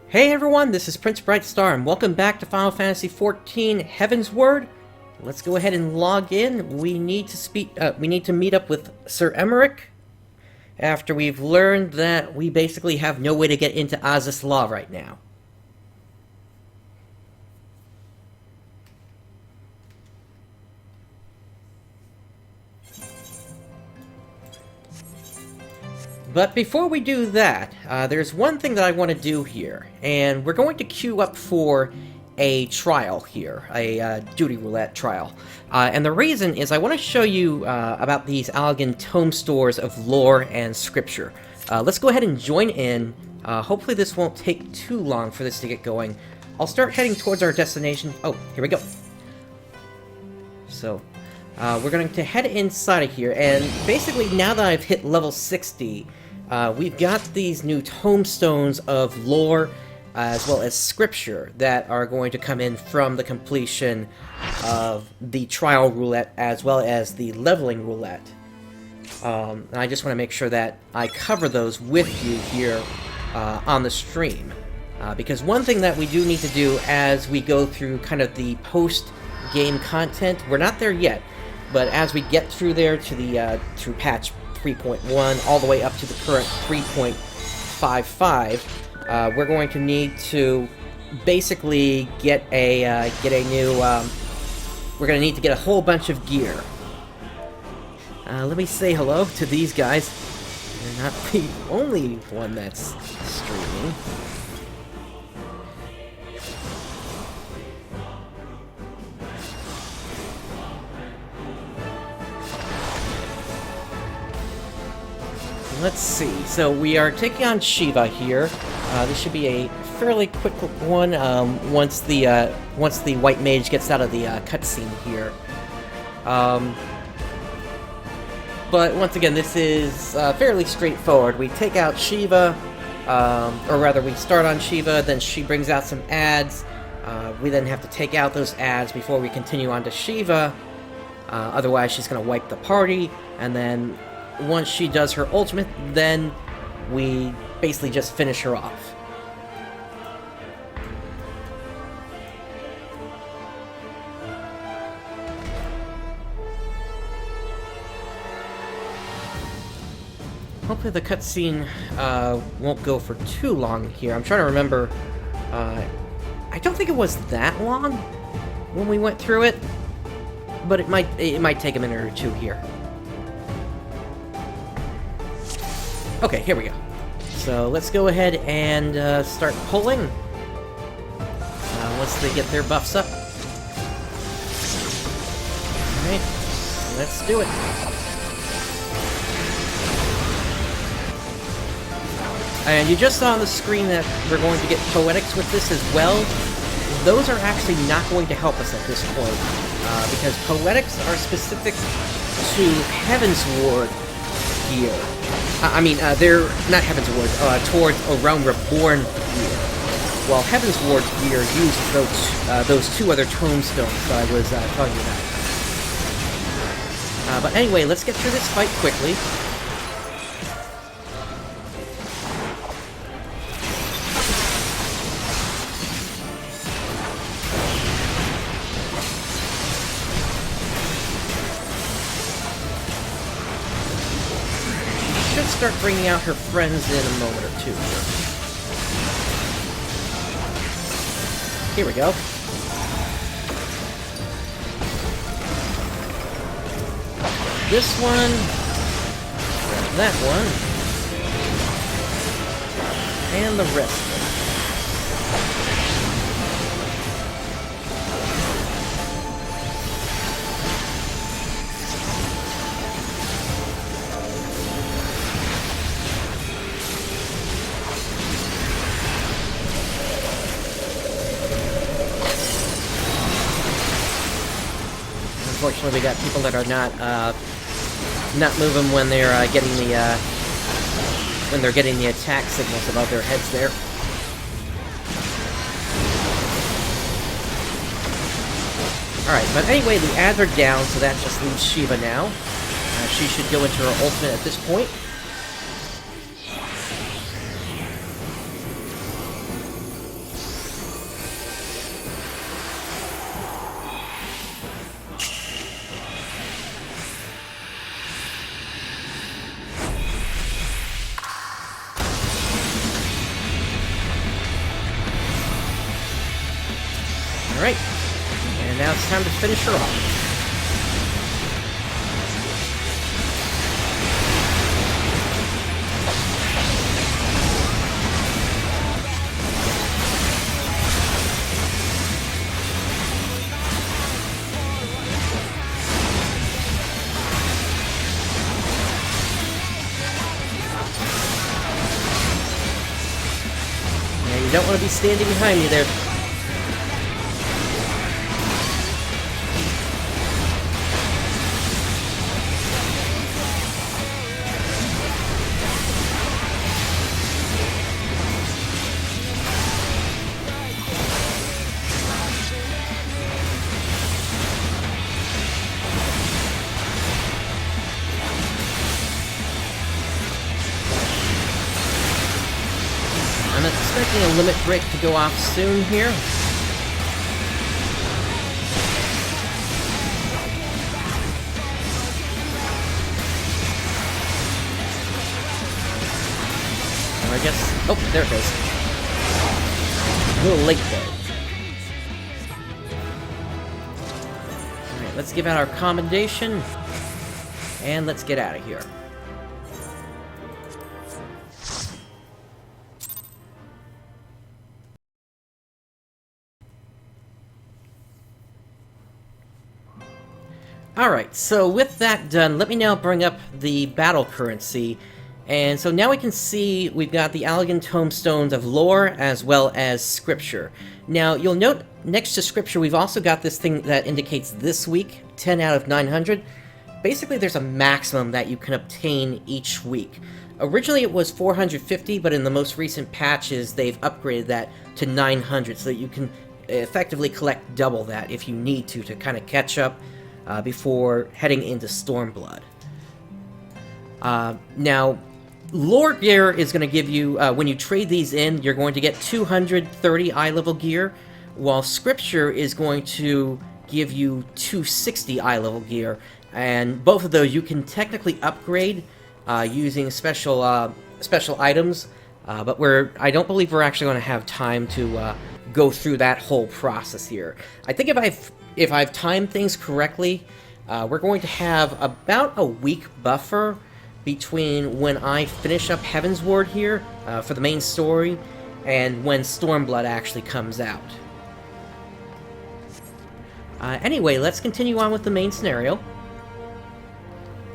Hey everyone, this is PrinceBrightstar, and welcome back to Final Fantasy XIV Heavensward. Let's go ahead and log in. We need to meet up with Sir Emmerich after we've learned that we basically have no way to get into Azys Lla right now. But before we do that, there's one thing that I want to do here, and we're going to queue up for a trial here, a duty roulette trial. And the reason is I want to show you about these Allagan tome stores of lore and scripture. Let's go ahead and join in. Hopefully this won't take too long for this to get going. I'll start heading towards our destination. Oh, here we go. So, we're going to head inside of here, and basically now that I've hit level 60, we've got these new tomestones of lore as well as scripture that are going to come in from the completion of the trial roulette as well as the leveling roulette. And I just want to make sure that I cover those with you here on the stream. Because one thing that we do need to do as we go through kind of the post-game content, we're not there yet, but as we get through there to the through patch 3.1 all the way up to the current 3.55, we're going to need to basically get a new. We're going to need to get a whole bunch of gear. Let me say hello to these guys. They're not the only one that's streaming. Let's see, so we are taking on Shiva here. This should be a fairly quick one once the White Mage gets out of the cutscene here. But once again, this is fairly straightforward. We take out Shiva, or rather we start on Shiva, then she brings out some ads. We then have to take out those ads before we continue on to Shiva. Otherwise she's going to wipe the party, and then once she does her ultimate, then we basically just finish her off. Hopefully the cutscene won't go for too long here. I'm trying to remember. I don't think it was that long when we went through it, but it might take a minute or two here. Okay, here we go. So let's go ahead and start pulling once they get their buffs up. Alright, let's do it. And you just saw on the screen that we're going to get poetics with this as well. Those are actually not going to help us at this point, because poetics are specific to Heavensward gear. I mean, they're not Heavensward, towards A Realm Reborn gear. While Heavensward gear uses those two other tomestones that I was telling you about. But anyway, let's get through this fight quickly. Start bringing out her friends in a moment or two. Here we go. This one, that one, and the rest of them. Unfortunately, we got people that are not moving when they're getting the attack signals above their heads there. All right, but anyway, the ads are down, so that just leaves Shiva now. She should go into her ultimate at this point. now it's time to finish her off. You don't want to be standing behind me there. I'm expecting a limit break to go off soon here. Or I guess... Oh, there it goes. A little late, though. Alright, let's give out our commendation. And let's get out of here. Alright, so with that done, let me now bring up the battle currency. And so now we can see we've got the elegant tomestones of lore as well as scripture. Now, you'll note next to scripture we've also got this thing that indicates this week, 10 out of 900. Basically, there's a maximum that you can obtain each week. Originally it was 450, but in the most recent patches they've upgraded that to 900 so that you can effectively collect double that if you need to kind of catch up before heading into Stormblood. Now, lore gear is going to give you, when you trade these in, you're going to get 230 eye level gear, while scripture is going to give you 260 eye level gear, and both of those you can technically upgrade using special items, but I don't believe we're actually going to have time to go through that whole process here. I think if I've timed things correctly, we're going to have about a week buffer between when I finish up Heavensward here for the main story and when Stormblood actually comes out. Anyway, let's continue on with the main scenario.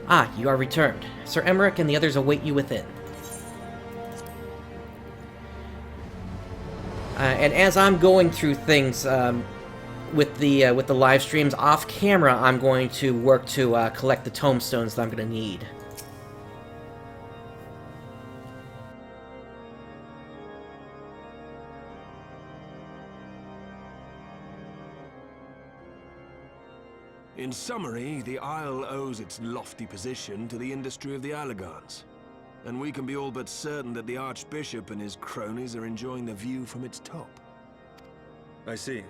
Ah, you are returned. Sir Emmerich and the others await you within. And as I'm going through things with the live streams off camera, I'm going to work to collect the tomestones that I'm going to need. In summary, the Isle owes its lofty position to the industry of the Allagans, and we can be all but certain that the Archbishop and his cronies are enjoying the view from its top. I see.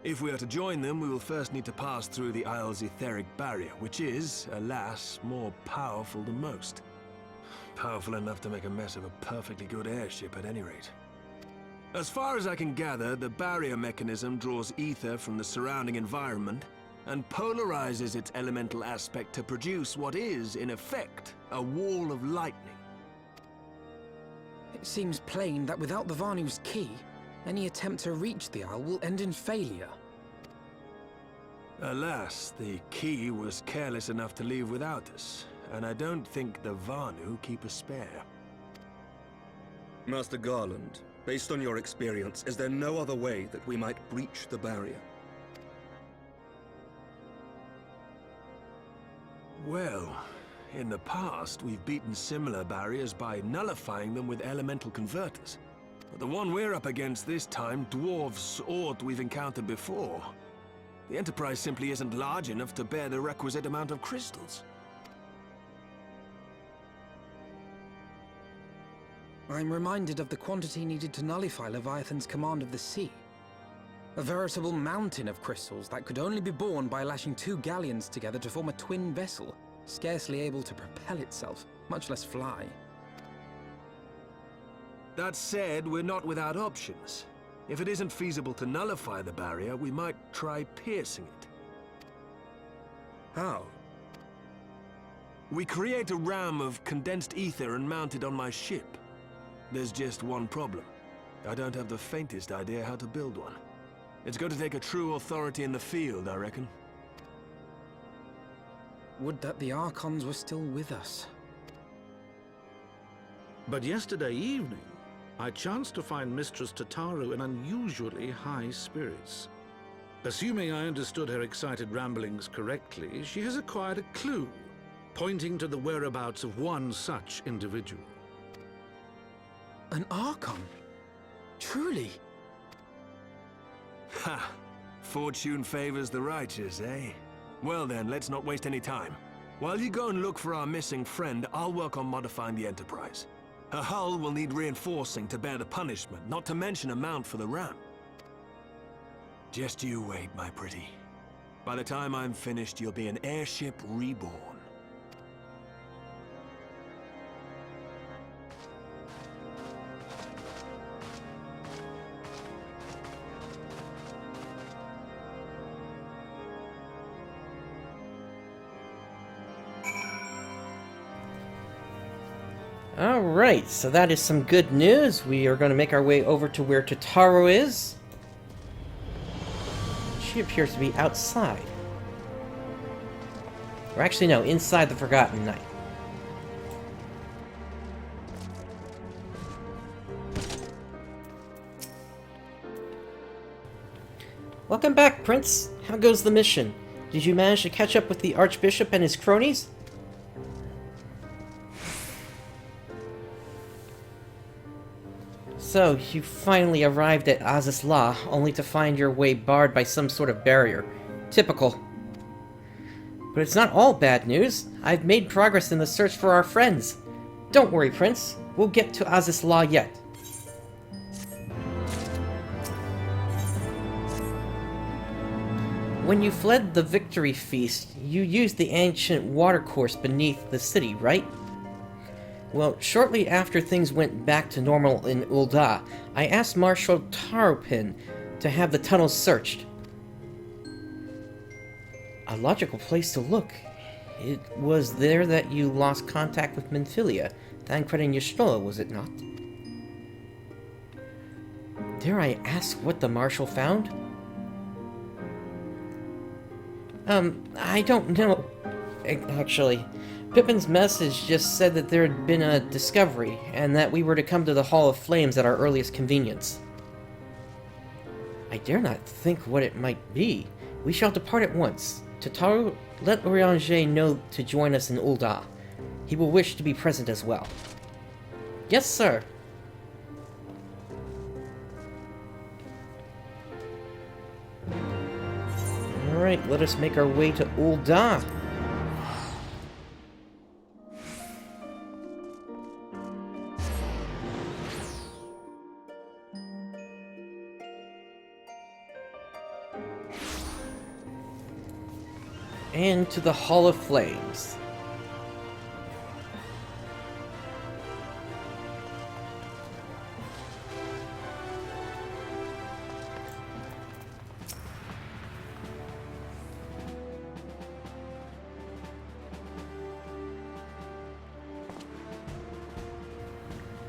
If we are to join them, we will first need to pass through the Isle's etheric barrier, which is, alas, more powerful than most. Powerful enough to make a mess of a perfectly good airship at any rate. As far as I can gather, the barrier mechanism draws ether from the surrounding environment and polarizes its elemental aspect to produce what is, in effect, a wall of lightning. It seems plain that without the Vanu's key, any attempt to reach the Isle will end in failure. Alas, the key was careless enough to leave without us, and I don't think the Vanu keep a spare. Master Garland, based on your experience, is there no other way that we might breach the barrier? Well, in the past, we've beaten similar barriers by nullifying them with elemental converters. But the one we're up against this time dwarfs aught we've encountered before. The Enterprise simply isn't large enough to bear the requisite amount of crystals. I'm reminded of the quantity needed to nullify Leviathan's command of the sea. A veritable mountain of crystals that could only be borne by lashing two galleons together to form a twin vessel, scarcely able to propel itself, much less fly. That said, we're not without options. If it isn't feasible to nullify the barrier, we might try piercing it. How? We create a ram of condensed ether and mount it on my ship. There's just one problem. I don't have the faintest idea how to build one. It's going to take a true authority in the field, I reckon. Would that the Archons were still with us. But yesterday evening, I chanced to find Mistress Tataru in unusually high spirits. Assuming I understood her excited ramblings correctly, she has acquired a clue, pointing to the whereabouts of one such individual. An Archon? Truly? Ha! Fortune favors the righteous, eh? Well then, let's not waste any time. While you go and look for our missing friend, I'll work on modifying the Enterprise. Her hull will need reinforcing to bear the punishment, not to mention a mount for the ram. Just you wait, my pretty. By the time I'm finished, you'll be an airship reborn. Alright, so that is some good news. We are going to make our way over to where Tataru is. She appears to be outside. Or actually, no, inside the Forgotten Night. Welcome back, Prince. How goes the mission? Did you manage to catch up with the Archbishop and his cronies? So, you finally arrived at Azys Lla, only to find your way barred by some sort of barrier. Typical. But it's not all bad news. I've made progress in the search for our friends. Don't worry, Prince. We'll get to Azys Lla yet. When you fled the Victory Feast, you used the ancient watercourse beneath the city, right? Well, shortly after things went back to normal in Ul'dah, I asked Marshal Tarupin to have the tunnels searched. A logical place to look. It was there that you lost contact with Minfilia, Thancred and Y'shtola, was it not? Dare I ask what the Marshal found? I don't know, actually. Pippin's message just said that there had been a discovery, and that we were to come to the Hall of Flames at our earliest convenience. I dare not think what it might be. We shall depart at once. Tataru, let Urianger know to join us in Ul'dah. He will wish to be present as well. Yes, sir. Alright, let us make our way to Ul'dah. And to the Hall of Flames.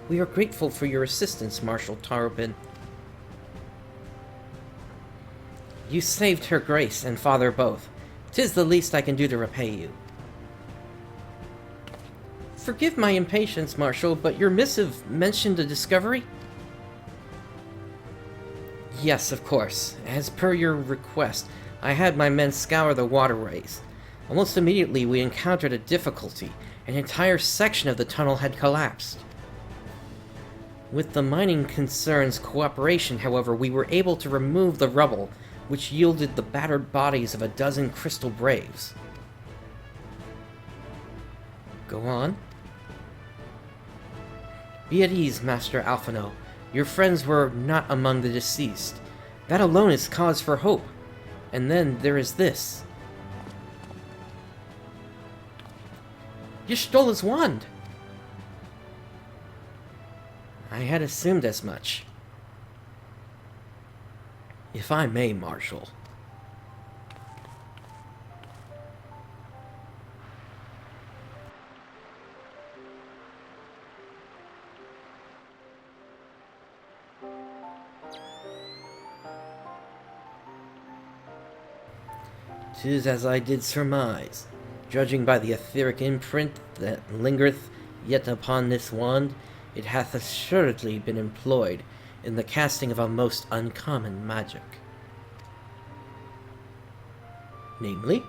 We are grateful for your assistance, Marshal Tarupin. You saved Her Grace and Father both. 'Tis the least I can do to repay you. Forgive my impatience, Marshal, but your missive mentioned a discovery? Yes, of course. As per your request, I had my men scour the waterways. Almost immediately, we encountered a difficulty. An entire section of the tunnel had collapsed. With the mining concern's cooperation, however, we were able to remove the rubble, which yielded the battered bodies of a dozen crystal braves. Go on. Be at ease, Master Alphino. Your friends were not among the deceased. That alone is cause for hope. And then there is this. Y'shtola's wand! I had assumed as much. If I may, Marshal. "'Tis as I did surmise. Judging by the etheric imprint that lingereth yet upon this wand, it hath assuredly been employed in the casting of a most uncommon magic." Namely?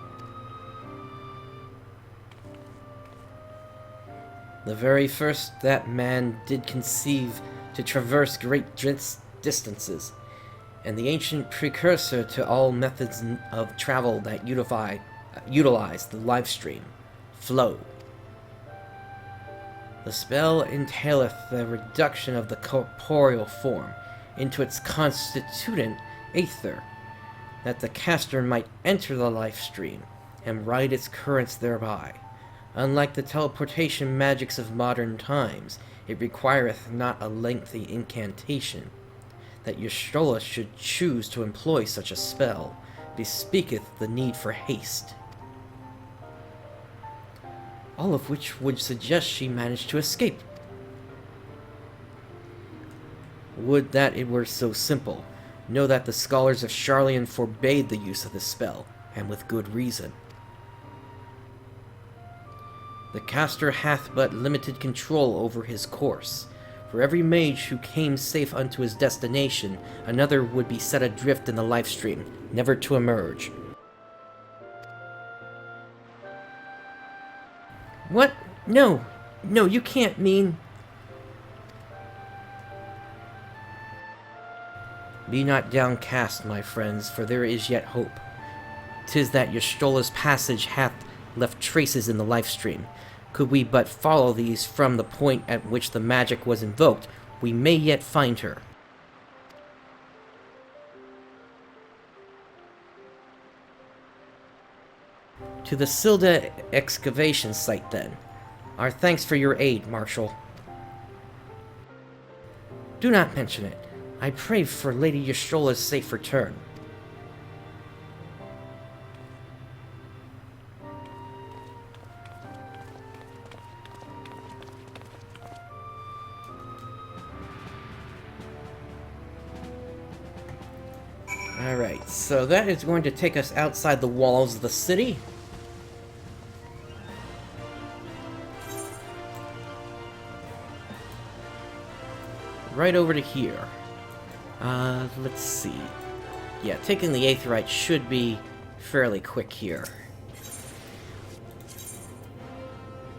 "The very first that man did conceive to traverse great distances, and the ancient precursor to all methods of travel that utilize the life stream, flow. The spell entaileth the reduction of the corporeal form into its constituent aether, that the caster might enter the life stream and ride its currents thereby. Unlike the teleportation magics of modern times, it requireth not a lengthy incantation. That Y'shtola should choose to employ such a spell bespeaketh the need for haste. All of which would suggest she managed to escape. Would that it were so simple. Know that the scholars of Sharlayan forbade the use of this spell, and with good reason. The caster hath but limited control over his course. For every mage who came safe unto his destination, another would be set adrift in the life stream, never to emerge." "What? No. No, you can't mean..." "Be not downcast, my friends, for there is yet hope. 'Tis that Y'shtola's passage hath left traces in the life stream. Could we but follow these from the point at which the magic was invoked, we may yet find her." "To the Silda excavation site, then. Our thanks for your aid, Marshal." "Do not mention it. I pray for Lady Y'shtola's safe return." Alright, so that is going to take us outside the walls of the city. Right over to here. Let's see. Yeah, taking the Aetheryte should be fairly quick here.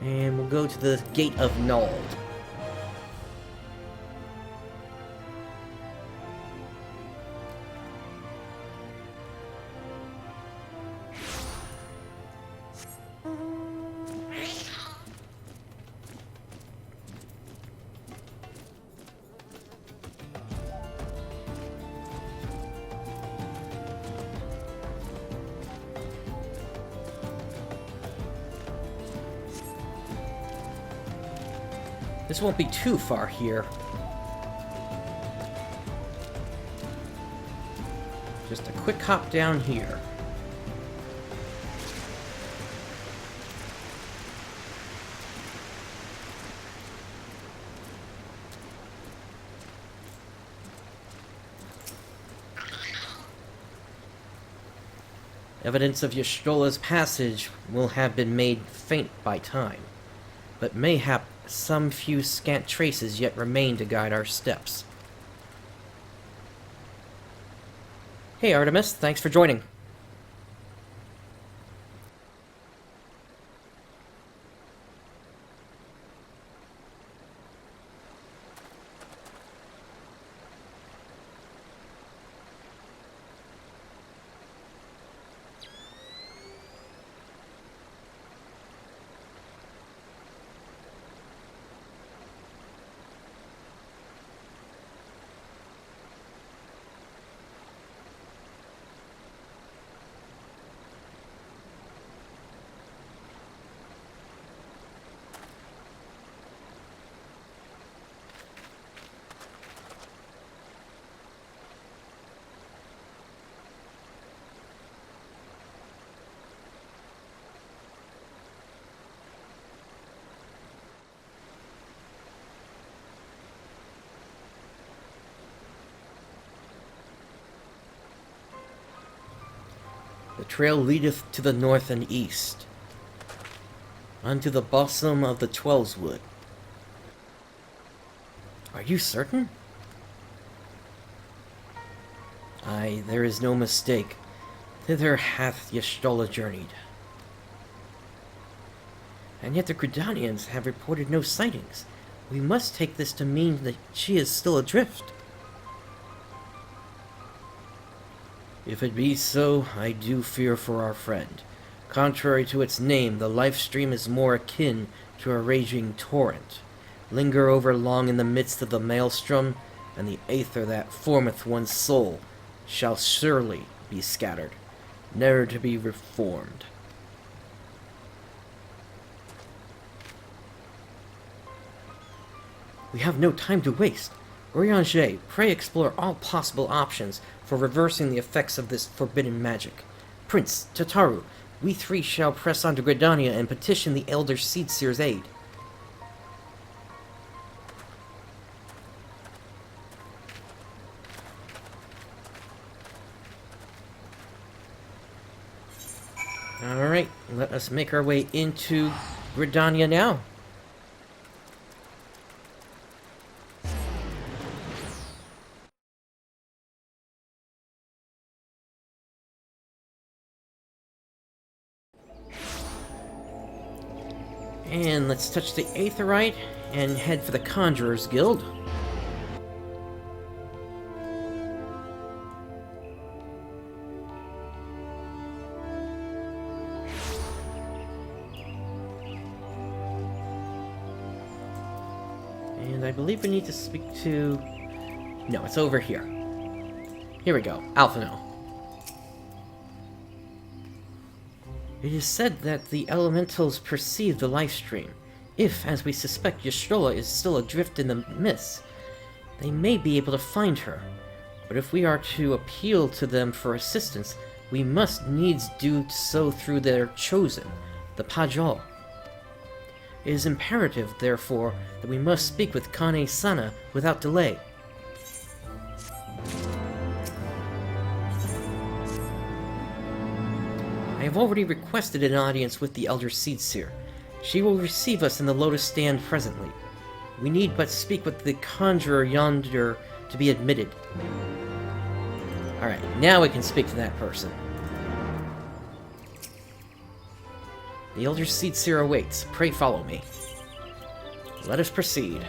And we'll go to the Gate of Nald. This won't be too far here. Just a quick hop down here. Evidence of Y'shtola's passage will have been made faint by time, but mayhap some few scant traces yet remain to guide our steps. Hey Artemis, thanks for joining. The trail leadeth to the north and east, unto the bosom of the Twelveswood. Are you certain? Aye, there is no mistake. Thither hath Y'shtola journeyed. And yet the Gridanians have reported no sightings. We must take this to mean that she is still adrift. If it be so, I do fear for our friend. Contrary to its name, the life stream is more akin to a raging torrent. Linger over long in the midst of the maelstrom, and the aether that formeth one's soul shall surely be scattered, never to be reformed. We have no time to waste. Urianger, pray explore all possible options for reversing the effects of this forbidden magic. Prince, Tataru, we three shall press on to Gridania and petition the Elder Seedseer's aid. Alright, let us make our way into Gridania now. And let's touch the Aetherite and head for the Conjurer's Guild. And I believe we need to speak to... No, it's over here. Here we go, Alphino. It is said that the elementals perceive the life stream. If, as we suspect, Y'shtola is still adrift in the mists, they may be able to find her. But if we are to appeal to them for assistance, we must needs do so through their chosen, the Pajol. It is imperative, therefore, that we must speak with Kane Sana without delay. I have already requested an audience with the Elder Seedseer. She will receive us in the Lotus Stand presently. We need but speak with the Conjurer yonder to be admitted. Alright, now we can speak to that person. The Elder Seedseer awaits. Pray follow me. Let us proceed.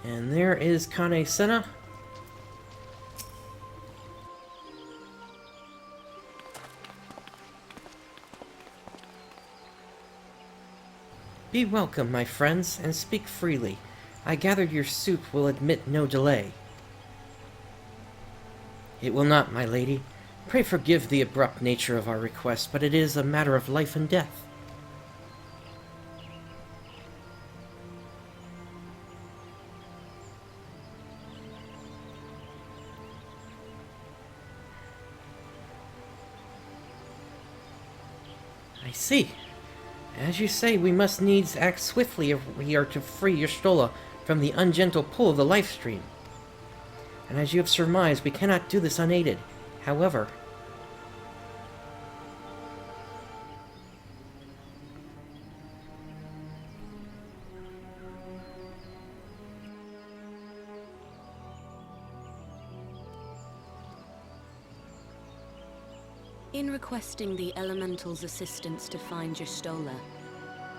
And there is Kane Sana. Be welcome, my friends, and speak freely. I gather your suit will admit no delay. It will not, my lady. Pray forgive the abrupt nature of our request, but it is a matter of life and death. I see. As you say, we must needs act swiftly if we are to free Y'shtola from the ungentle pull of the life stream. And as you have surmised, we cannot do this unaided. However... In requesting the Elemental's assistance to find Y'shtola,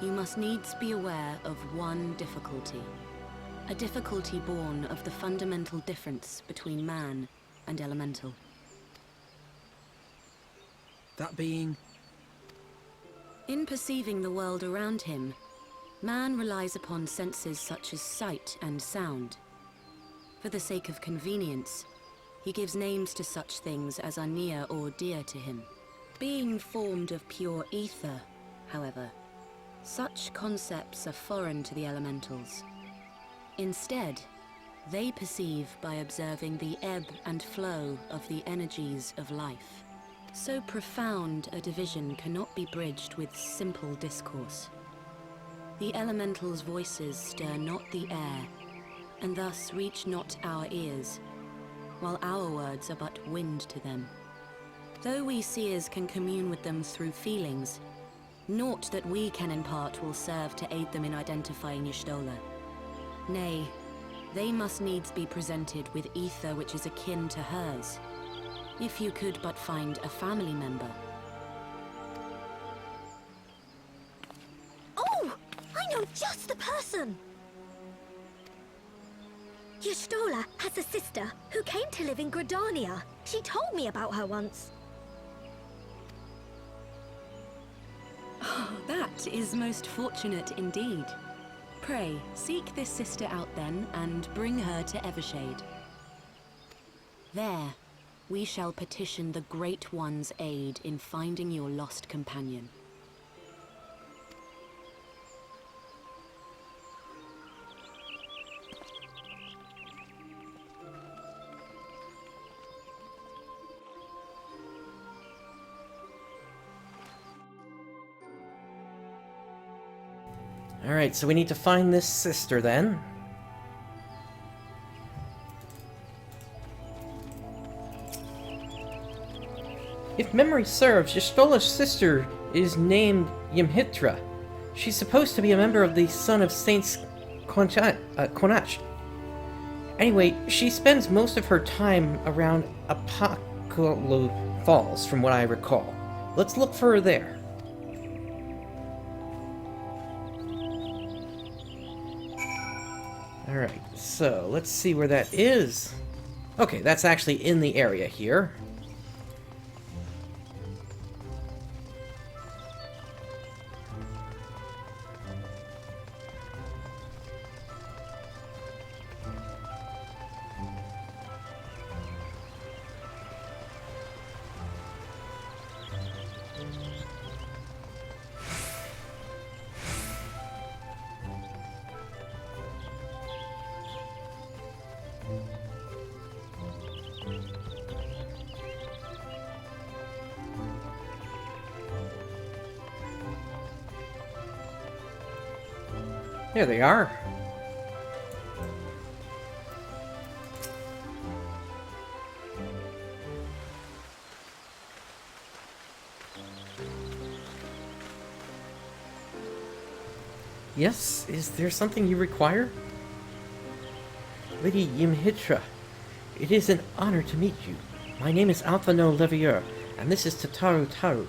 you must needs be aware of one difficulty. A difficulty born of the fundamental difference between man and Elemental. That being? In perceiving the world around him, man relies upon senses such as sight and sound. For the sake of convenience, he gives names to such things as are near or dear to him. Being formed of pure ether, however, such concepts are foreign to the Elementals. Instead, they perceive by observing the ebb and flow of the energies of life. So profound a division cannot be bridged with simple discourse. The elementals' voices stir not the air, and thus reach not our ears, while our words are but wind to them. Though we seers can commune with them through feelings, naught that we can impart will serve to aid them in identifying Y'shtola. Nay, they must needs be presented with ether which is akin to hers. If you could but find a family member. Oh! I know just the person! Y'shtola has a sister who came to live in Gridania. She told me about her once. Oh, that is most fortunate indeed. Pray, seek this sister out then, and bring her to Evershade. There, we shall petition the Great One's aid in finding your lost companion. Alright, so we need to find this sister then. If memory serves, Y'shtola's sister is named Yimhitra. She's supposed to be a member of the Son of Saints Konach. Anyway, she spends most of her time around Apocalypse Falls, from what I recall. Let's look for her there. Alright, so let's see where that is. Okay, that's actually in the area here. There they are. Yes, is there something you require? Lady Yimhitra, it is an honor to meet you. My name is Alphano Levier, and this is Tataru Taru.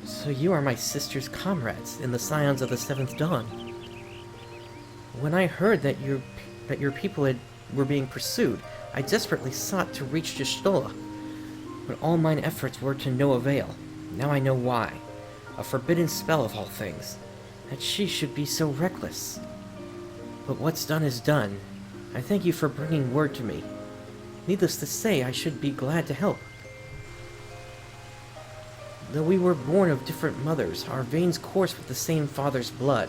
So you are my sister's comrades in the Scions of the Seventh Dawn. When I heard that your people were being pursued, I desperately sought to reach Y'shtola, but all mine efforts were to no avail. Now I know why. A forbidden spell of all things. That she should be so reckless. But what's done is done. I thank you for bringing word to me. Needless to say, I should be glad to help. Though we were born of different mothers, our veins course with the same father's blood.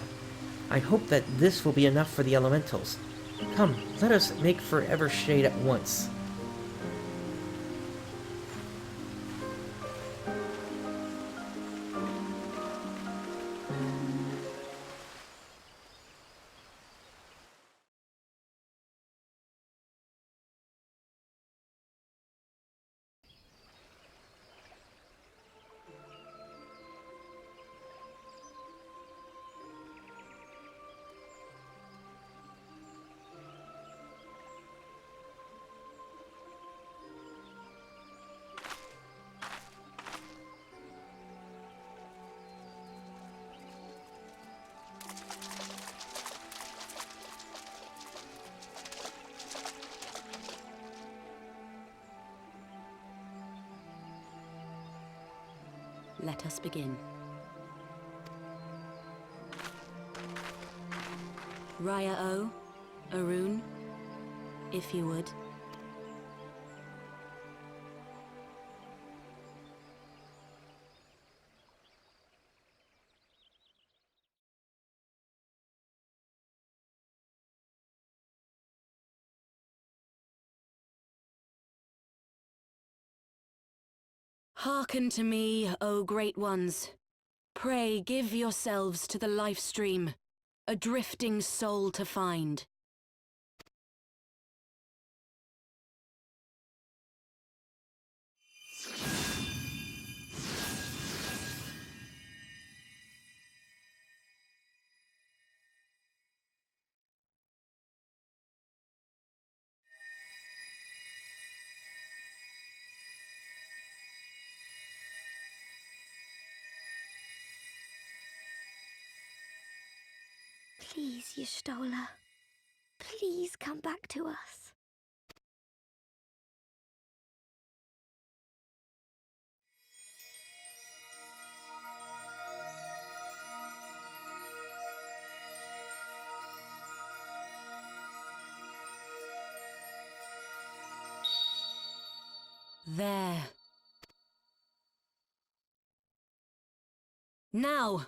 I hope that this will be enough for the elementals. Come, let us make for Evershade at once. Let us begin. Raya O, Arun, if you would. Hearken to me, O great ones. Pray give yourselves to the life stream, a drifting soul to find. Please, Y'shtola. Please come back to us. There. Now!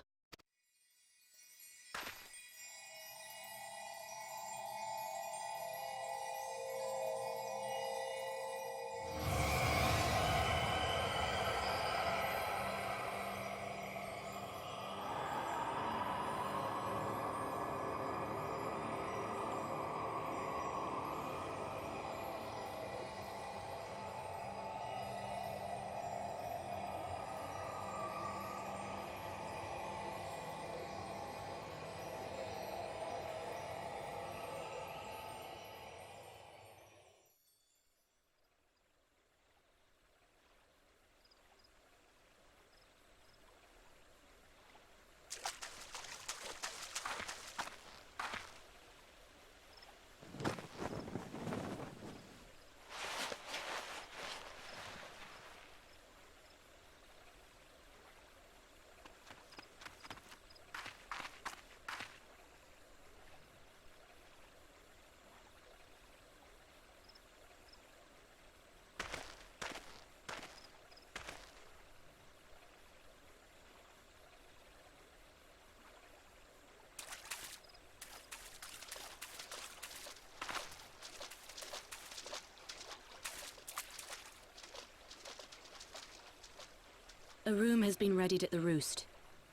A room has been readied at the roost.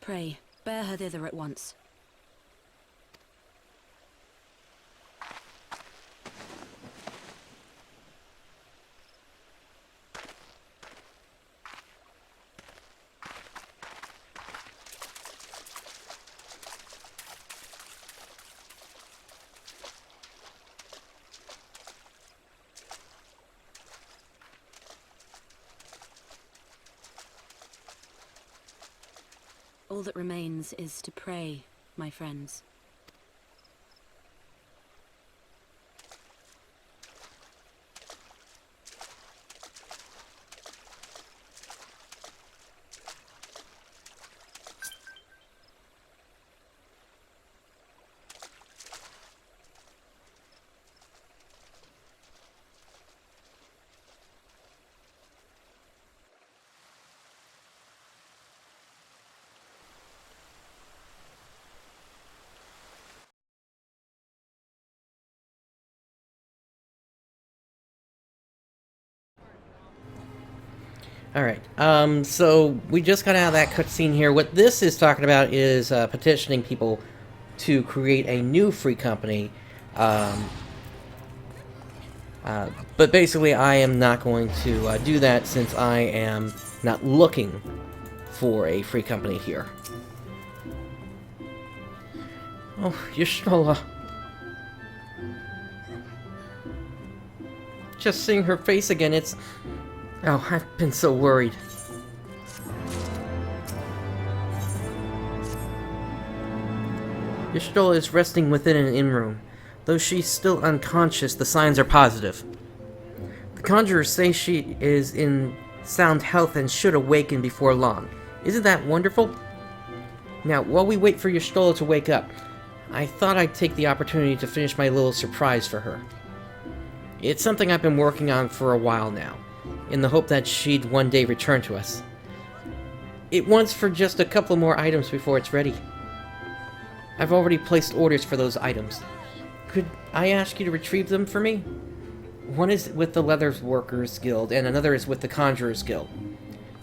Pray, bear her thither at once. All that remains is to pray, my friends. Alright, so we just got out of that cutscene here. What this is talking about is petitioning people to create a new free company. But basically I am not going to do that since I am not looking for a free company here. Oh, Y'shtola. Just seeing her face again, it's... Oh, I've been so worried. Y'shtola is resting within an inn room. Though she's still unconscious, the signs are positive. The conjurers say she is in sound health and should awaken before long. Isn't that wonderful? Now, while we wait for Y'shtola to wake up, I thought I'd take the opportunity to finish my little surprise for her. It's something I've been working on for a while now, in the hope that she'd one day return to us. It wants for just a couple more items before it's ready. I've already placed orders for those items. Could I ask you to retrieve them for me? One is with the Leather Workers Guild, and another is with the Conjurers Guild.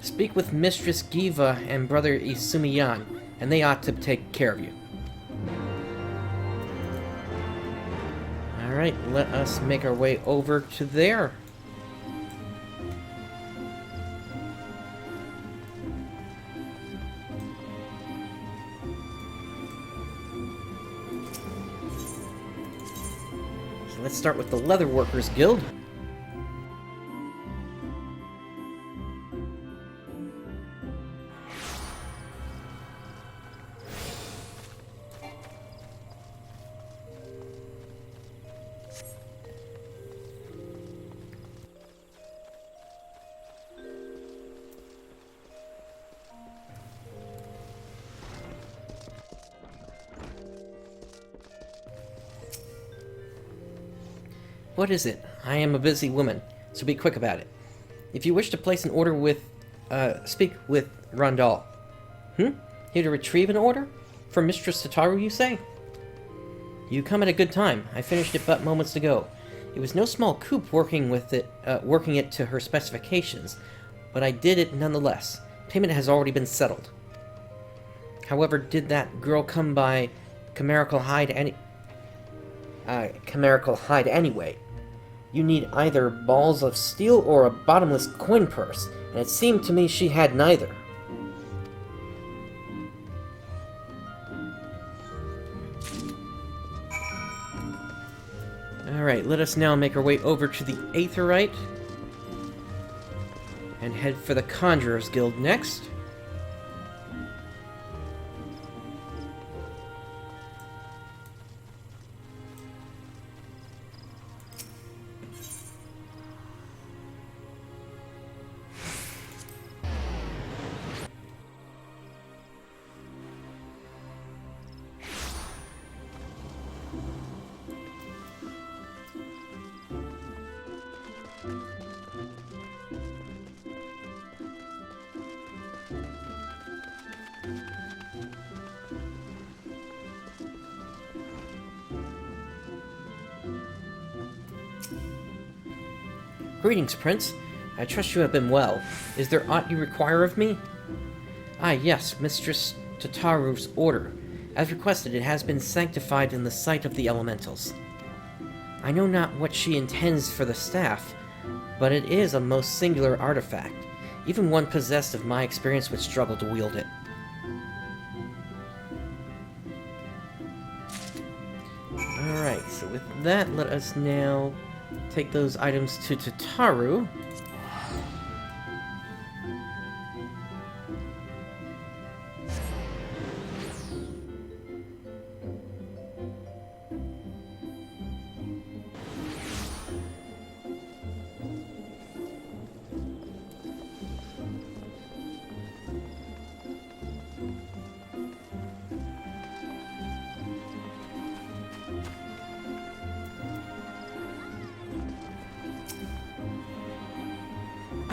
Speak with Mistress Giva and Brother Isumiyan, and they ought to take care of you. Alright, let us make our way over to there. So let's start with the Leather Workers Guild. What is it? I am a busy woman, so be quick about it. If you wish to place an order with, speak with Rondal. Here to retrieve an order? For Mistress Tataru, you say? You come at a good time. I finished it but moments ago. It was no small coup working it to her specifications, but I did it nonetheless. Payment has already been settled. However, did that girl come by chimerical hide anyway? You need either balls of steel or a bottomless coin purse, and it seemed to me she had neither. Alright, let us now make our way over to the Aetherite and head for the Conjurer's Guild next. Greetings, Prince. I trust you have been well. Is there aught you require of me? Ah, yes, Mistress Tataru's order. As requested, it has been sanctified in the sight of the elementals. I know not what she intends for the staff, but it is a most singular artifact. Even one possessed of my experience would struggle to wield it. Alright, so with that, let us now take those items to Tataru.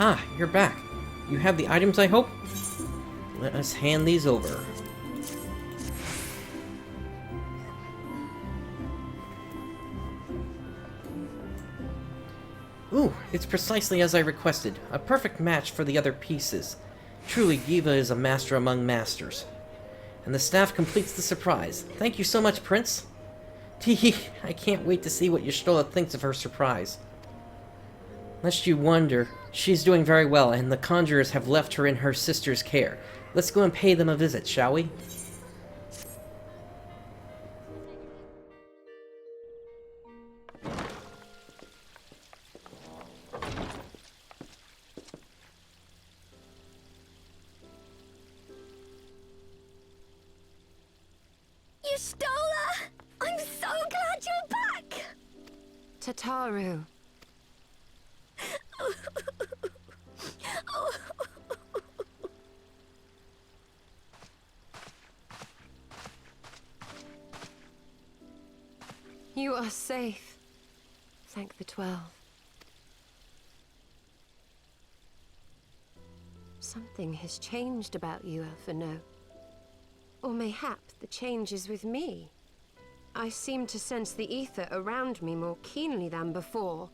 Ah, you're back. You have the items, I hope? Let us hand these over. Ooh, it's precisely as I requested. A perfect match for the other pieces. Truly, Giva is a master among masters. And the staff completes the surprise. Thank you so much, Prince. Teehee, I can't wait to see what Y'shtola thinks of her surprise. Lest you wonder, she's doing very well, and the conjurers have left her in her sister's care. Let's go and pay them a visit, shall we? Y'shtola! I'm so glad you're back! Tataru. You are safe. Thank the 12. Something has changed about you, Elfino. Or mayhap the change is with me. I seem to sense the ether around me more keenly than before.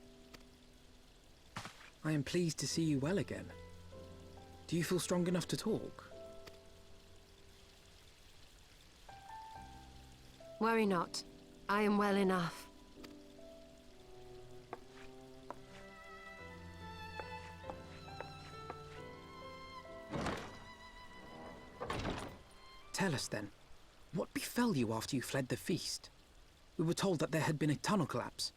I am pleased to see you well again. Do you feel strong enough to talk? Worry not. I am well enough. Tell us then, what befell you after you fled the feast? We were told that there had been a tunnel collapse.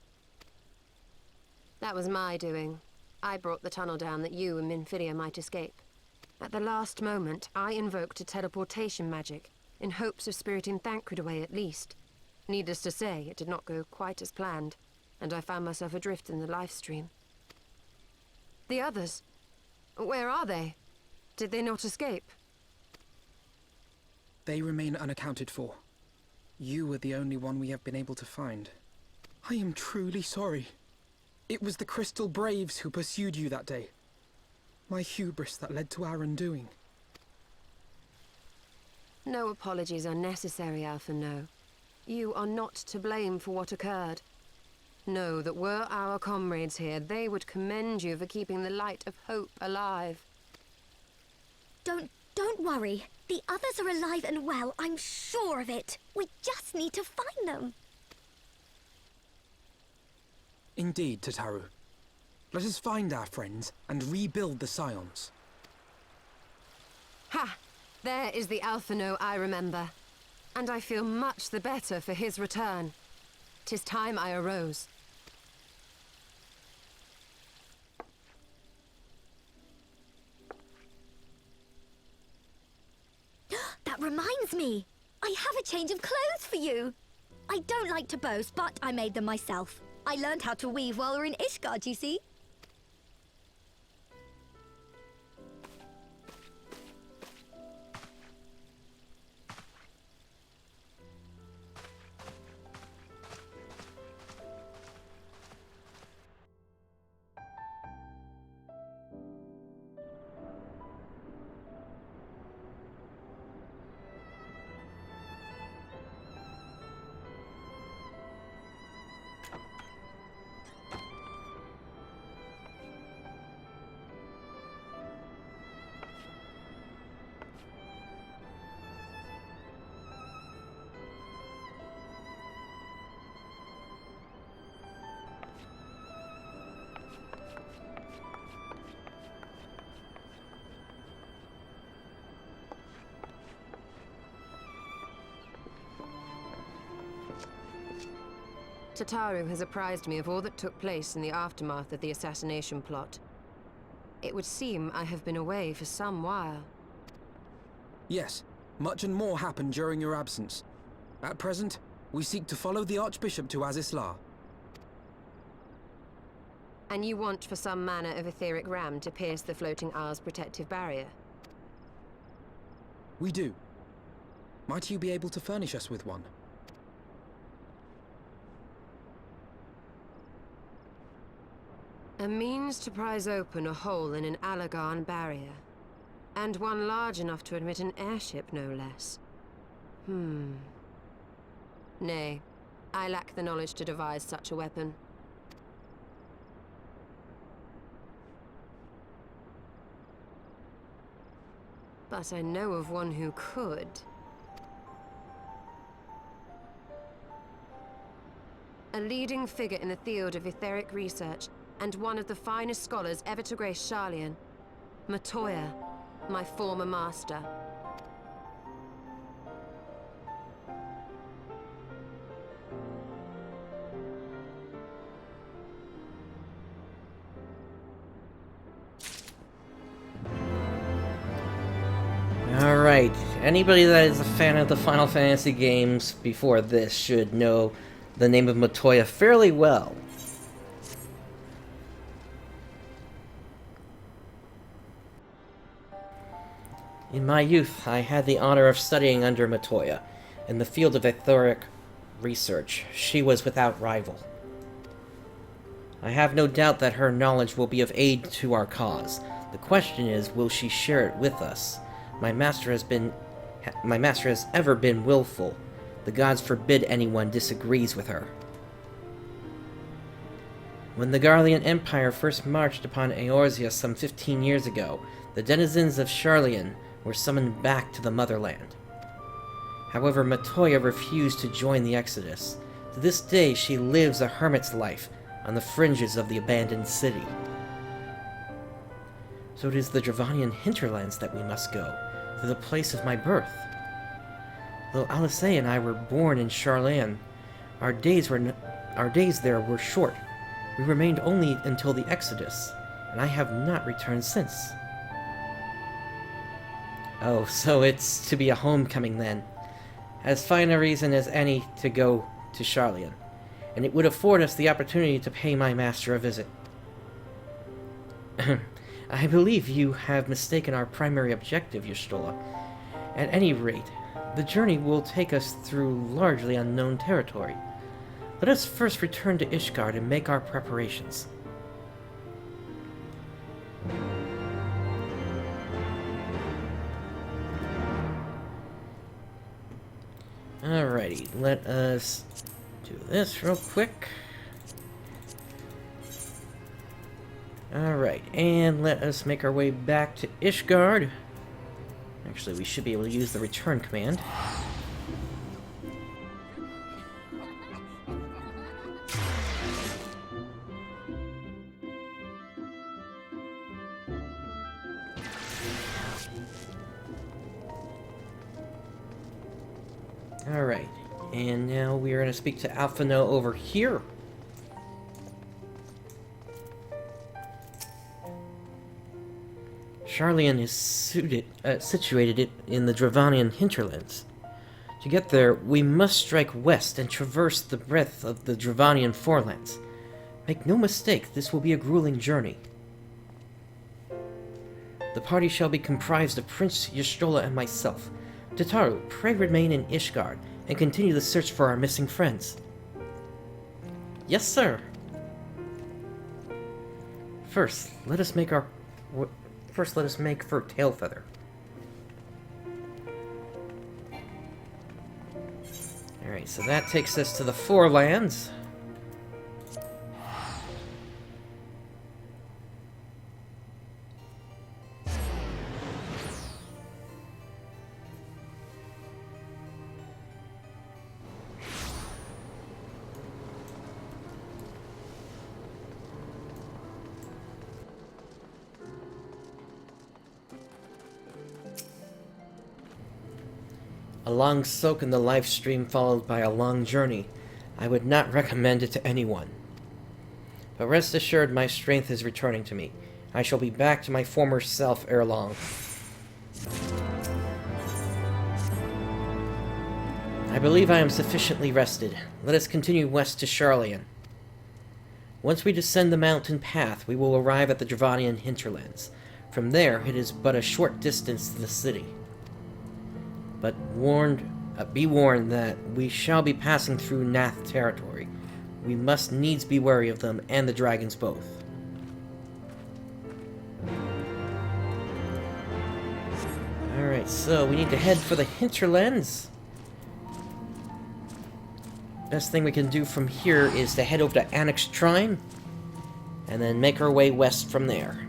That was my doing. I brought the tunnel down that you and Minfidia might escape. At the last moment, I invoked a teleportation magic, in hopes of spiriting Thancred away at least. Needless to say, it did not go quite as planned, and I found myself adrift in the life stream. The others? Where are they? Did they not escape? They remain unaccounted for. You were the only one we have been able to find. I am truly sorry. It was the Crystal Braves who pursued you that day. My hubris that led to our undoing. No apologies are necessary, Alpha No. You are not to blame for what occurred. Know that were our comrades here, they would commend you for keeping the light of hope alive. Don't worry. The others are alive and well, I'm sure of it. We just need to find them. Indeed, Tataru. Let us find our friends and rebuild the Scions. Ha! There is the Alpha No I remember. And I feel much the better for his return. 'Tis time I arose. That reminds me. I have a change of clothes for you. I don't like to boast, but I made them myself. I learned how to weave while we were in Ishgard, you see. Tataru has apprised me of all that took place in the aftermath of the assassination plot. It would seem I have been away for some while. Yes, much and more happened during your absence. At present, we seek to follow the Archbishop to Azys Lla. And you want for some manner of etheric ram to pierce the floating isle's protective barrier? We do. Might you be able to furnish us with one? A means to prise open a hole in an Allagan barrier. And one large enough to admit an airship, no less. Nay, I lack the knowledge to devise such a weapon. But I know of one who could. A leading figure in the field of etheric research, and one of the finest scholars ever to grace Sharlayan. Matoya, my former master. Alright, anybody that is a fan of the Final Fantasy games before this should know the name of Matoya fairly well. In my youth, I had the honor of studying under Matoya. In the field of etheric research, she was without rival. I have no doubt that her knowledge will be of aid to our cause. The question is, will she share it with us? My master has ever been willful. The gods forbid anyone disagrees with her. When the Garlean Empire first marched upon Eorzea some 15 years ago, the denizens of Sharlayan were summoned back to the motherland. However, Matoya refused to join the Exodus. To this day, she lives a hermit's life on the fringes of the abandoned city. So it is the Dravanian hinterlands that we must go, to the place of my birth. Though Alisei and I were born in Sharlayan, our days there were short. We remained only until the Exodus, and I have not returned since. Oh, so it's to be a homecoming then. As fine a reason as any to go to Sharlayan, and it would afford us the opportunity to pay my master a visit. I believe you have mistaken our primary objective, Azys Lla. At any rate, the journey will take us through largely unknown territory. Let us first return to Ishgard and make our preparations. Alrighty, let us do this real quick. Alright, and let us make our way back to Ishgard. Actually, we should be able to use the return command. Alright, and now we are going to speak to Alphino over here. Sharlayan is situated in the Dravanian hinterlands. To get there, we must strike west and traverse the breadth of the Dravanian forelands. Make no mistake, this will be a grueling journey. The party shall be comprised of Prince Azys Lla and myself. Tataru, pray remain in Ishgard and continue the search for our missing friends. Yes, sir. First, let us make for Tailfeather. Alright, so that takes us to the Forelands. A long soak in the live stream followed by a long journey. I would not recommend it to anyone. But rest assured, my strength is returning to me. I shall be back to my former self ere long. I believe I am sufficiently rested. Let us continue west to Sharlayan. Once we descend the mountain path, we will arrive at the Dravanian hinterlands. From there, it is but a short distance to the city. But be warned that we shall be passing through Nath territory. We must needs be wary of them and the dragons both. Alright, so we need to head for the hinterlands. Best thing we can do from here is to head over to Annex Trine, and then make our way west from there.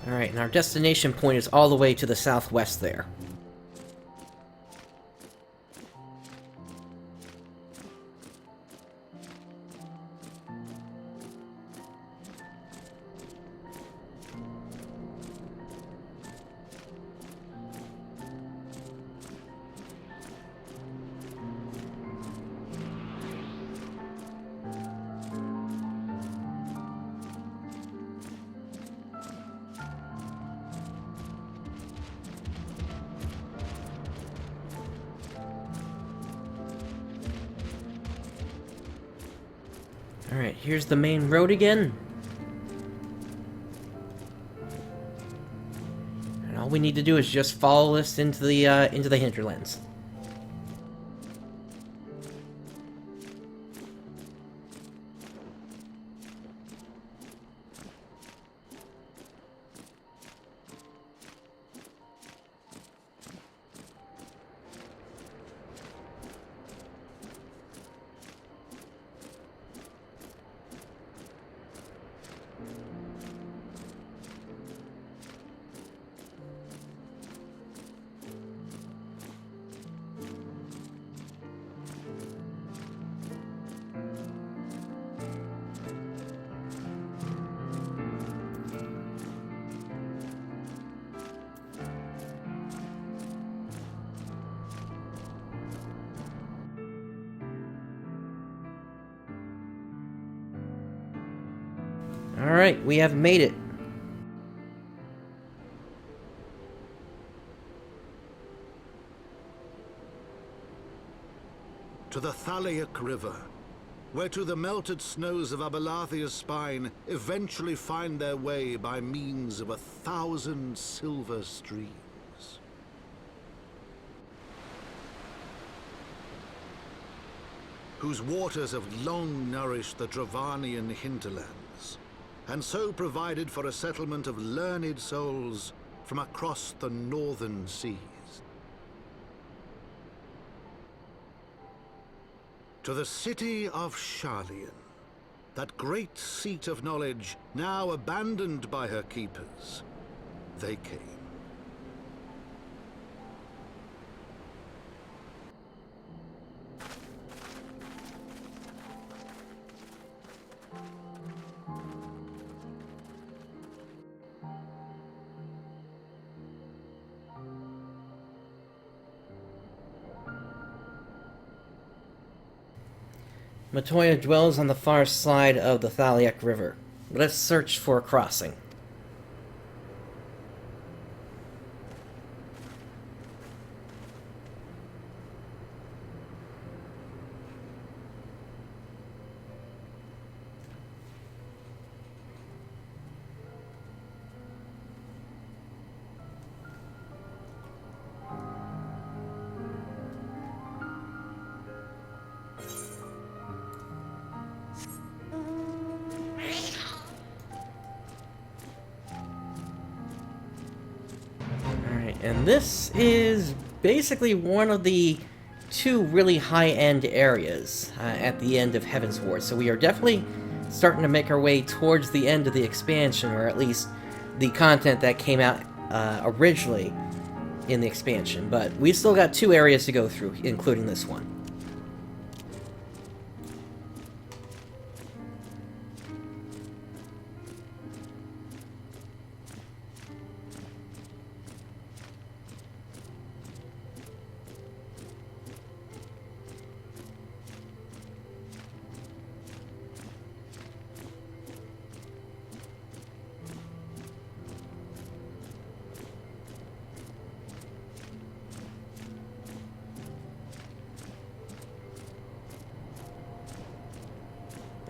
Alright, and our destination point is all the way to the southwest there. Alright, here's the main road again. And we need to do is just follow this into the hinterlands. Alright, we have made it. To the Thalaic River, where to the melted snows of Abelathia's spine eventually find their way by means of 1,000 silver streams. Whose waters have long nourished the Dravanian hinterlands, and so provided for a settlement of learned souls from across the northern seas. To the city of Sharlayan, that great seat of knowledge now abandoned by her keepers, they came. Matoya dwells on the far side of the Thalaic River. Let's search for a crossing. And this is basically one of the two really high-end areas at the end of Heavensward. So we are definitely starting to make our way towards the end of the expansion, or at least the content that came out originally in the expansion. But we've still got two areas to go through, including this one.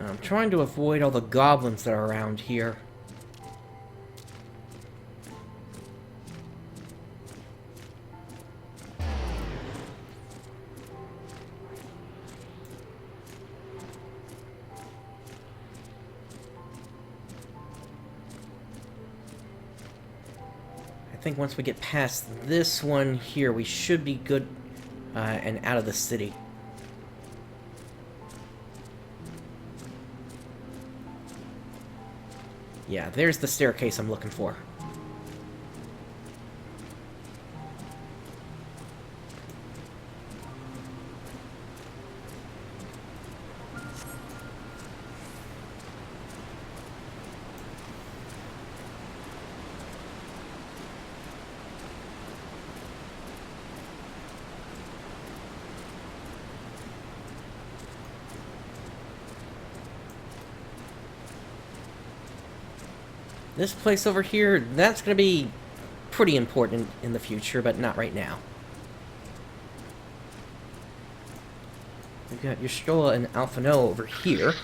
I'm trying to avoid all the goblins that are around here. I think once we get past this one here, we should be good and out of the city. Yeah, there's the staircase I'm looking for. This place over here, that's going to be pretty important in the future, but not right now. We've got Y'shtola and Alphino over here.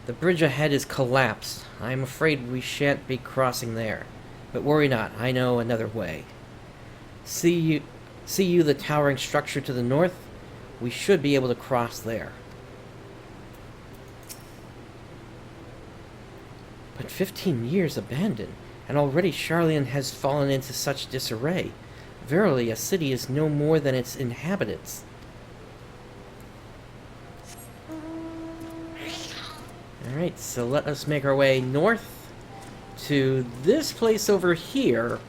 The bridge ahead is collapsed. I'm afraid we shan't be crossing there. But worry not, I know another way. See you the towering structure to the north? We should be able to cross there. But 15 years abandoned, and already Sharlayan has fallen into such disarray. Verily, a city is no more than its inhabitants. Alright, so let us make our way north to this place over here.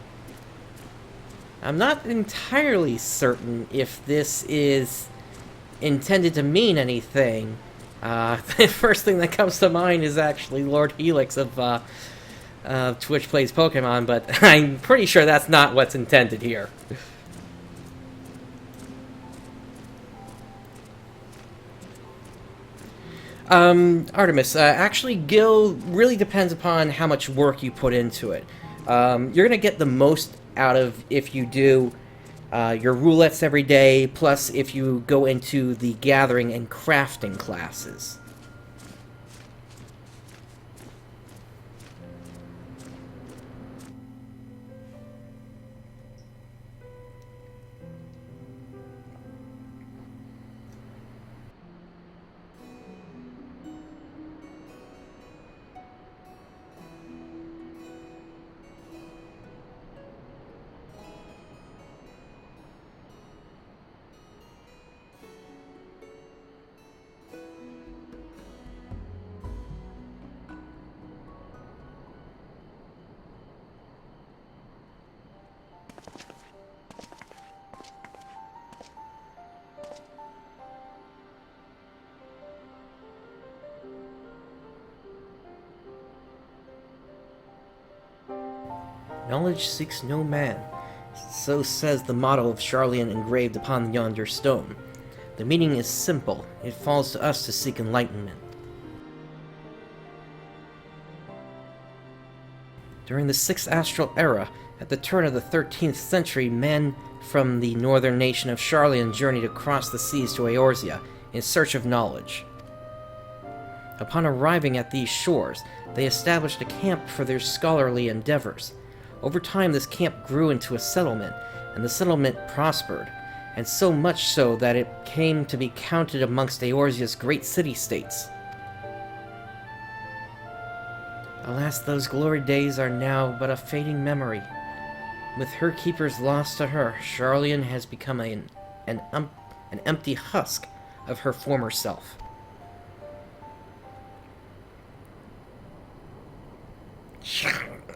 I'm not entirely certain if this is intended to mean anything. The first thing that comes to mind is actually Lord Helix of Twitch Plays Pokemon, but I'm pretty sure that's not what's intended here. Artemis, actually, Gil really depends upon how much work you put into it. You're gonna get the most out of if you do your roulettes every day, plus if you go into the gathering and crafting classes. Knowledge seeks no man. So says the motto of Sharlayan engraved upon yonder stone. The meaning is simple. It falls to us to seek enlightenment. During the 6th Astral Era, at the turn of the 13th century, men from the northern nation of Sharlayan journeyed across the seas to Eorzea in search of knowledge. Upon arriving at these shores, they established a camp for their scholarly endeavors. Over time, this camp grew into a settlement, and the settlement prospered, and so much so that it came to be counted amongst Eorzea's great city-states. Alas, those glory days are now but a fading memory. With her keepers lost to her, Sharlayan has become an empty husk of her former self.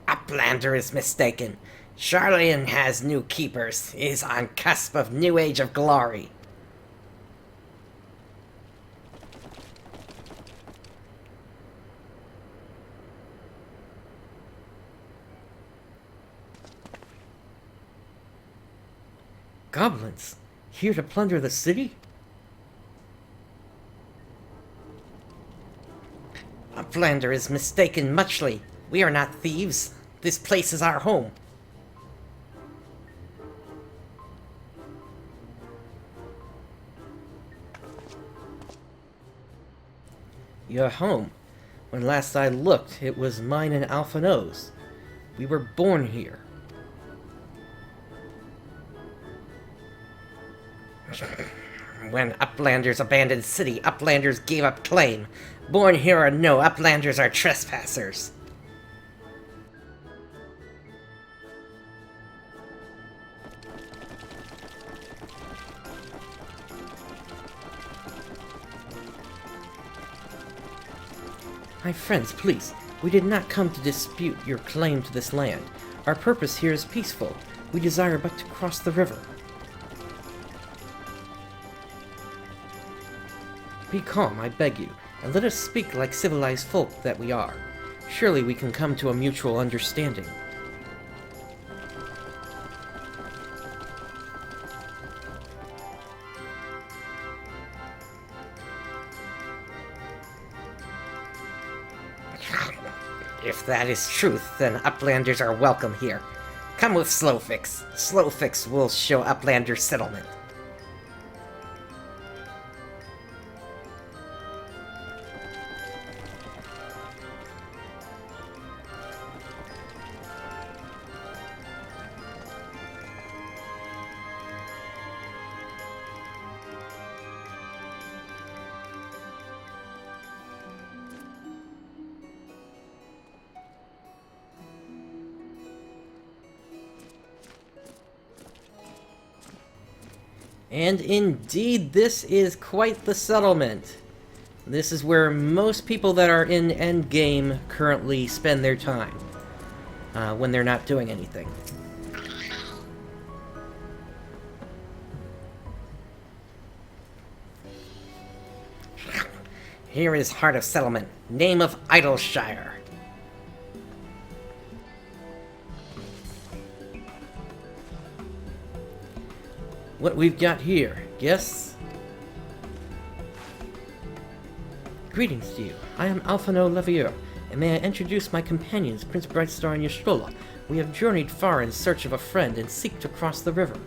Uplander is mistaken. Sharlayan has new keepers, is on cusp of new age of glory. Goblins, here to plunder the city? Uplander is mistaken muchly. We are not thieves. This place is our home. Your home? When last I looked, it was mine and Alphino's. We were born here. When Uplanders abandoned city, Uplanders gave up claim. Born here or no, Uplanders are trespassers. My friends, please, we did not come to dispute your claim to this land. Our purpose here is peaceful. We desire but to cross the river. Be calm, I beg you, and let us speak like civilized folk that we are. Surely we can come to a mutual understanding. If that is truth, then Uplanders are welcome here. Come with Slowfix. Slowfix will show Uplander settlement. And indeed, this is quite the settlement. This is where most people that are in endgame currently spend their time, when they're not doing anything. Here is Heart of Settlement, name of Idleshire. What we've got here, guests? Greetings to you. I am Alphino Levier, and may I introduce my companions, PrinceBrightstar and Azys Lla. We have journeyed far in search of a friend and seek to cross the river.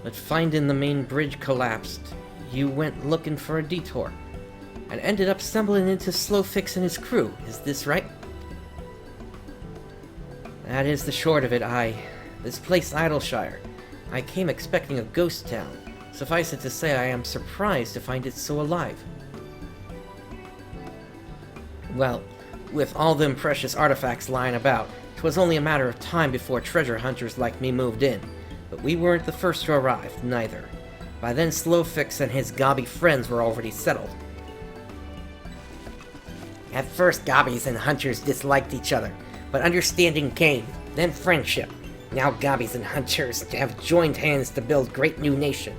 But finding the main bridge collapsed, you went looking for a detour, and ended up stumbling into Slowfix and his crew. Is this right? That is the short of it, This place, Idleshire. I came expecting a ghost town. Suffice it to say, I am surprised to find it so alive. Well, with all them precious artifacts lying about, 'twas only a matter of time before treasure hunters like me moved in. But we weren't the first to arrive, neither. By then, Slowfix and his gobby friends were already settled. At first, gobbies and hunters disliked each other, but understanding came, then friendship. Now gobbies and hunters have joined hands to build great new nation.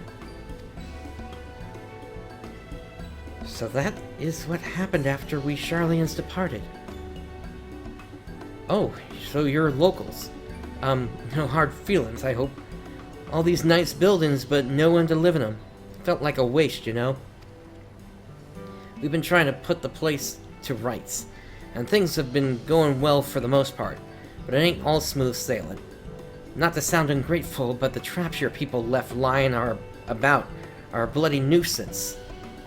So that is what happened after we Charlians departed. Oh, so you're locals. No hard feelings, I hope. All these nice buildings, but no one to live in them. Felt like a waste, you know? We've been trying to put the place to rights, and things have been going well for the most part, but it ain't all smooth sailing. Not to sound ungrateful, but the traps your people left lying about are a bloody nuisance,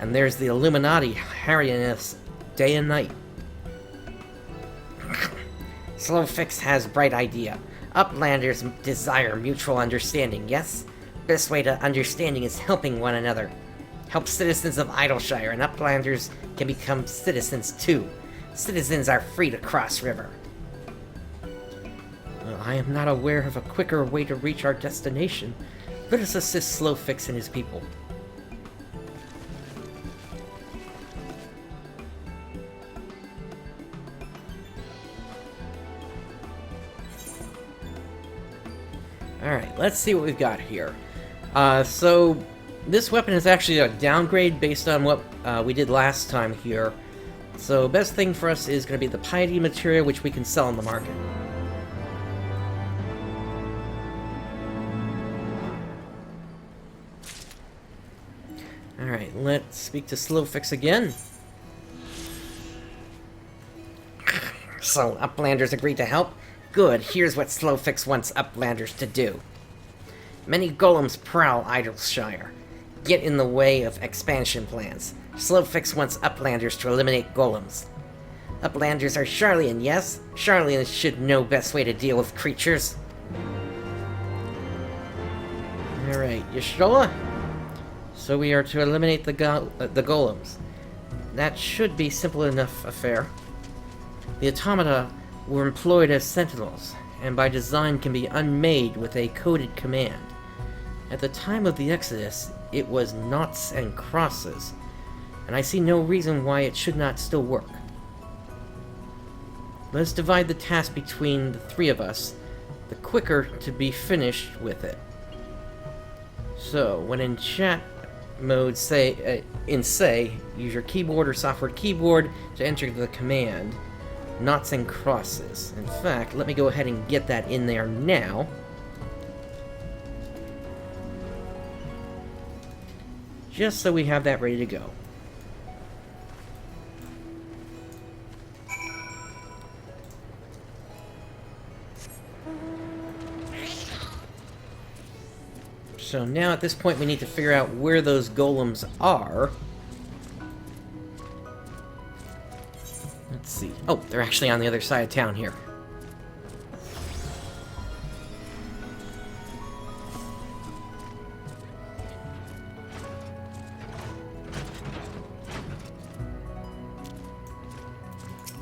and there's the Illuminati harrying us day and night. Slowfix has a bright idea. Uplanders desire mutual understanding, yes? Best way to understanding is helping one another. Help citizens of Idleshire, and Uplanders can become citizens too. Citizens are free to cross river. Well, I am not aware of a quicker way to reach our destination. Let us assist Slowfix and his people. Alright, let's see what we've got here. So, this weapon is actually a downgrade based on what we did last time here. So, best thing for us is going to be the piety material, which we can sell in the market. Alright, let's speak to Slowfix again. So, Uplanders agreed to help? Good, here's what Slowfix wants Uplanders to do. Many golems prowl Idleshire, get in the way of expansion plans. Slowfix wants Uplanders to eliminate golems. Uplanders are Charlian, yes? Charlians should know best way to deal with creatures. Alright, Azys Lla? So we are to eliminate the golems. That should be simple enough affair. The automata were employed as sentinels, and by design can be unmade with a coded command. At the time of the Exodus, it was noughts and crosses, and I see no reason why it should not still work. Let's divide the task between the three of us, the quicker to be finished with it. So, when in chat mode, use your keyboard or software keyboard to enter the command. Noughts and crosses. In fact, let me go ahead and get that in there now. Just so we have that ready to go. So now at this point we need to figure out where those golems are. Let's see. Oh, they're actually on the other side of town here.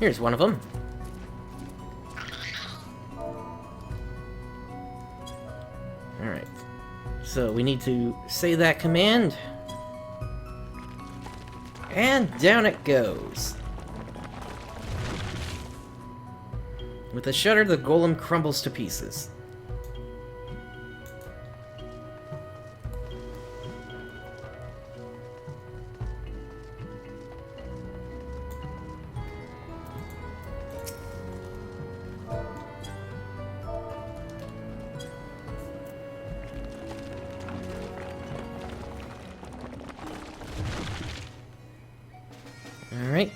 Here's one of them. Alright. So we need to say that command. And down it goes. With a shudder, the golem crumbles to pieces. Alright,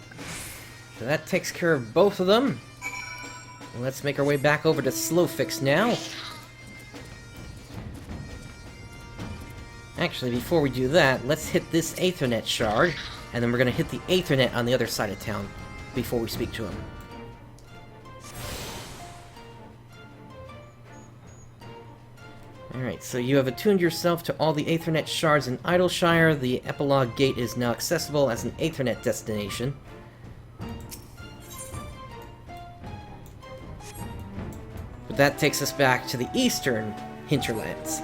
so that takes care of both of them. Let's make our way back over to Slowfix now. Actually, before we do that, let's hit this Aethernet shard, and then we're going to hit the Aethernet on the other side of town before we speak to him. Alright, so you have attuned yourself to all the Aethernet shards in Idleshire. The Epilogue Gate is now accessible as an Aethernet destination. But that takes us back to the eastern hinterlands.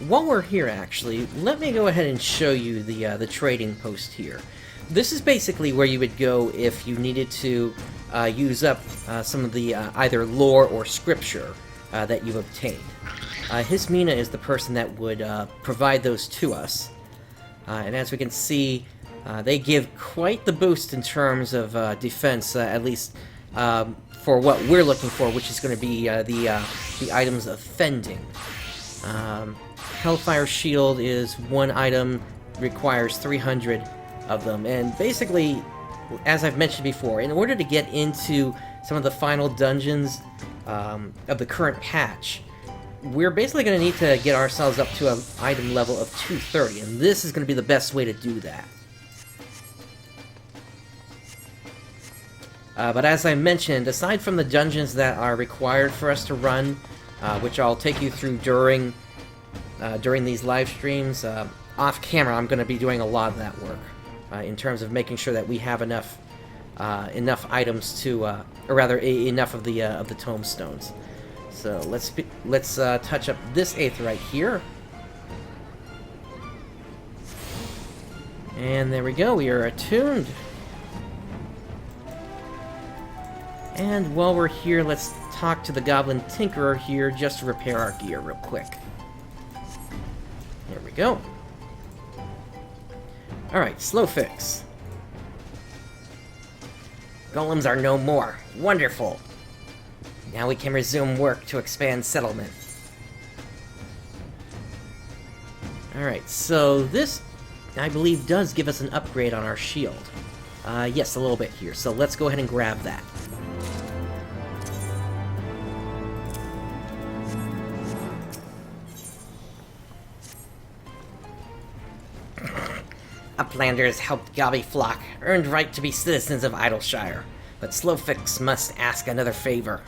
While we're here, actually, let me go ahead and show you the trading post here. This is basically where you would go if you needed to use up some of the either lore or scripture that you've obtained. Hismina is the person that would provide those to us. And as we can see, they give quite the boost in terms of defense, at least for what we're looking for, which is going to be the items of fending. Hellfire Shield is one item, requires 300 of them, and basically, as I've mentioned before, in order to get into some of the final dungeons of the current patch, we're basically going to need to get ourselves up to an item level of 230, and this is going to be the best way to do that. But as I mentioned, aside from the dungeons that are required for us to run, which I'll take you through during these live streams, off camera I'm going to be doing a lot of that work in terms of making sure that we have enough items to, or rather enough of the tombstones. So let's touch up this aetheryte here, and there we go. We are attuned. And while we're here, let's talk to the Goblin Tinkerer here just to repair our gear real quick. There we go. Alright, slow fix. Golems are no more. Wonderful. Now we can resume work to expand settlement. Alright, so this, I believe, does give us an upgrade on our shield. Yes, a little bit here, so let's go ahead and grab that. Uplanders helped Gobbyflock, earned right to be citizens of Idleshire, but Slowfix must ask another favor.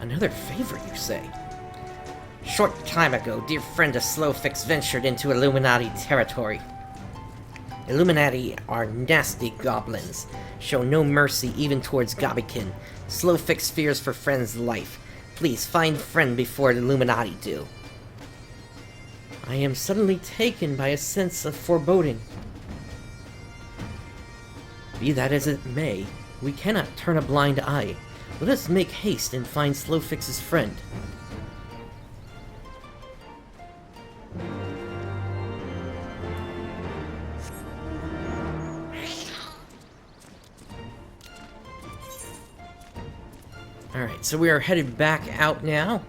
Another favor, you say? Short time ago, dear friend of Slowfix ventured into Illuminati territory. Illuminati are nasty goblins, show no mercy even towards Gobbykin. Slowfix fears for friend's life. Please find friend before the Illuminati do. I am suddenly taken by a sense of foreboding. Be that as it may, we cannot turn a blind eye. Let us make haste and find Slowfix's friend. Alright, so we are headed back out now.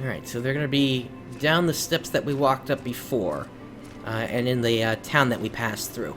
Alright, so they're going to be down the steps that we walked up before, and in the town that we passed through.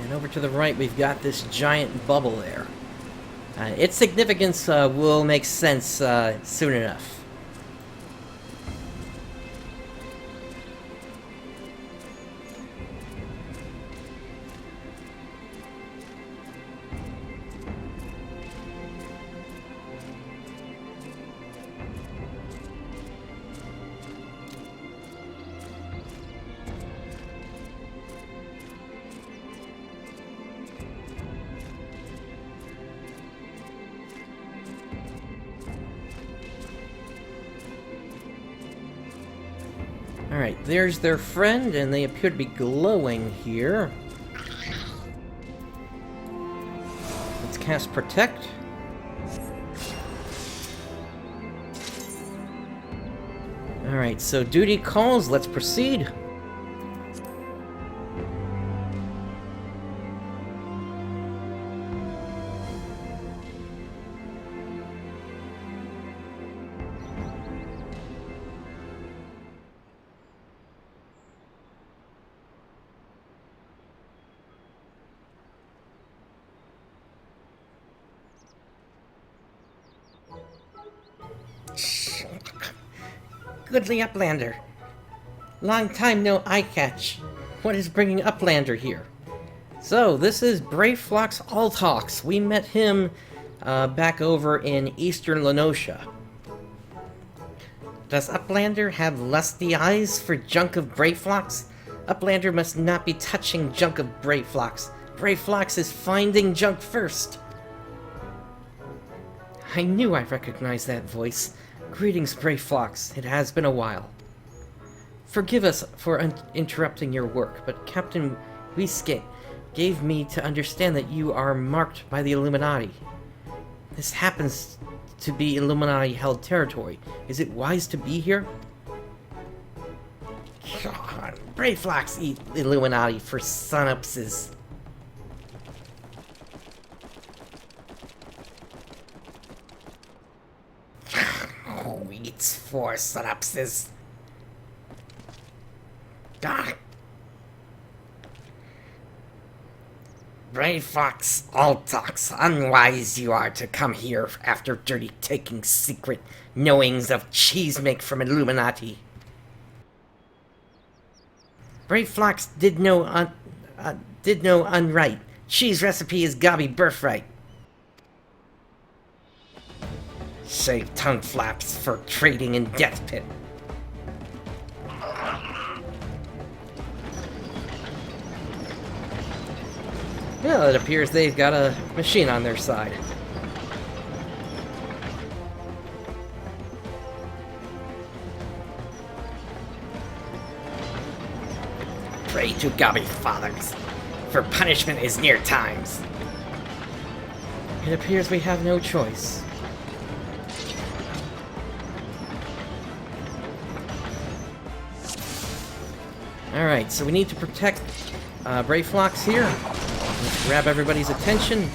And over to the right, we've got this giant bubble there. Its significance will make sense soon enough. Alright, there's their friend, and they appear to be glowing here. Let's cast Protect. Alright, so duty calls, let's proceed. Goodly Uplander. Long time no eye catch. What is bringing Uplander here? So, this is Brave Flox Altox. We met him back over in Eastern Lenosha. Does Uplander have lusty eyes for junk of Brave Flox? Uplander must not be touching junk of Brave Flox. Brave Flox is finding junk first. I knew I recognized that voice. Greetings, Brave Flox. It has been a while. Forgive us for interrupting your work, but Captain Wiske gave me to understand that you are marked by the Illuminati. This happens to be Illuminati-held territory. Is it wise to be here? God, Brave Flox eat Illuminati for sunupses. Eats for synapses. Ah. Brave Fox Altox, unwise you are to come here after dirty taking secret knowings of cheese make from Illuminati. Brave Fox did know unright. Cheese recipe is gobby birthright. Save tongue flaps for trading in Death Pit. Well, it appears they've got a machine on their side. Pray to Gobby Fathers, for punishment is near times. It appears we have no choice. Alright, so we need to protect Brave Flox here. Let's grab everybody's attention.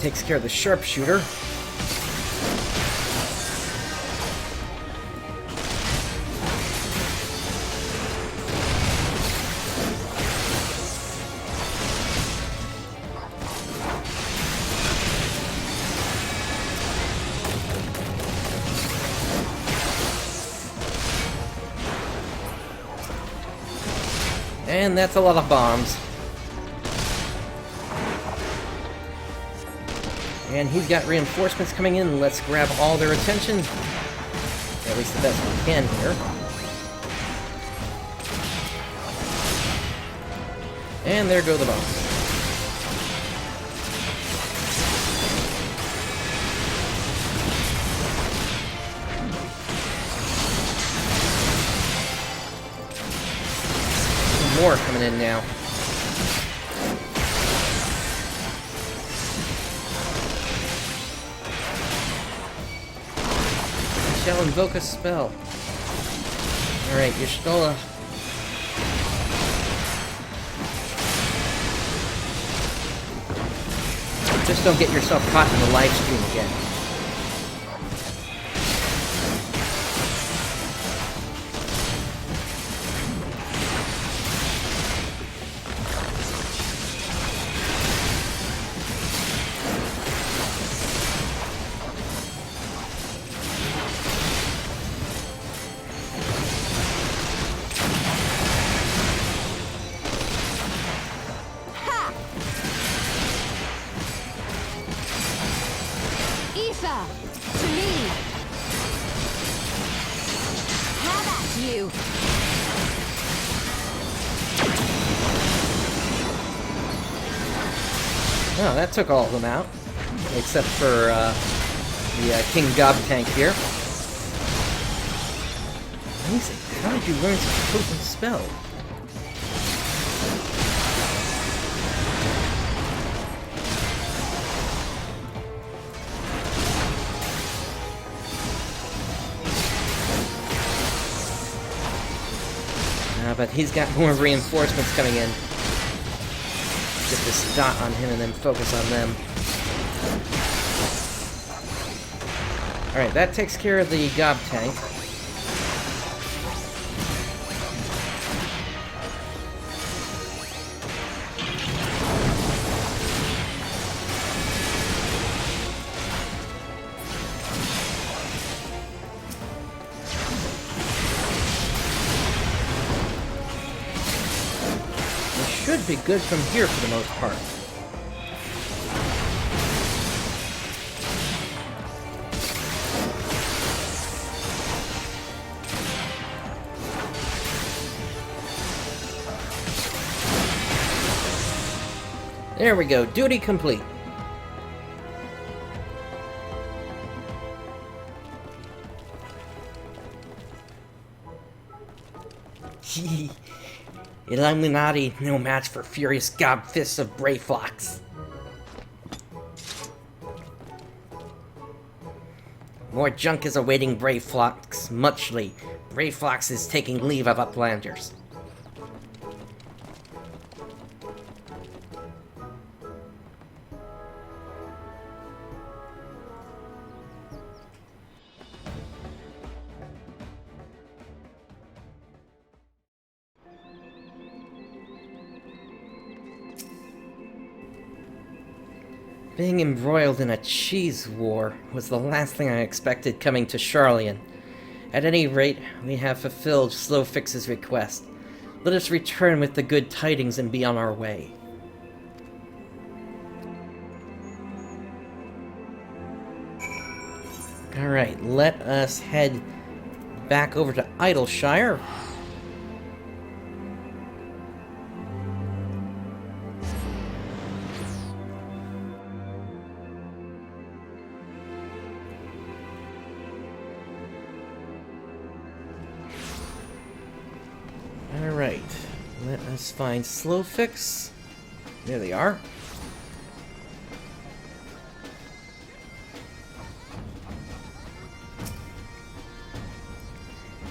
Takes care of the sharpshooter. And that's a lot of bombs. And he's got reinforcements coming in. Let's grab all their attention. At least the best we can here. And there go the bombs. More coming in now. shall invoke a spell. Alright, Y'shtola. Just don't get yourself caught in the live stream again. Oh, that took all of them out. Except for the King Gob tank here. Amazing. How did you learn such a potent spell? But he's got more reinforcements coming in. Get this dot on him and then focus on them. Alright, that takes care of the Gob tank. Should be good from here for the most part. There we go, duty complete. Illuminati, no match for furious gob fists of Brayflox. More junk is awaiting Brayflox, muchly. Brayflox is taking leave of Uplanders. Being embroiled in a cheese war was the last thing I expected coming to Sharlayan. At any rate, we have fulfilled Slowfix's request. Let us return with the good tidings and be on our way. Alright, let us head back over to Idleshire. Alright, let us find Slowfix. There they are.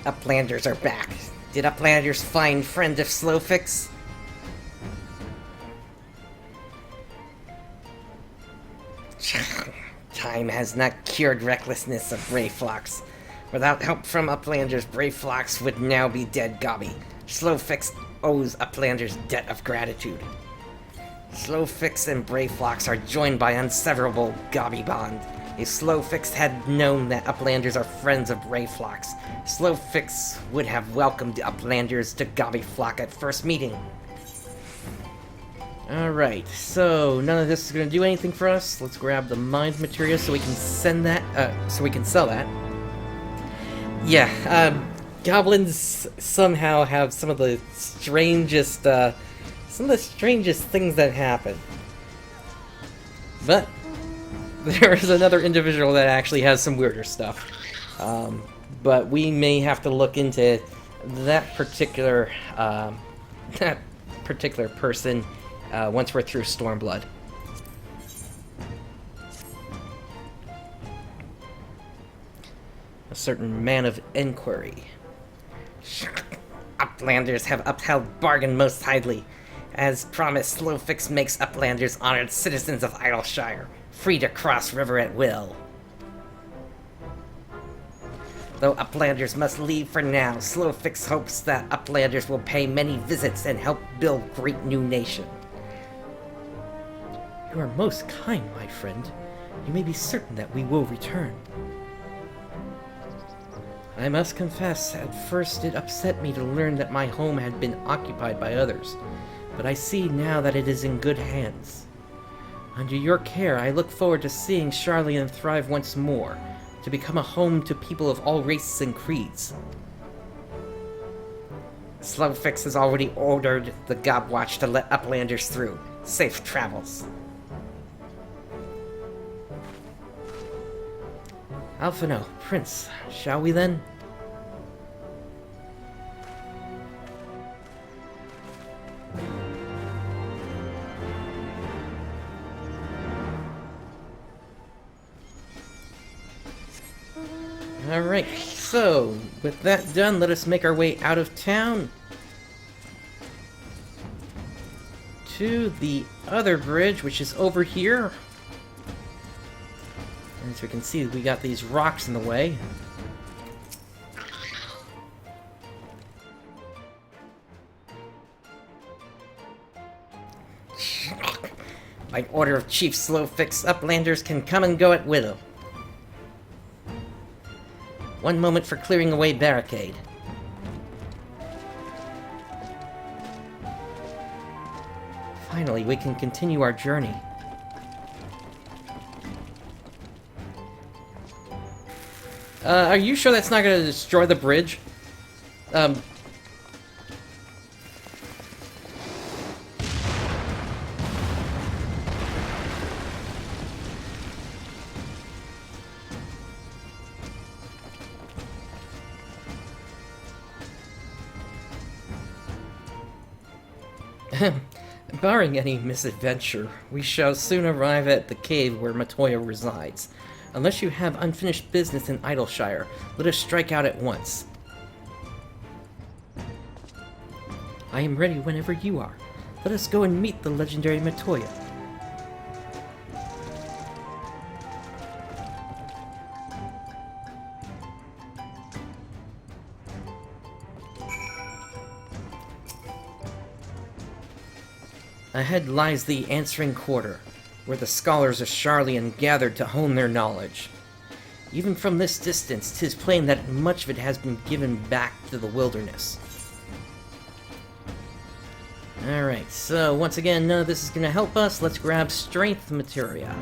Uplanders are back. Did Uplanders find friend of Slowfix? Time has not cured recklessness of Brayflox. Without help from Uplanders, Brayflox would now be dead gobby. Slowfix owes Uplanders debt of gratitude. Slowfix and Brayflox are joined by inseverable gobby bond. If Slowfix had known that Uplanders are friends of Brayflox, Slowfix would have welcomed Uplanders to Gobbyflock at first meeting. Alright, so none of this is going to do anything for us. Let's grab the mind material so we can send that, so we can sell that. Yeah, goblins somehow have some of the strangest things that happen. But there is another individual that actually has some weirder stuff. But we may have to look into that particular person once we're through Stormblood. certain man of inquiry. Uplanders have upheld bargain most highly. As promised, Slowfix makes Uplanders honored citizens of Idleshire, free to cross river at will. Though Uplanders must leave for now, Slowfix hopes that Uplanders will pay many visits and help build great new nation. You are most kind, my friend. You may be certain that we will return. I must confess, at first it upset me to learn that my home had been occupied by others, but I see now that it is in good hands. Under your care, I look forward to seeing Sharlayan thrive once more, to become a home to people of all races and creeds. Slowfix has already ordered the Gobwatch to let Uplanders through. Safe travels. Alphino, Prince, shall we then? Alright, so, with that done, let us make our way out of town to the other bridge, which is over here. As we can see, we got these rocks in the way. By order of Chief Slowfix, Uplanders can come and go at will. One moment for clearing away barricade. Finally, we can continue our journey. Are you sure that's not going to destroy the bridge? Barring any misadventure, we shall soon arrive at the cave where Matoya resides. Unless you have unfinished business in Idleshire, let us strike out at once. I am ready whenever you are. Let us go and meet the legendary Matoya. Ahead lies the Answering Quarter, where the scholars of Sharlayan gathered to hone their knowledge. Even from this distance, 'tis plain that much of it has been given back to the wilderness. Alright, so once again, none of this is going to help us. Let's grab Strength Materia.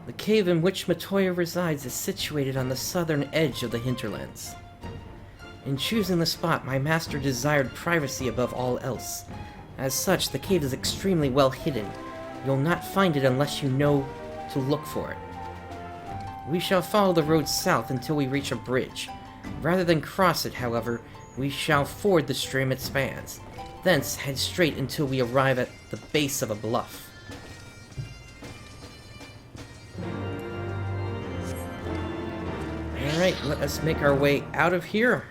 The cave in which Matoya resides is situated on the southern edge of the hinterlands. In choosing the spot, my master desired privacy above all else. As such, the cave is extremely well hidden. You'll not find it unless you know to look for it. We shall follow the road south until we reach a bridge. Rather than cross it, however, we shall ford the stream it spans. Thence, head straight until we arrive at the base of a bluff. Alright, let us make our way out of here.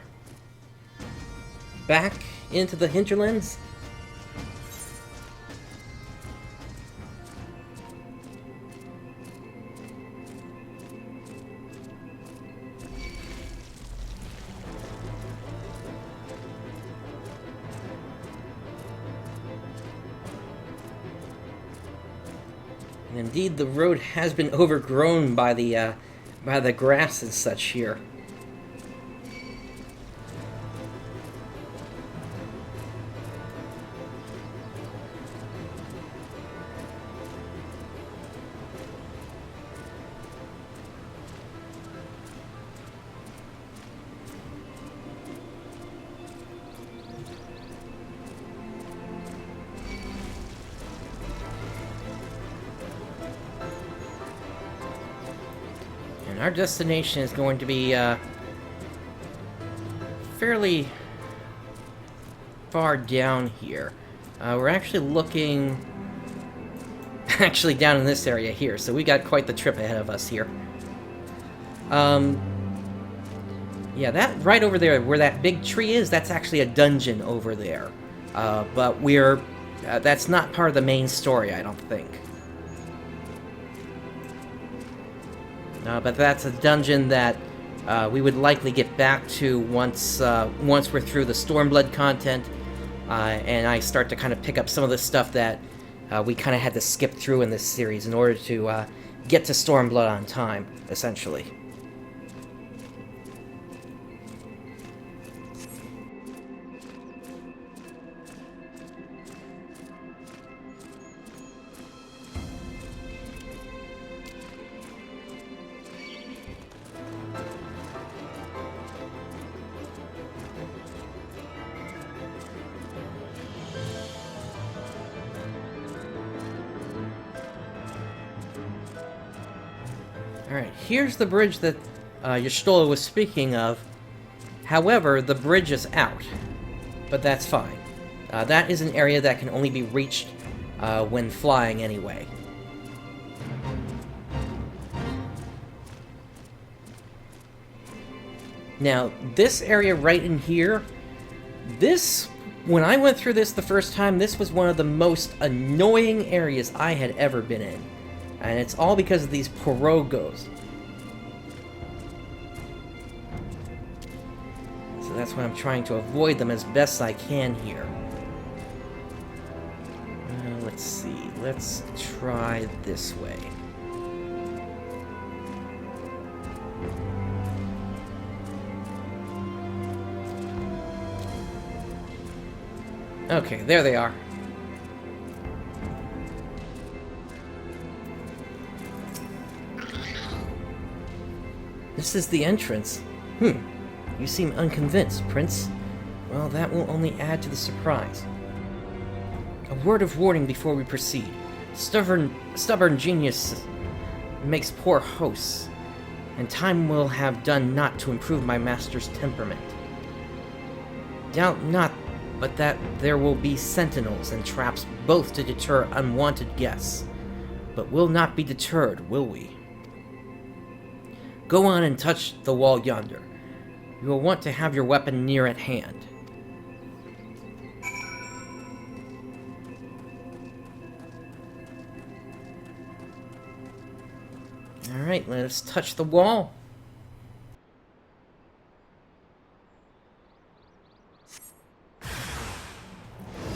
Back into the hinterlands. And indeed, the road has been overgrown by the grass and such here. Our destination is going to be fairly far down here. We're actually looking actually down in this area here, so we got quite the trip ahead of us here. Yeah, that right over there, where that big tree is, that's actually a dungeon over there. But we're... that's not part of the main story, I don't think. But that's a dungeon that we would likely get back to once we're through the Stormblood content, and I start to kind of pick up some of the stuff that we kind of had to skip through in this series in order to get to Stormblood on time, essentially. Alright, here's the bridge that Y'shtola was speaking of. However, the bridge is out. But that's fine. That is an area that can only be reached when flying anyway. Now, this area right in here, when I went through this the first time, this was one of the most annoying areas I had ever been in. And it's all because of these Porogos. So that's why I'm trying to avoid them as best I can here. Let's see. Let's try this way. Okay, there they are. This is the entrance. You seem unconvinced, Prince. Well, that will only add to the surprise. A word of warning before we proceed. Stubborn genius makes poor hosts, and time will have done naught to improve my master's temperament. Doubt not, but that there will be sentinels and traps both to deter unwanted guests. But we'll not be deterred, will we? Go on and touch the wall yonder. You will want to have your weapon near at hand. Alright, let us touch the wall.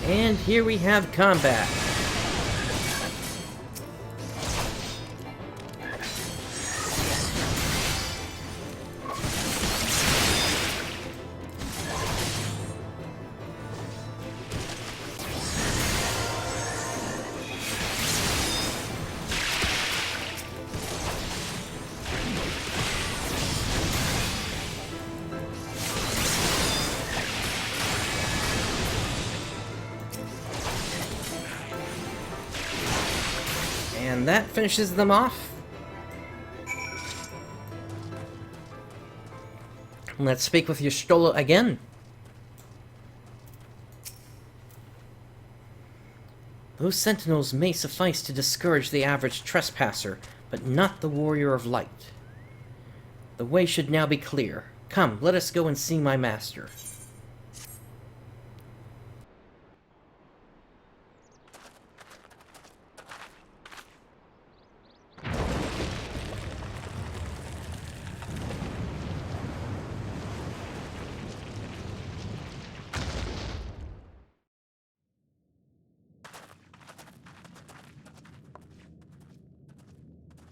And here we have combat. And that finishes them off. Let's speak with Y'shtola again. Those sentinels may suffice to discourage the average trespasser, but not the warrior of light. The way should now be clear. Come, let us go and see my master.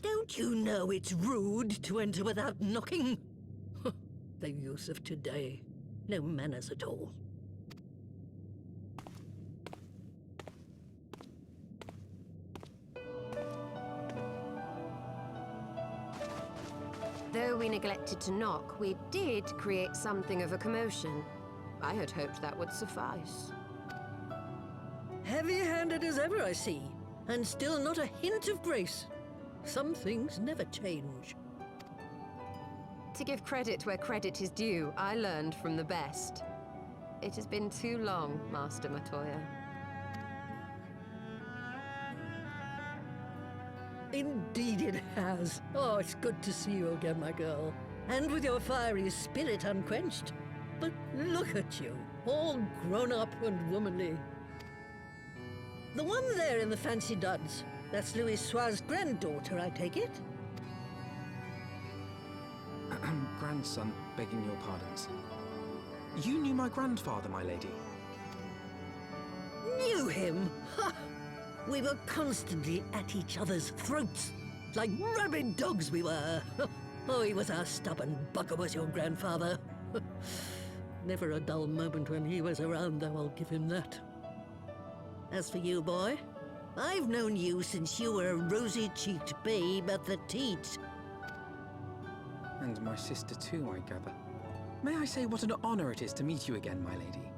Don't you know it's rude to enter without knocking? The youth of today. No manners at all. Though we neglected to knock, we did create something of a commotion. I had hoped that would suffice. Heavy-handed as ever, I see. And still not a hint of grace. Some things never change. To give credit where credit is due, I learned from the best. It has been too long, Master Matoya. Indeed it has. Oh, it's good to see you again, my girl. And with your fiery spirit unquenched. But look at you, all grown up and womanly. The one there in the fancy duds, that's Louis Soir's granddaughter, I take it? Grandson, begging your pardons. You knew my grandfather, my lady. Knew him? Ha! We were constantly at each other's throats, like rabid dogs we were. Oh, he was a stubborn bugger, was your grandfather. Never a dull moment when he was around, though, I'll give him that. As for you, boy, I've known you since you were a rosy-cheeked babe at the teat. And my sister too, I gather. May I say what an honor it is to meet you again, my lady?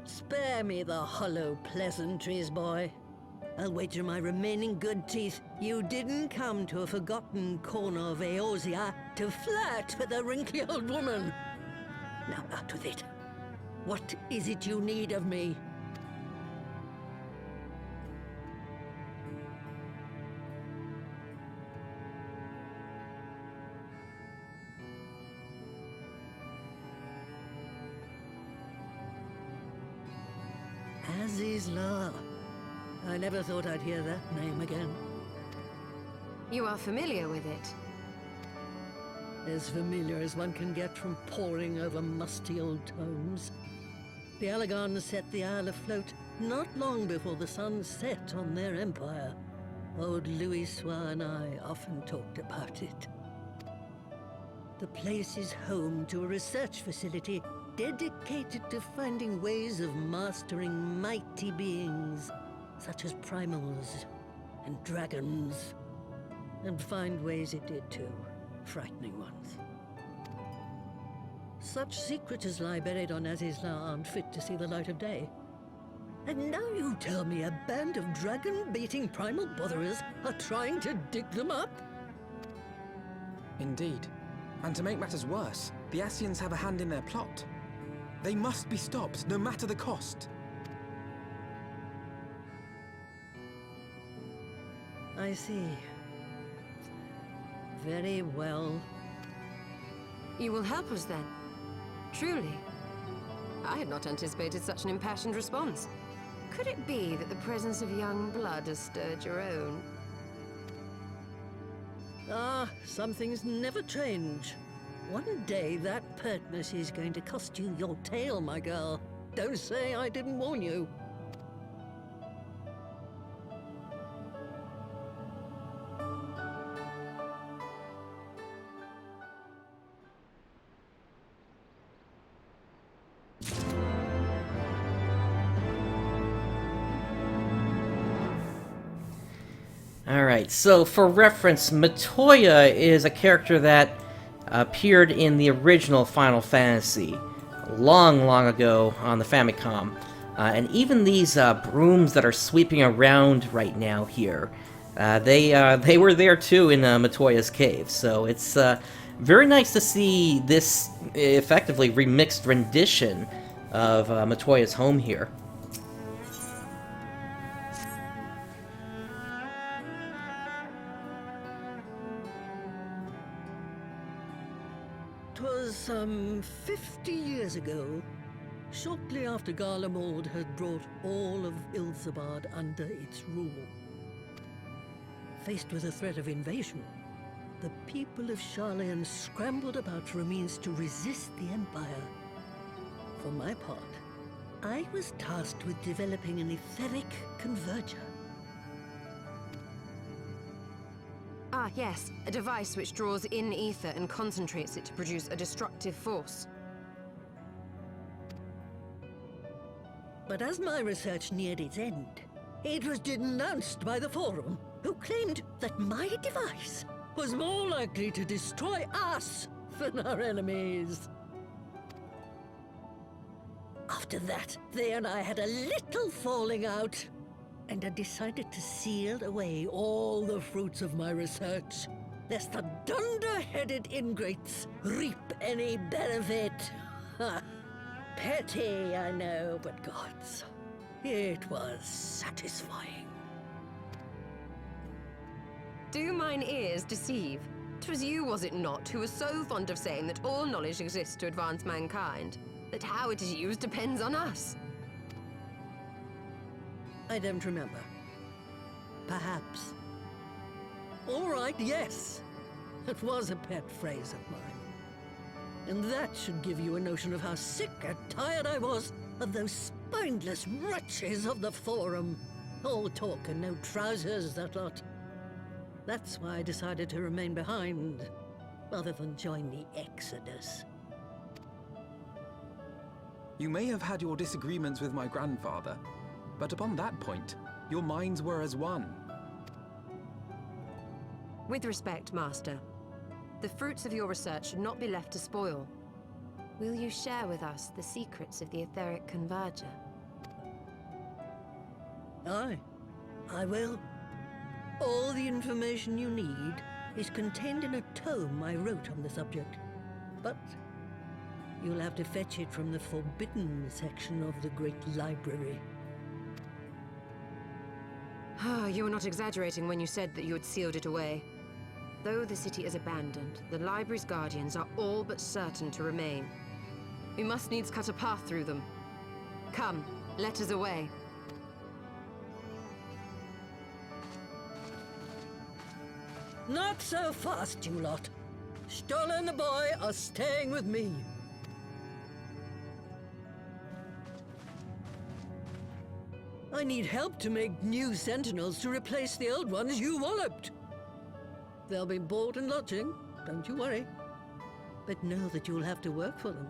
Spare me the hollow pleasantries, boy. I'll wager my remaining good teeth you didn't come to a forgotten corner of Eorzea to flirt with a wrinkly old woman. Now out with it. What is it you need of me? Azys Lla. I never thought I'd hear that name again. You are familiar with it? As familiar as one can get from poring over musty old tomes. The Allagons set the Isle afloat not long before the sun set on their empire. Old Louis Soir and I often talked about it. The place is home to a research facility dedicated to finding ways of mastering mighty beings, such as primals and dragons. And find ways it did too, frightening ones. Such secrets lie buried on Azys Lla aren't fit to see the light of day. And now you tell me a band of dragon-baiting primal botherers are trying to dig them up? Indeed. And to make matters worse, the Scions have a hand in their plot. They must be stopped, no matter the cost. I see. Very well. You will help us then? Truly? I had not anticipated such an impassioned response. Could it be that the presence of young blood has stirred your own? Ah, some things never change. One day that pertness is going to cost you your tail, my girl. Don't say I didn't warn you. Alright, so for reference, Matoya is a character that appeared in the original Final Fantasy long ago on the Famicom. And even these brooms that are sweeping around right now here, they were there too in Matoya's cave. So it's very nice to see this effectively remixed rendition of Matoya's home here. 'Twas 50 years ago, shortly after Garlemald had brought all of Ilsabard under its rule. Faced with a threat of invasion, the people of Sharlayan scrambled about for a means to resist the Empire. For my part, I was tasked with developing an etheric converger. Ah, yes. A device which draws in ether and concentrates it to produce a destructive force. But as my research neared its end, it was denounced by the Forum, who claimed that my device was more likely to destroy us than our enemies. After that, they and I had a little falling out, and I decided to seal away all the fruits of my research, lest the dunder-headed ingrates reap any benefit. Ha! Petty, I know, but gods, it was satisfying. Do mine ears deceive? 'Twas you, was it not, who was so fond of saying that all knowledge exists to advance mankind, that how it is used depends on us? I don't remember. Perhaps. All right, yes. It was a pet phrase of mine. And that should give you a notion of how sick and tired I was of those spineless wretches of the Forum. All talk and no trousers, that lot. That's why I decided to remain behind, rather than join the Exodus. You may have had your disagreements with my grandfather, but upon that point, your minds were as one. With respect, Master, the fruits of your research should not be left to spoil. Will you share with us the secrets of the etheric converger? Aye, I will. All the information you need is contained in a tome I wrote on the subject. But you'll have to fetch it from the forbidden section of the Great Library. You were not exaggerating when you said that you had sealed it away. Though the city is abandoned, the library's guardians are all but certain to remain. We must needs cut a path through them. Come, let us away. Not so fast, you lot. Stola and the boy are staying with me. I need help to make new sentinels to replace the old ones you walloped. They'll be board and lodging, don't you worry. But know that you'll have to work for them.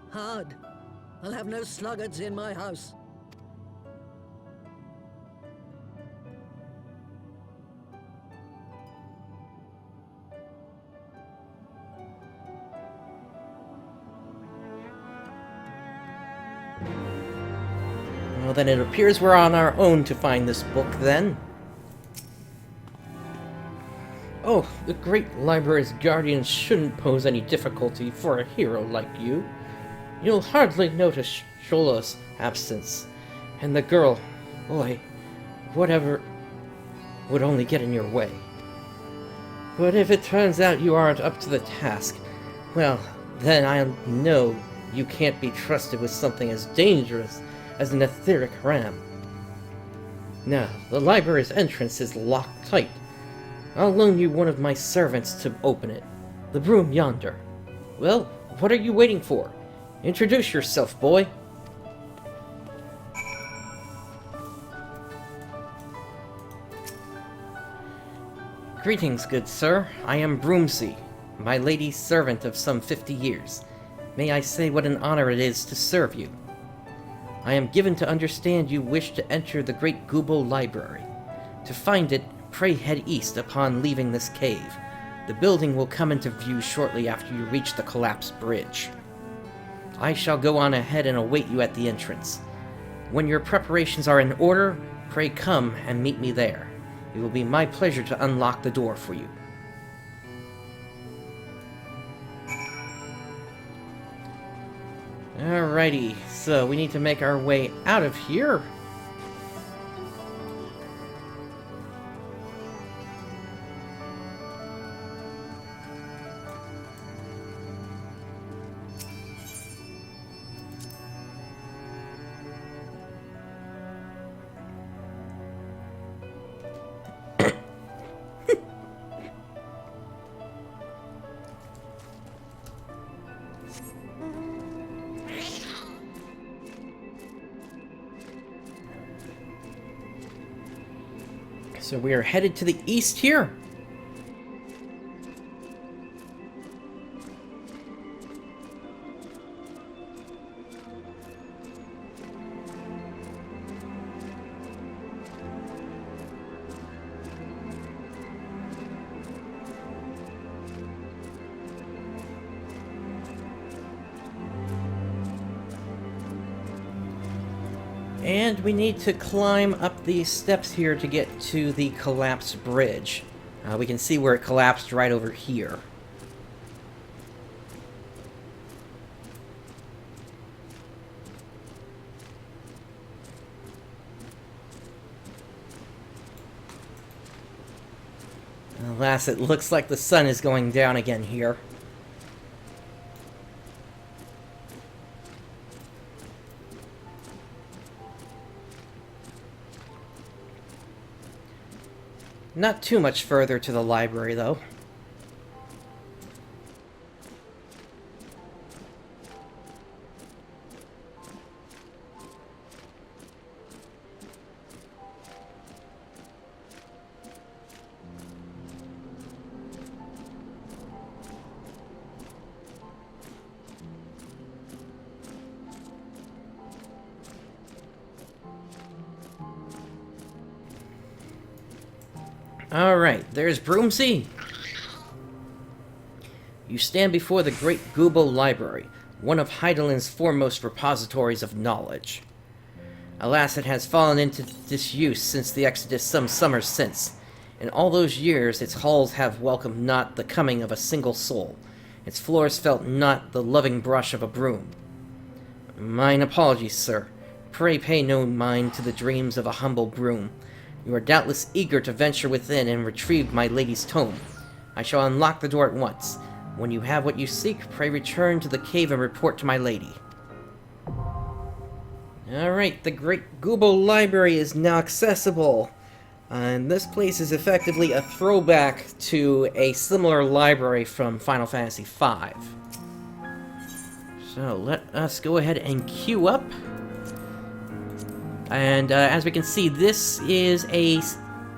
Hard. I'll have no sluggards in my house. Well, then it appears we're on our own to find this book, then. Oh, the Great Library's guardians shouldn't pose any difficulty for a hero like you. You'll hardly notice Shola's absence, and the girl, boy, whatever would only get in your way. But if it turns out you aren't up to the task, well, then I know you can't be trusted with something as dangerous as an etheric ram. Now, the library's entrance is locked tight. I'll loan you one of my servants to open it. The broom yonder. Well, what are you waiting for? Introduce yourself, boy. Greetings, good sir. I am Broomsy, my lady's servant of some 50 years. May I say what an honor it is to serve you? I am given to understand you wish to enter the Great Gubo Library. To find it, pray head east upon leaving this cave. The building will come into view shortly after you reach the collapsed bridge. I shall go on ahead and await you at the entrance. When your preparations are in order, pray come and meet me there. It will be my pleasure to unlock the door for you. Alrighty, so we need to make our way out of here. So we are headed to the east here. And we need to climb up these steps here to get to the collapsed bridge. We can see where it collapsed right over here. Alas, it looks like the sun is going down again here. Not too much further to the library, though. Alright, there's Broomsea. You stand before the Great Goobo Library, one of Heidelin's foremost repositories of knowledge. Alas, it has fallen into disuse since the Exodus some summers since. In all those years, its halls have welcomed not the coming of a single soul. Its floors felt not the loving brush of a broom. Mine apologies, sir. Pray pay no mind to the dreams of a humble broom. You are doubtless eager to venture within and retrieve my lady's tome. I shall unlock the door at once. When you have what you seek, pray return to the cave and report to my lady. Alright, the Great Goobo Library is now accessible. And this place is effectively a throwback to a similar library from Final Fantasy V. So let us go ahead and queue up. And as we can see, this is a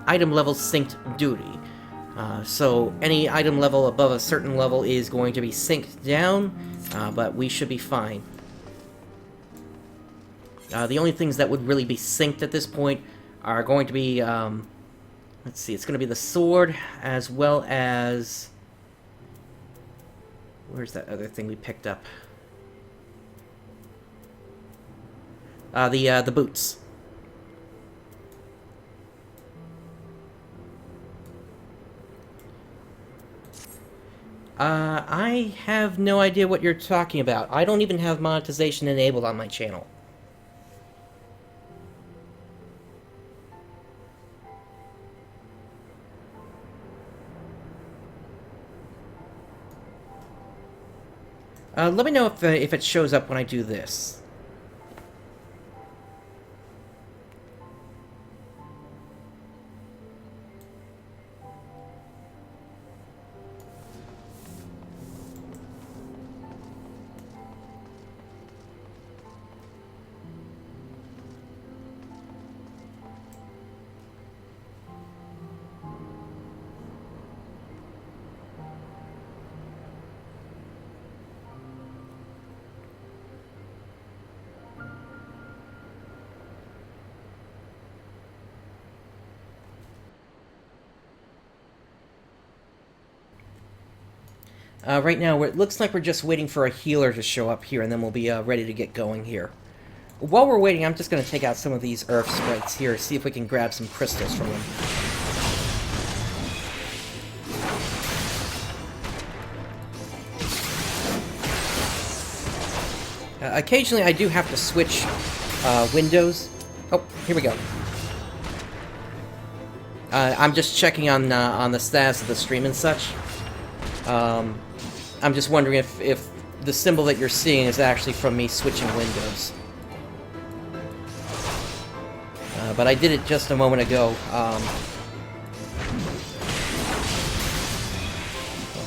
item level synced duty. So any item level above a certain level is going to be synced down, but we should be fine. The only things that would really be synced at this point are going to be, let's see, it's going to be the sword, as well as... Where's that other thing we picked up? The boots. I have no idea what you're talking about. I don't even have monetization enabled on my channel. Let me know if it shows up when I do this. Right now, it looks like we're just waiting for a healer to show up here, and then we'll be ready to get going here. While we're waiting, I'm just going to take out some of these earth sprites here, see if we can grab some crystals from them. Occasionally, I do have to switch windows. Oh, here we go. I'm just checking on the status of the stream and such. I'm just wondering if the symbol that you're seeing is actually from me switching windows. But I did it just a moment ago. Well,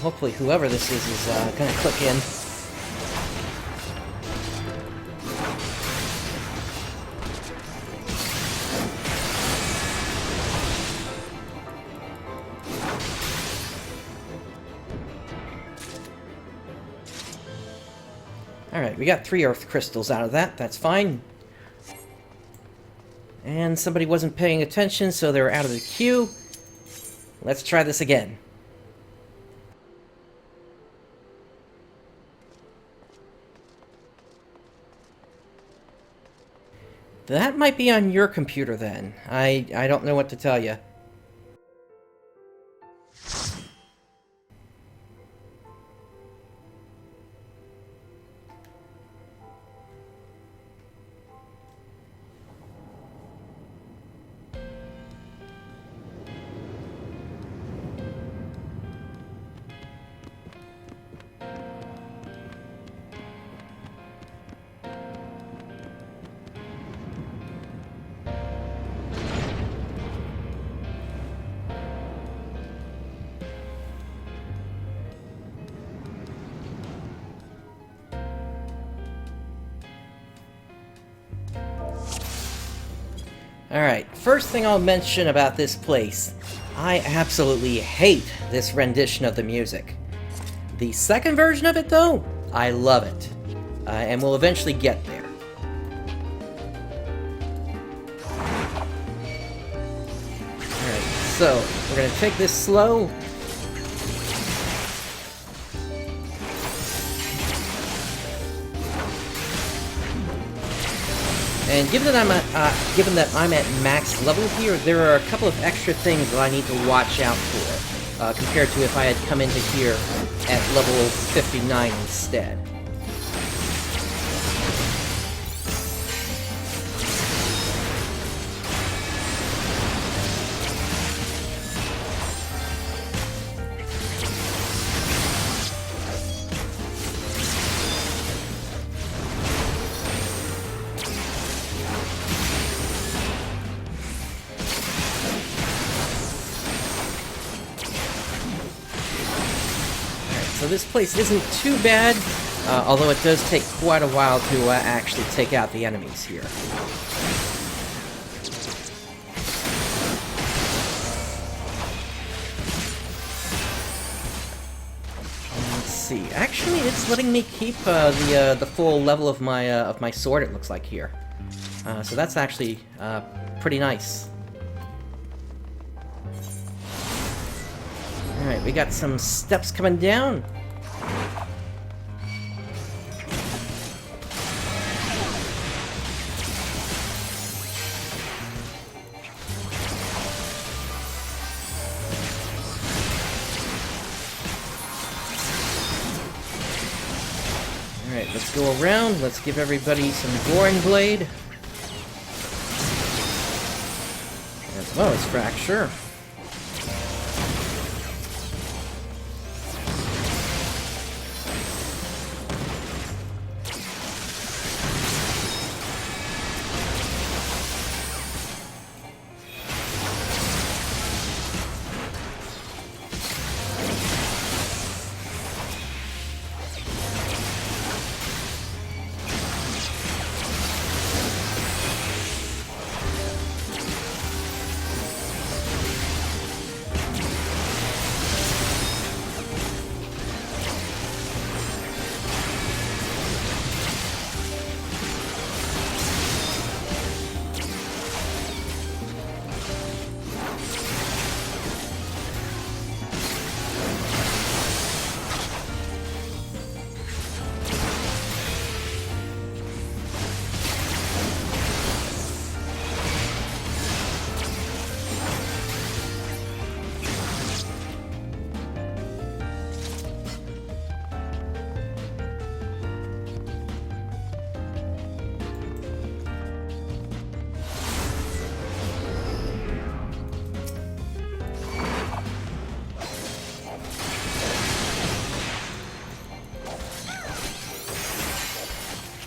hopefully whoever this is gonna click in. Alright, we got 3 earth crystals out of that. That's fine. And somebody wasn't paying attention, so they're out of the queue. Let's try this again. That might be on your computer then. I don't know what to tell you. Alright, first thing I'll mention about this place. I absolutely hate this rendition of the music. The second version of it, though, I love it. And we'll eventually get there. Alright, so we're gonna take this slow. And given that I'm at max level here, there are a couple of extra things that I need to watch out for, compared to if I had come into here at level 59 instead. So this place isn't too bad, although it does take quite a while to actually take out the enemies here. Let's see. Actually, it's letting me keep the full level of my sword. It looks like here, so that's actually pretty nice. Alright, we got some steps coming down. Alright, let's go around. Let's give everybody some Goring Blade. As well as Fracture.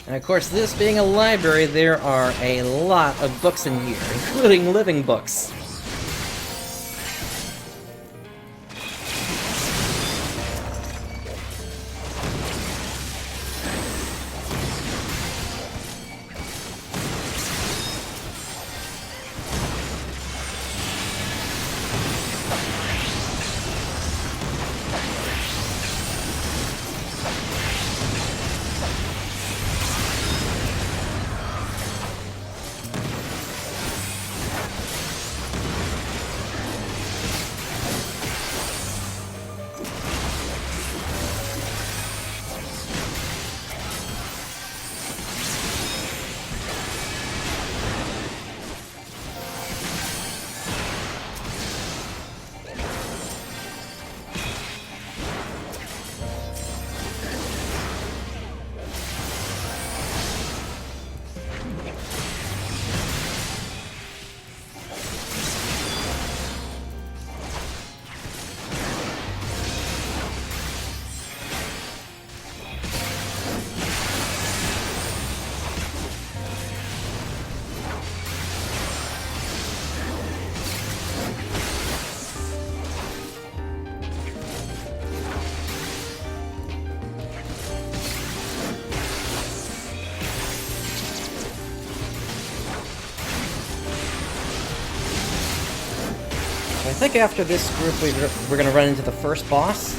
And of course, this being a library, there are a lot of books in here, including living books. I think after this group, we're going to run into the first boss.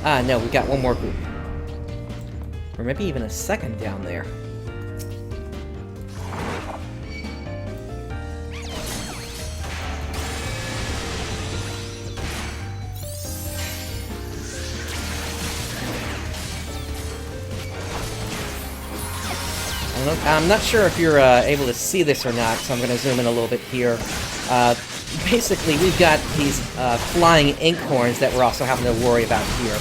Ah, no, we got one more group. Or maybe even a second down there. I'm not sure if you're able to see this or not, so I'm going to zoom in a little bit here. Basically, we've got these flying inkhorns that we're also having to worry about here.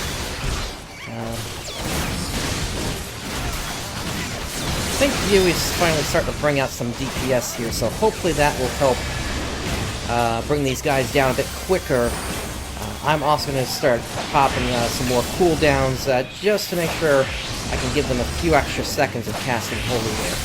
I think View is finally starting to bring out some DPS here, so hopefully that will help bring these guys down a bit quicker. I'm also going to start popping some more cooldowns just to make sure I can give them a few extra seconds of casting Holy there.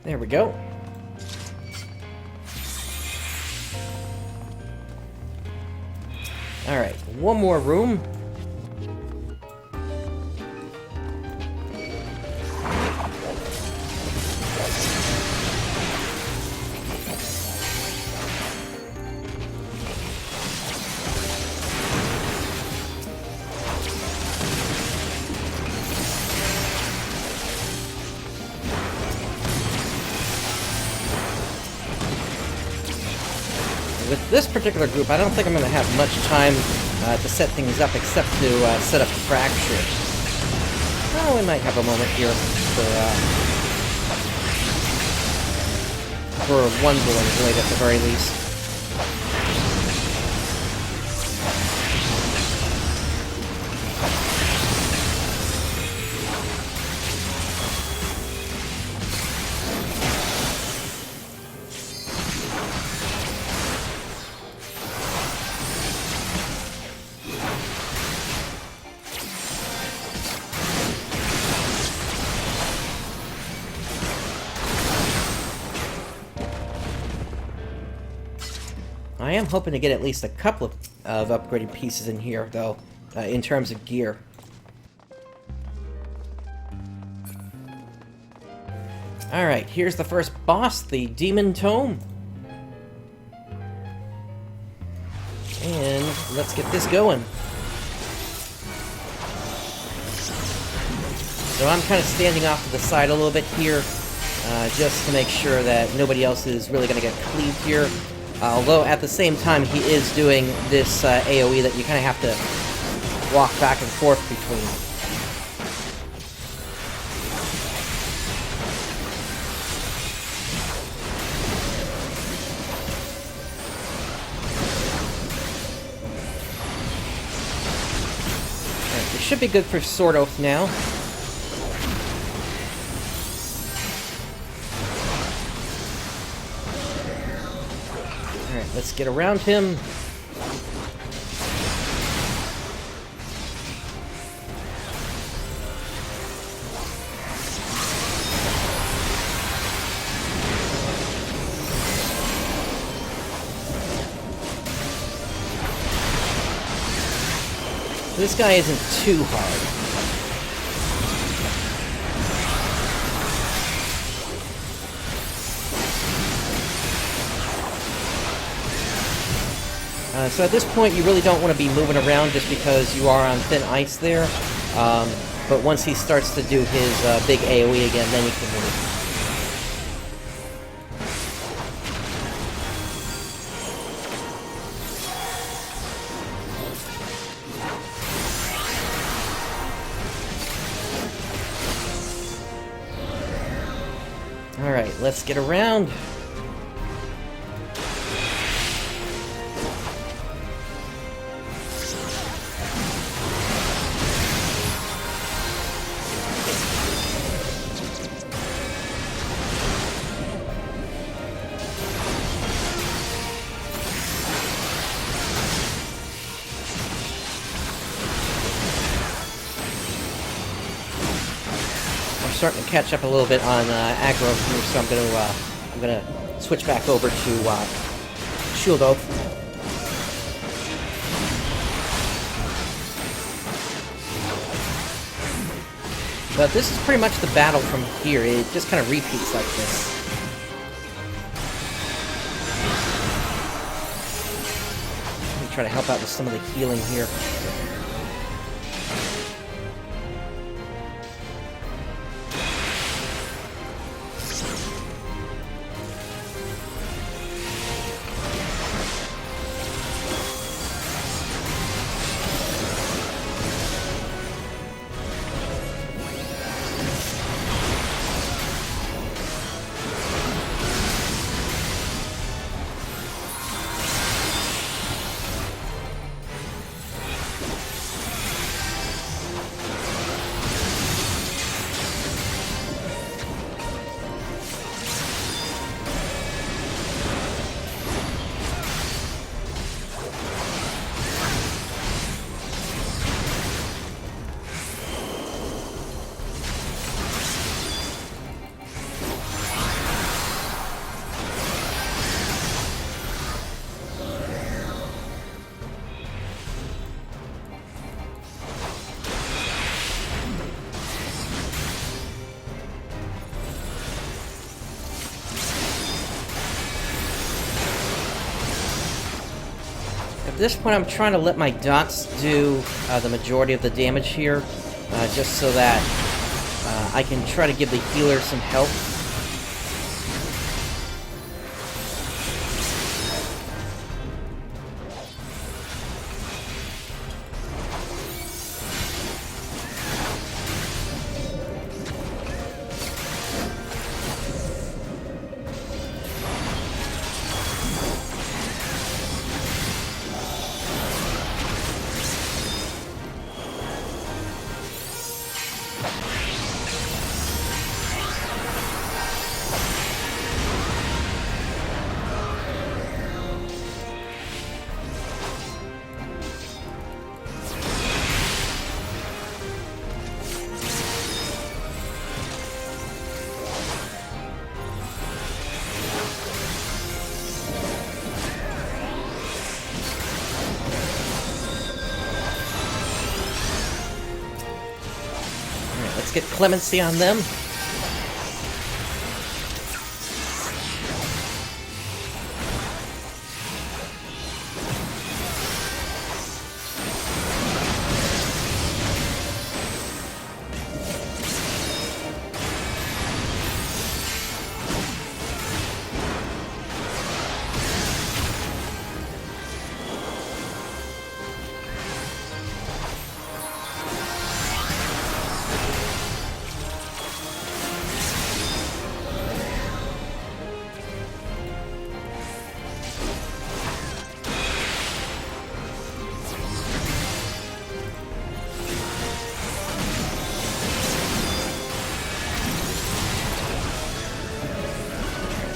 There we go. Alright, one more room. With this particular group, I don't think I'm going to have much time to set things up except to set up Fracture. Oh, we might have a moment here for one Bullet Blade at the very least. I am hoping to get at least a couple of upgraded pieces in here, though, in terms of gear. Alright, here's the first boss, the Demon Tome. And let's get this going. So I'm kind of standing off to the side a little bit here, just to make sure that nobody else is really going to get cleaved here. Although at the same time he is doing this AoE that you kind of have to walk back and forth between. Alright, this should be good for Sword Oath now. Let's get around him. This guy isn't too hard. So at this point, you really don't want to be moving around just because you are on thin ice there. But once he starts to do his big AoE again, then you can move. Alright, let's get around. Starting to catch up a little bit on aggro here, so I'm gonna switch back over to Shield Oath. But this is pretty much the battle from here. It just kind of repeats like this. Let me try to help out with some of the healing here. At this point, I'm trying to let my dots do the majority of the damage here, just so that I can try to give the healer some help. Let's get clemency on them.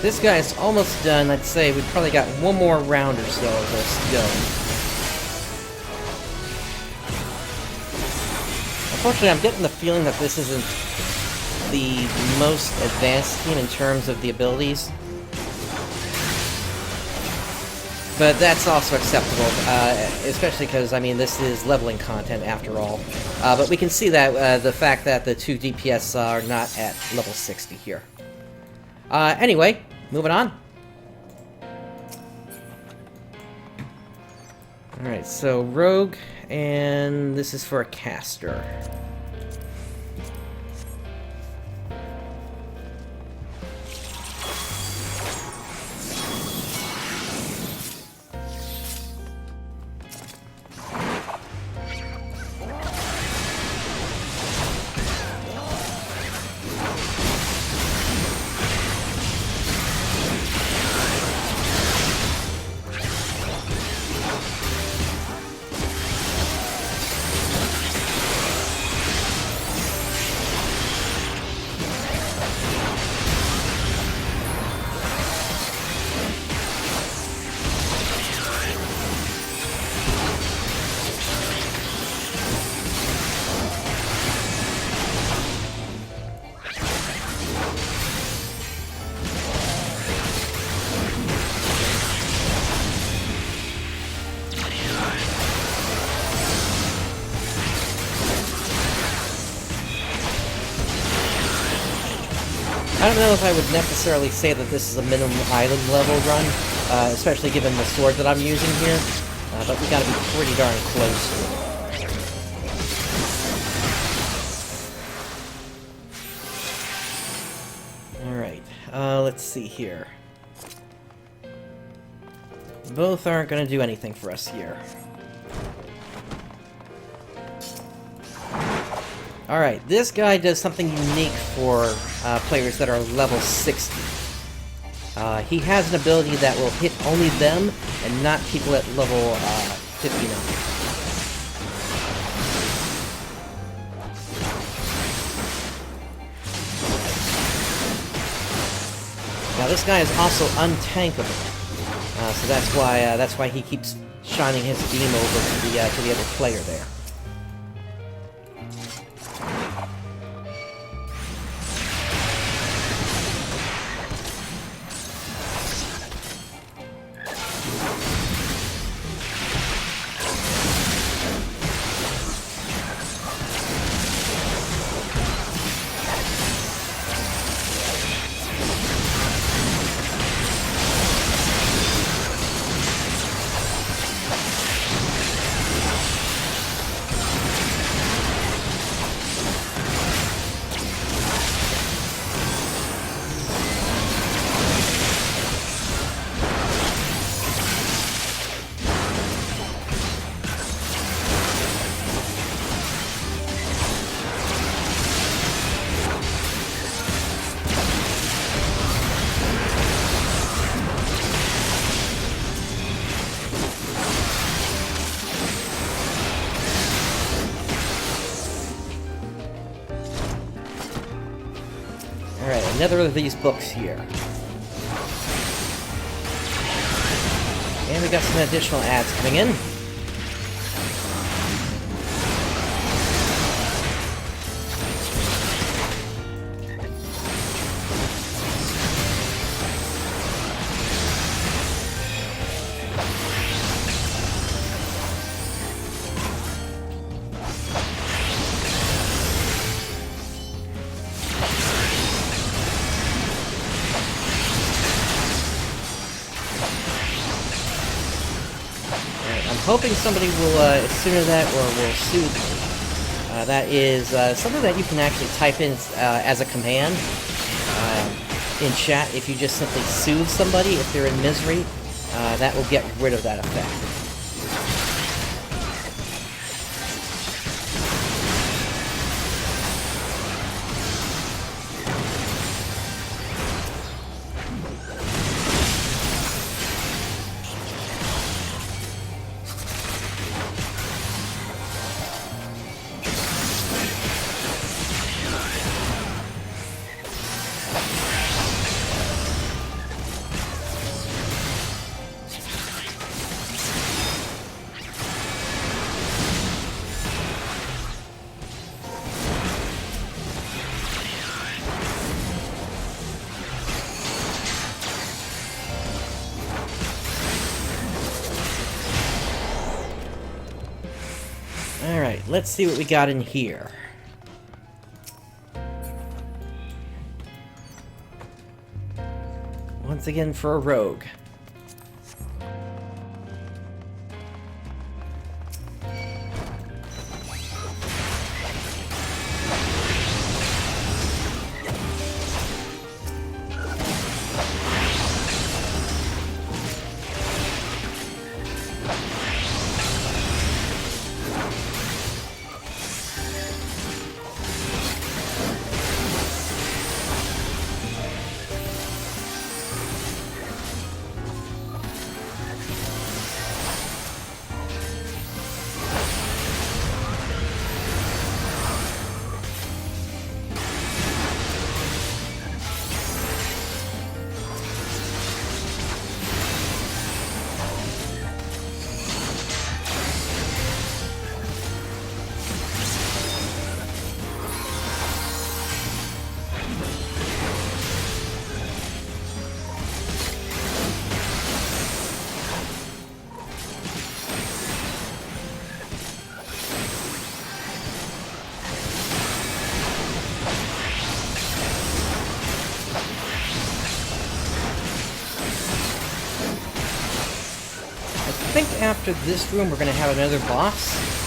This guy's almost done. I'd say we've probably got one more round or so of this to go. Unfortunately, I'm getting the feeling that this isn't the most advanced team in terms of the abilities. But that's also acceptable, especially because, I mean, this is leveling content after all. But we can see that the fact that the two DPS are not at level 60 here. Anyway, moving on. Alright, so Rogue, and this is for a caster. I don't know if I would necessarily say that this is a minimum island level run, especially given the sword that I'm using here, but we gotta be pretty darn close to it. Alright, let's see here. Both aren't gonna do anything for us here. Alright, this guy does something unique for players that are level 60. He has an ability that will hit only them and not people at level 59. Now this guy is also untankable, so that's why he keeps shining his beam over to the other player there. Alright, another of these books here. And we got some additional ads coming in. Hoping somebody will sooner that or will soothe me. That is something that you can actually type in as a command in chat. If you just simply soothe somebody if they're in misery, that will get rid of that effect. Alright, let's see what we got in here. Once again for a rogue. after this room, we're going to have another boss.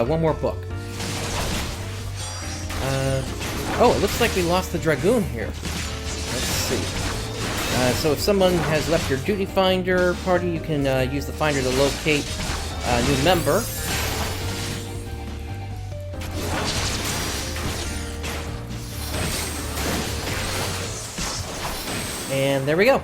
One more book. Oh, it looks like we lost the Dragoon here. Let's see. So if someone has left your duty finder party, you can use the finder to locate a new member. And there we go.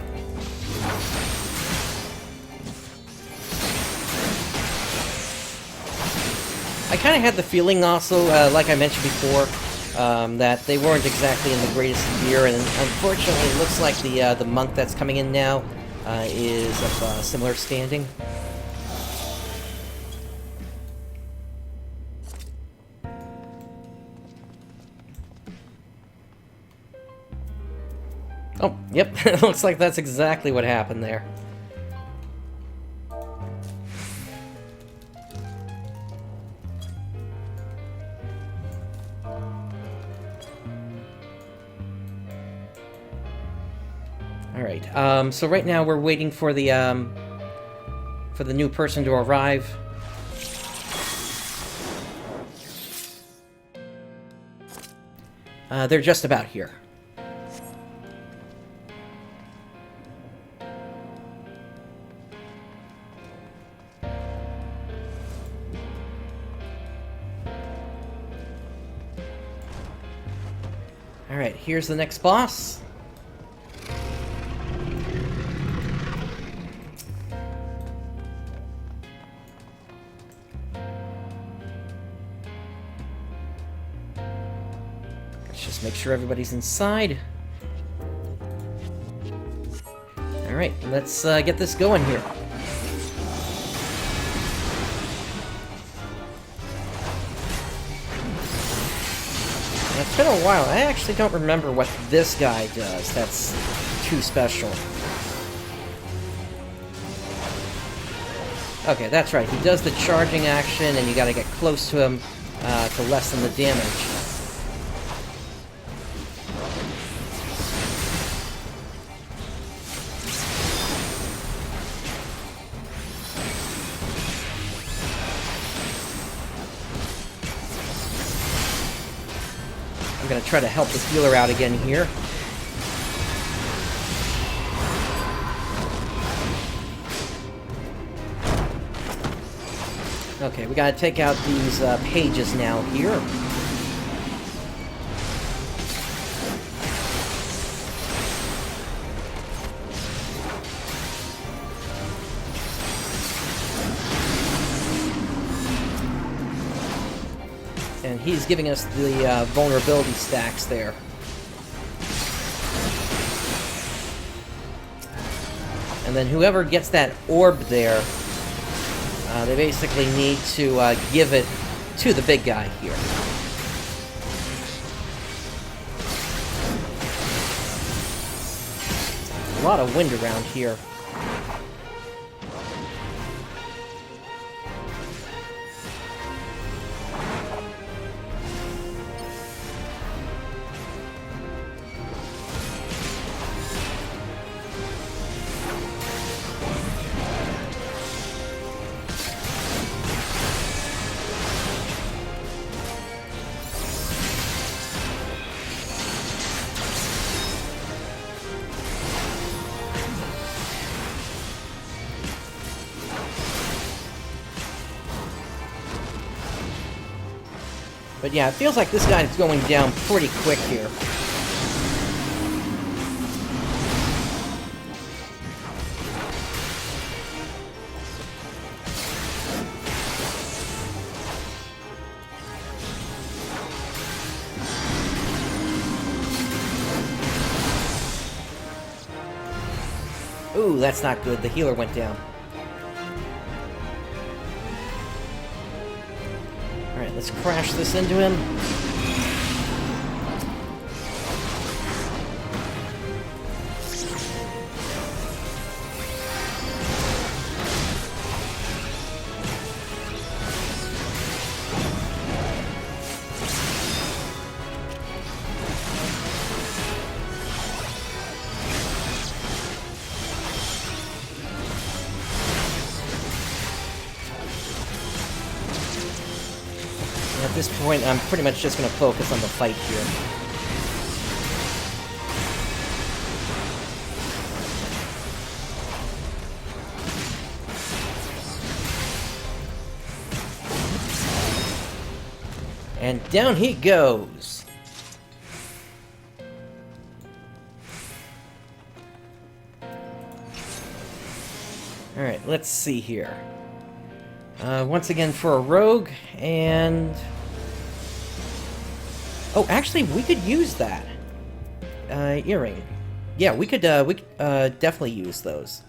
I kind of had the feeling also, like I mentioned before, that they weren't exactly in the greatest gear, and unfortunately it looks like the monk that's coming in now is of similar standing. Oh, yep, it looks like that's exactly what happened there. Alright, so right now we're waiting for the new person to arrive. They're just about here. Alright, here's the next boss. Just make sure everybody's inside. Alright, let's get this going here. Now, it's been a while. I actually don't remember what this guy does that's too special. Okay, that's right. He does the charging action, and you gotta get close to him to lessen the damage. I'm gonna try to help the healer out again here. Okay, we gotta take out these pages now here. And he's giving us the vulnerability stacks there. And then whoever gets that orb there, they basically need to give it to the big guy here. lot of wind around here. But yeah, it feels like this guy is going down pretty quick here. Ooh, that's not good. The healer went down. Alright, let's crash this into him. At this point, I'm pretty much just going to focus on the fight here. And down he goes! Alright, let's see here. Once again for a rogue, and... Oh, actually, we could use that. Earring. Yeah, we could definitely use those.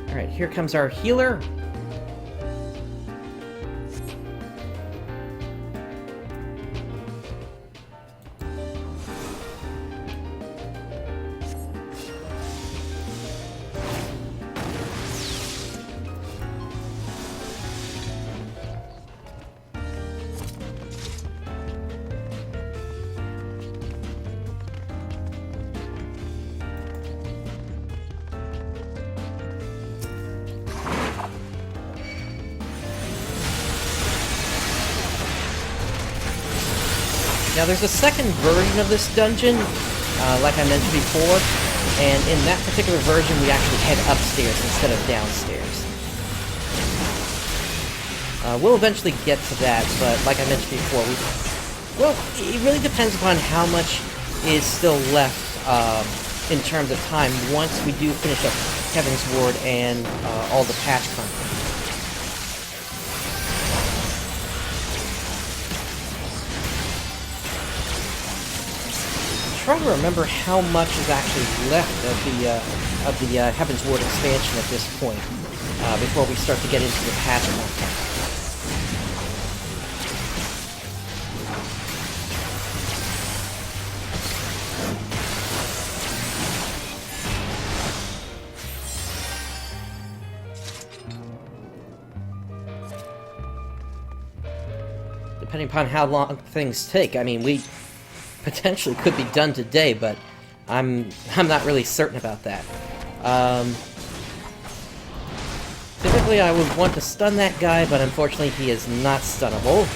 Alright, here comes our healer. Now there's a second version of this dungeon, like I mentioned before, and in that particular version we actually head upstairs instead of downstairs. We'll eventually get to that, but like I mentioned before, well, it really depends upon how much is still left in terms of time once we do finish up Heavensward and all the patch content. I'm trying to remember how much is actually left of the Heavensward expansion at this point, before we start to get into the patch content. Depending upon how long things take, I mean, we potentially could be done today, but I'm not really certain about that. Typically I would want to stun that guy, but unfortunately he is not stunnable.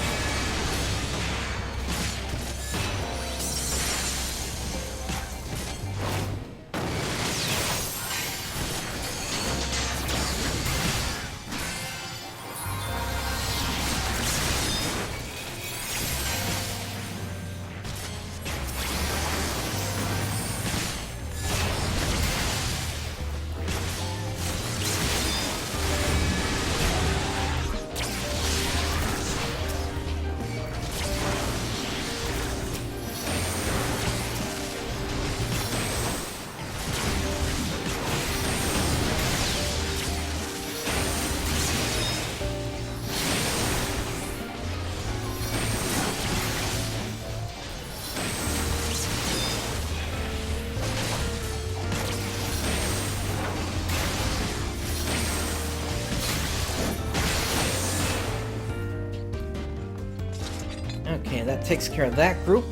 that takes care of that group.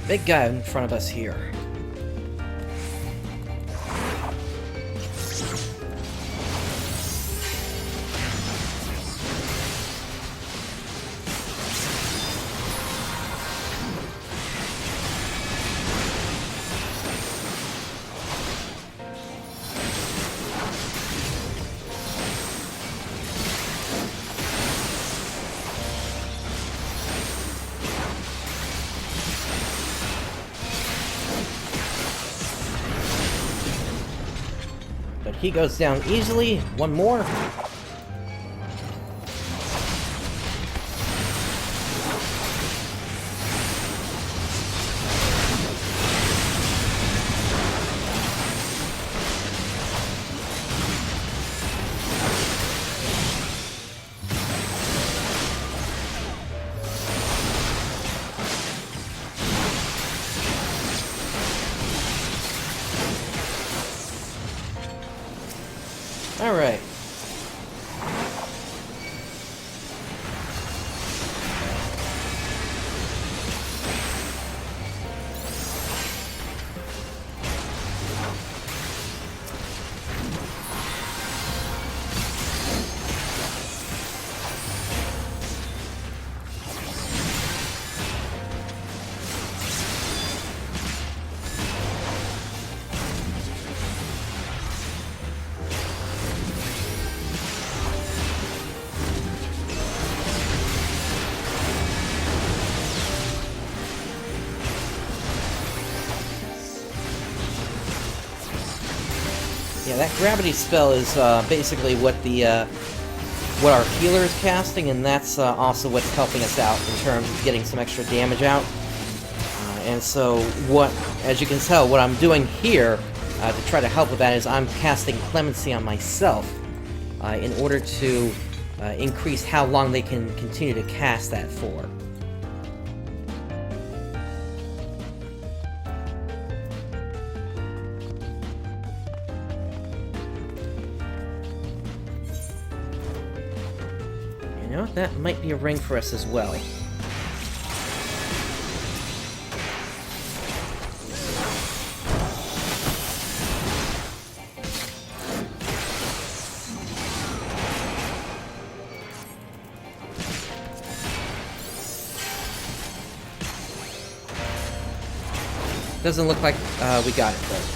Big guy in front of us here. But he goes down easily. One more. All right. Yeah, that gravity spell is basically what our healer is casting, and that's also what's helping us out in terms of getting some extra damage out. And so, as you can tell, what I'm doing here to try to help with that is I'm casting Clemency on myself in order to increase how long they can continue to cast that for. You know, that might be a ring for us as well. Doesn't look like we got it, though.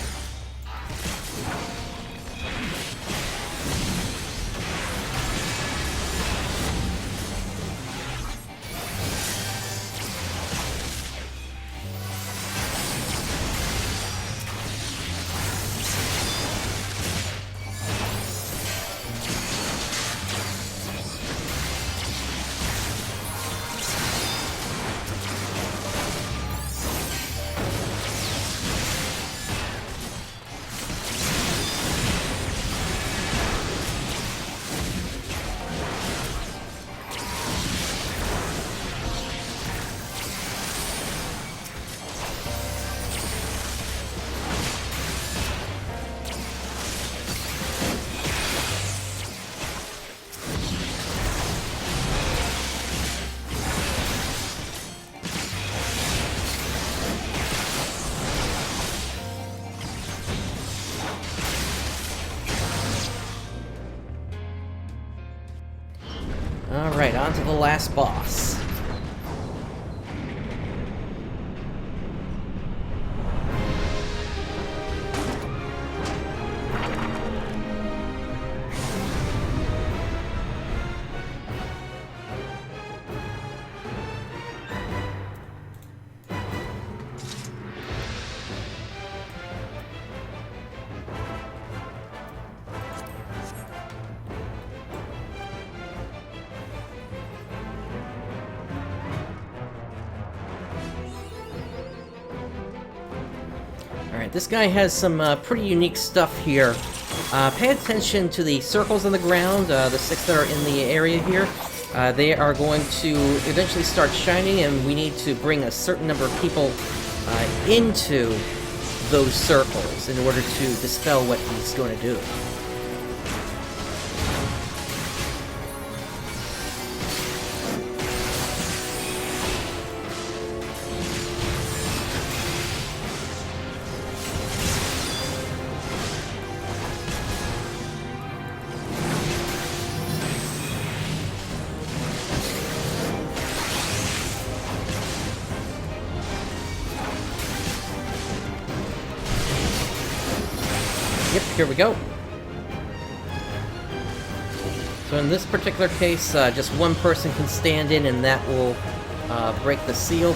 Alright, on to the last boss. Alright, this guy has some pretty unique stuff here. Pay attention to the circles on the ground, the 6 that are in the area here. They are going to eventually start shining, and we need to bring a certain number of people into those circles in order to dispel what he's going to do. Yep, here we go. So in this particular case, just one person can stand in, and that will break the seal.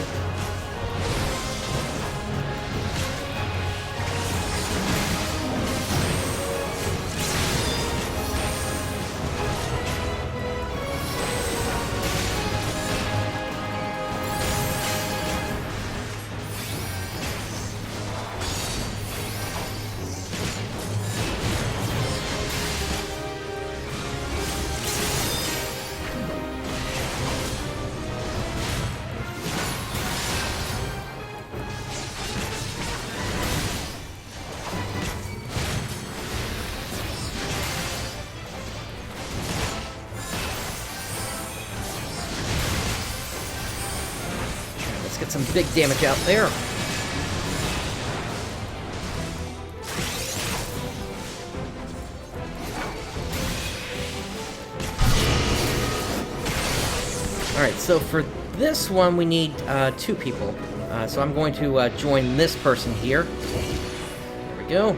Let's get some big damage out there. Alright, so for this one we need 2 people. So I'm going to join this person here. There we go.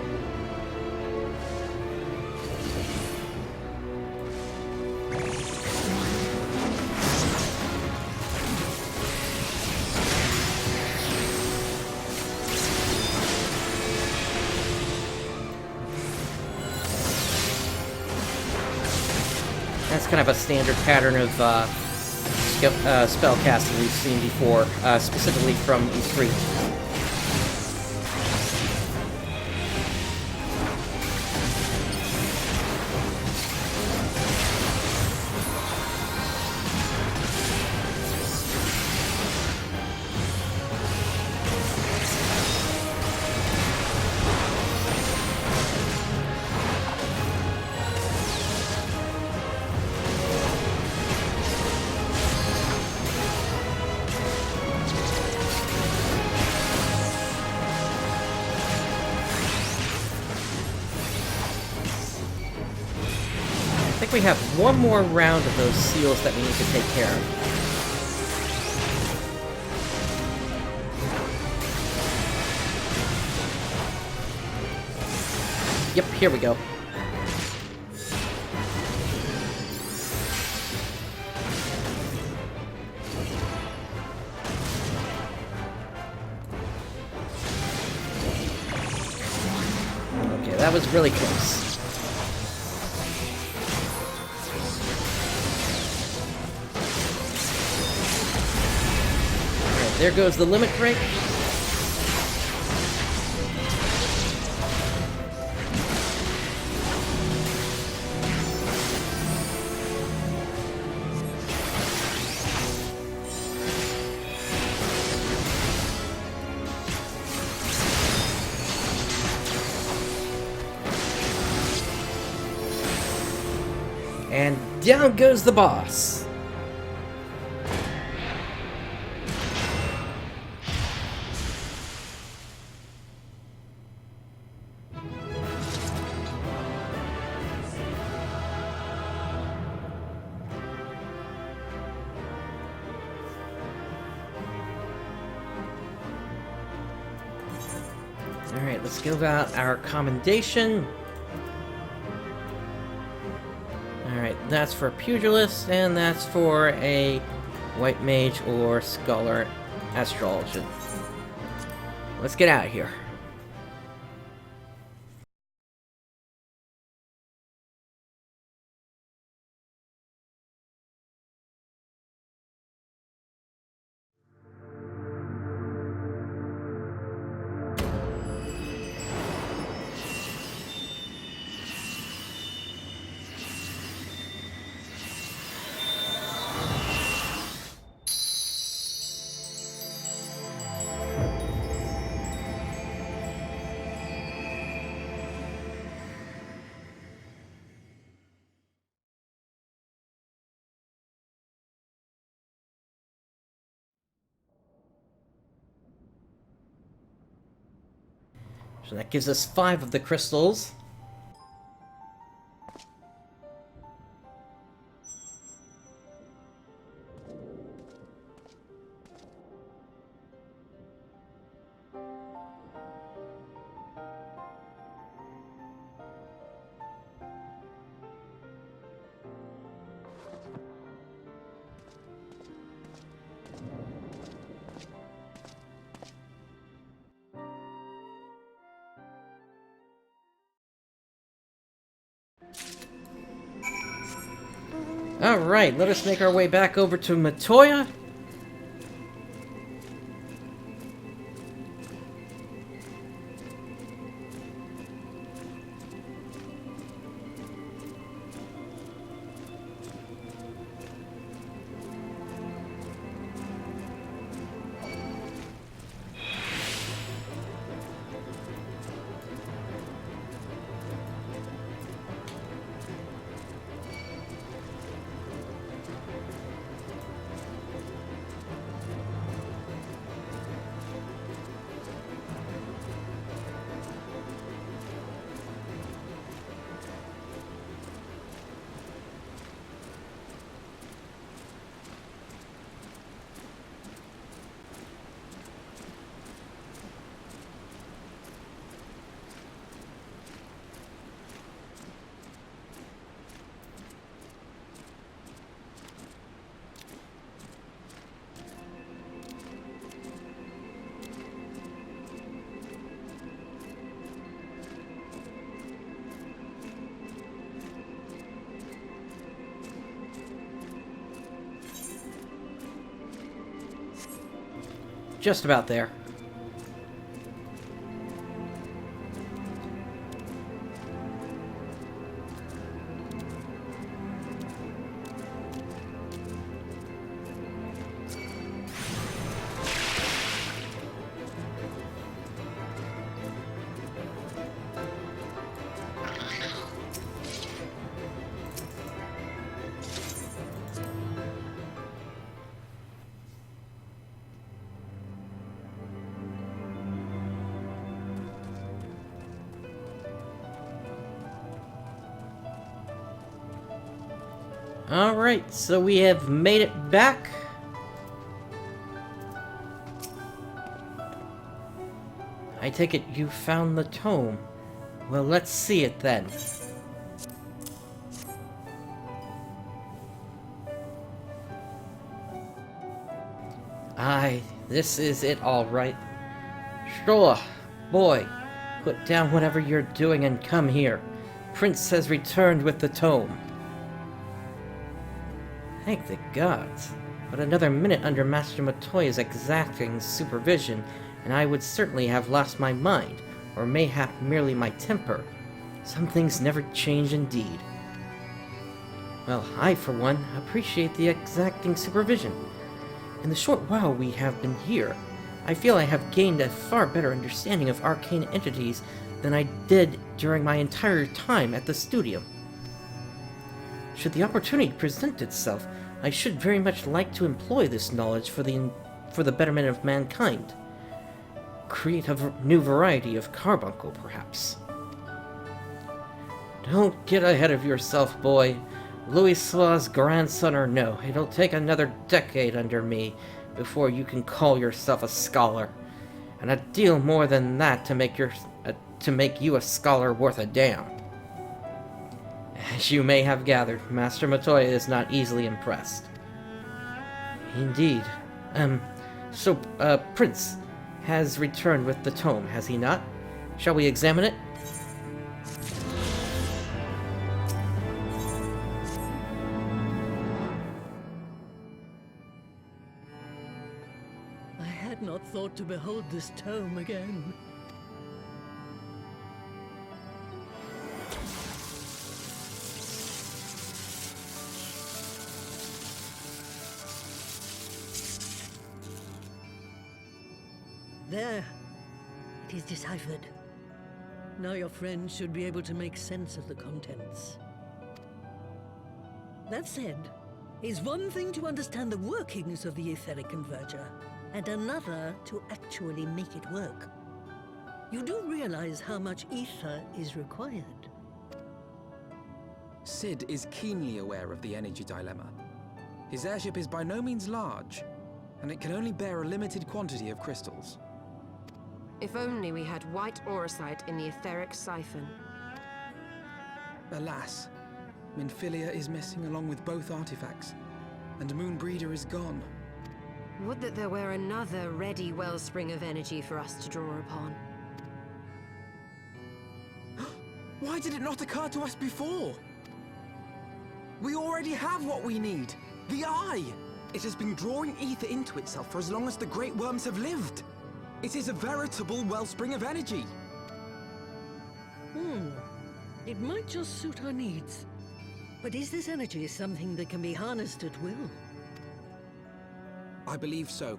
That's kind of a standard pattern of spell casting we've seen before, specifically from E3. I think we have one more round of those seals that we need to take care of. Yep, here we go. Okay, that was really close. There goes the limit break. And down goes the boss. Alright, let's give out our commendation. Alright, that's for a pugilist, and that's for a white mage or scholar astrologian. Let's get out of here. So that gives us 5 of the crystals. Alright, let us make our way back over to Matoya. Just about there. Alright, so we have made it back. I take it you found the tome. Well, let's see it then. Aye, this is it all right. Sure, boy, put down whatever you're doing and come here. Prince has returned with the tome. Thank the gods. But another minute under Master Matoya's exacting supervision, and I would certainly have lost my mind, or mayhap merely my temper. Some things never change indeed. Well, I, for one, appreciate the exacting supervision. In the short while we have been here, I feel I have gained a far better understanding of arcane entities than I did during my entire time at the studio. Should the opportunity present itself, I should very much like to employ this knowledge for the betterment of mankind. Create a new variety of carbuncle, perhaps. Don't get ahead of yourself, boy. Louis Lla's grandson or no, it'll take another decade under me before you can call yourself a scholar, and a deal more than that to make you a scholar worth a damn. As you may have gathered, Master Matoya is not easily impressed. Indeed. Prince has returned with the tome, has he not? Shall we examine it? I had not thought to behold this tome again. There. It is deciphered. Now your friend should be able to make sense of the contents. That said, it's one thing to understand the workings of the etheric converger, and another to actually make it work. You do realize how much ether is required. Sid is keenly aware of the energy dilemma. His airship is by no means large, and it can only bear a limited quantity of crystals. If only we had white auracite in the etheric siphon. Alas, Minfilia is missing along with both artifacts, and Moonbreeder is gone. Would that there were another ready wellspring of energy for us to draw upon. Why did it not occur to us before? We already have what we need. The Eye! It has been drawing ether into itself for as long as the great worms have lived. It is a veritable wellspring of energy. It might just suit our needs. But is this energy something that can be harnessed at will? I believe so,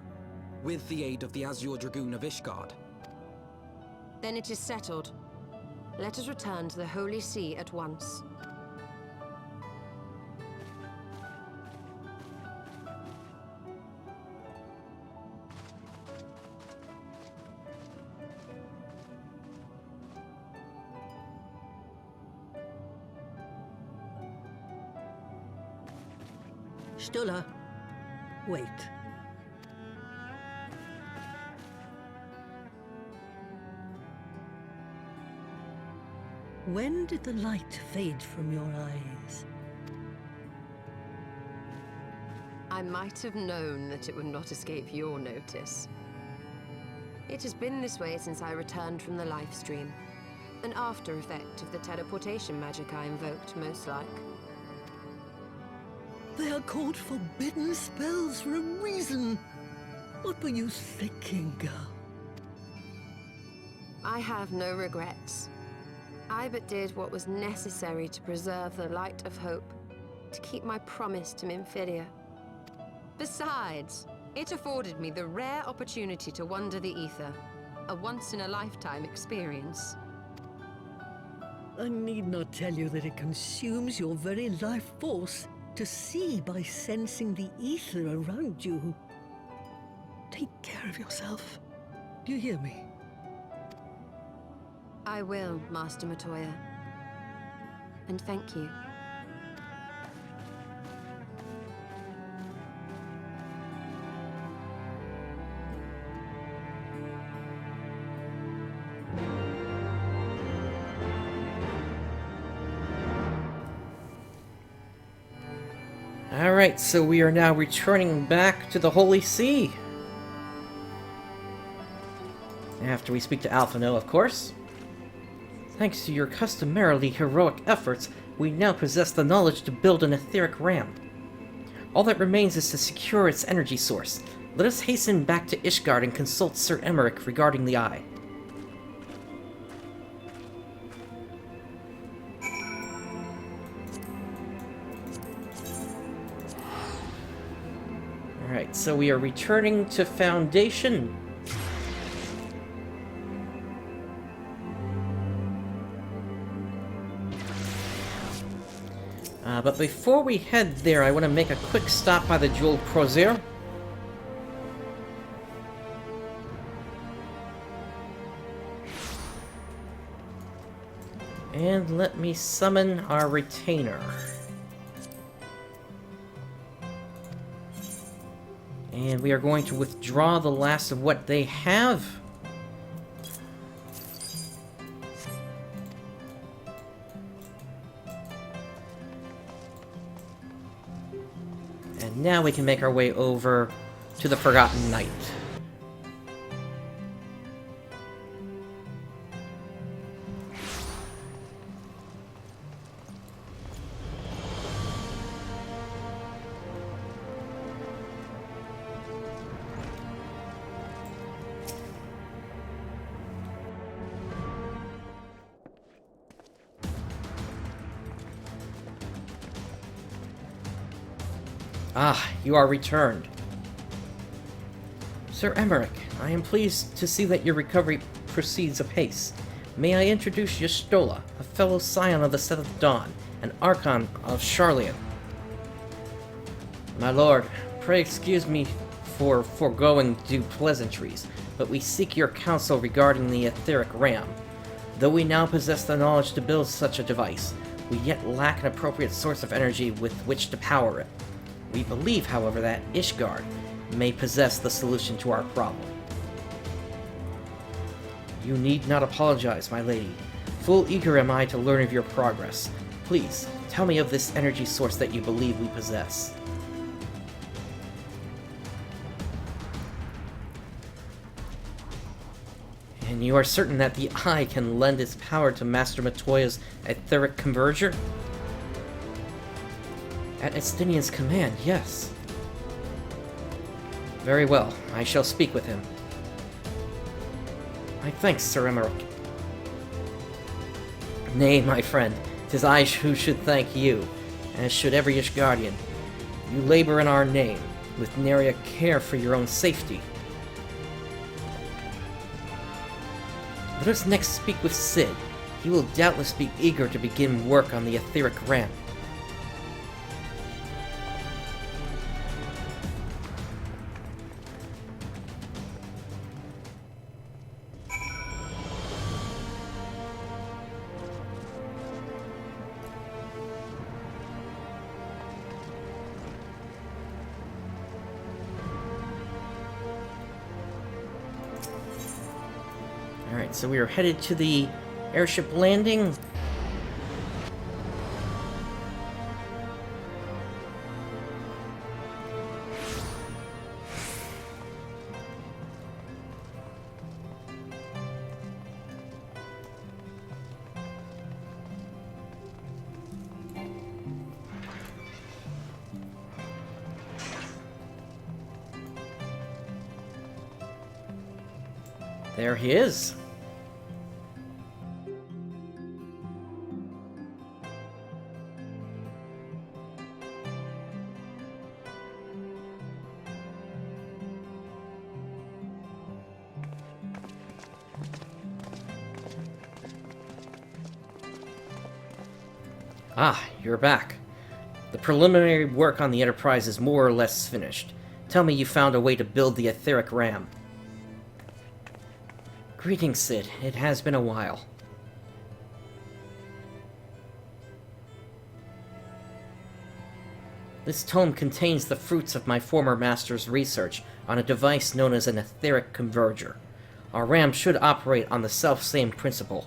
with the aid of the Azure Dragoon of Ishgard. Then it is settled. Let us return to the Holy See at once. Stola, wait. When did the light fade from your eyes? I might have known that it would not escape your notice. It has been this way since I returned from the life stream. An after effect of the teleportation magic I invoked, most like. They are called forbidden spells for a reason. What were you thinking, girl? I have no regrets. I but did what was necessary to preserve the light of hope, to keep my promise to Minfidia. Besides, it afforded me the rare opportunity to wander the ether, a once-in-a-lifetime experience. I need not tell you that it consumes your very life force to see by sensing the ether around you. Take care of yourself. Do you hear me? I will, Master Matoya. And thank you. Alright, so we are now returning back to the Holy See. After we speak to Alphino, of course. Thanks to your customarily heroic efforts, we now possess the knowledge to build an etheric ram. All that remains is to secure its energy source. Let us hasten back to Ishgard and consult Sir Emmerich regarding the Eye. Alright, so we are returning to Foundation. But before we head there, I want to make a quick stop by the Jeweled Crozier. And let me summon our retainer. And we are going to withdraw the last of what they have. And now we can make our way over to the Forgotten Knight. Ah, you are returned. Sir Emmerich, I am pleased to see that your recovery proceeds apace. May I introduce Stola, a fellow scion of the Seventh Dawn, an Archon of Sharlayan. My lord, pray excuse me for foregoing due pleasantries, but we seek your counsel regarding the etheric ram. Though we now possess the knowledge to build such a device, we yet lack an appropriate source of energy with which to power it. We believe, however, that Ishgard may possess the solution to our problem. You need not apologize, my lady. Full eager am I to learn of your progress. Please, tell me of this energy source that you believe we possess. And you are certain that the Eye can lend its power to Master Matoya's etheric converger? At Estinian's command, yes. Very well, I shall speak with him. My thanks, Sir Emmerich. Nay, my friend, 'tis I who should thank you, as should every Ishgardian. You labor in our name, with nary a care for your own safety. Let us next speak with Cid. He will doubtless be eager to begin work on the etheric ramp. Alright, so we are headed to the airship landing. There he is. Ah, you're back. The preliminary work on the Enterprise is more or less finished. Tell me you found a way to build the etheric ram. Greetings, Cid. It has been a while. This tome contains the fruits of my former master's research on a device known as an etheric converger. Our ram should operate on the self-same principle.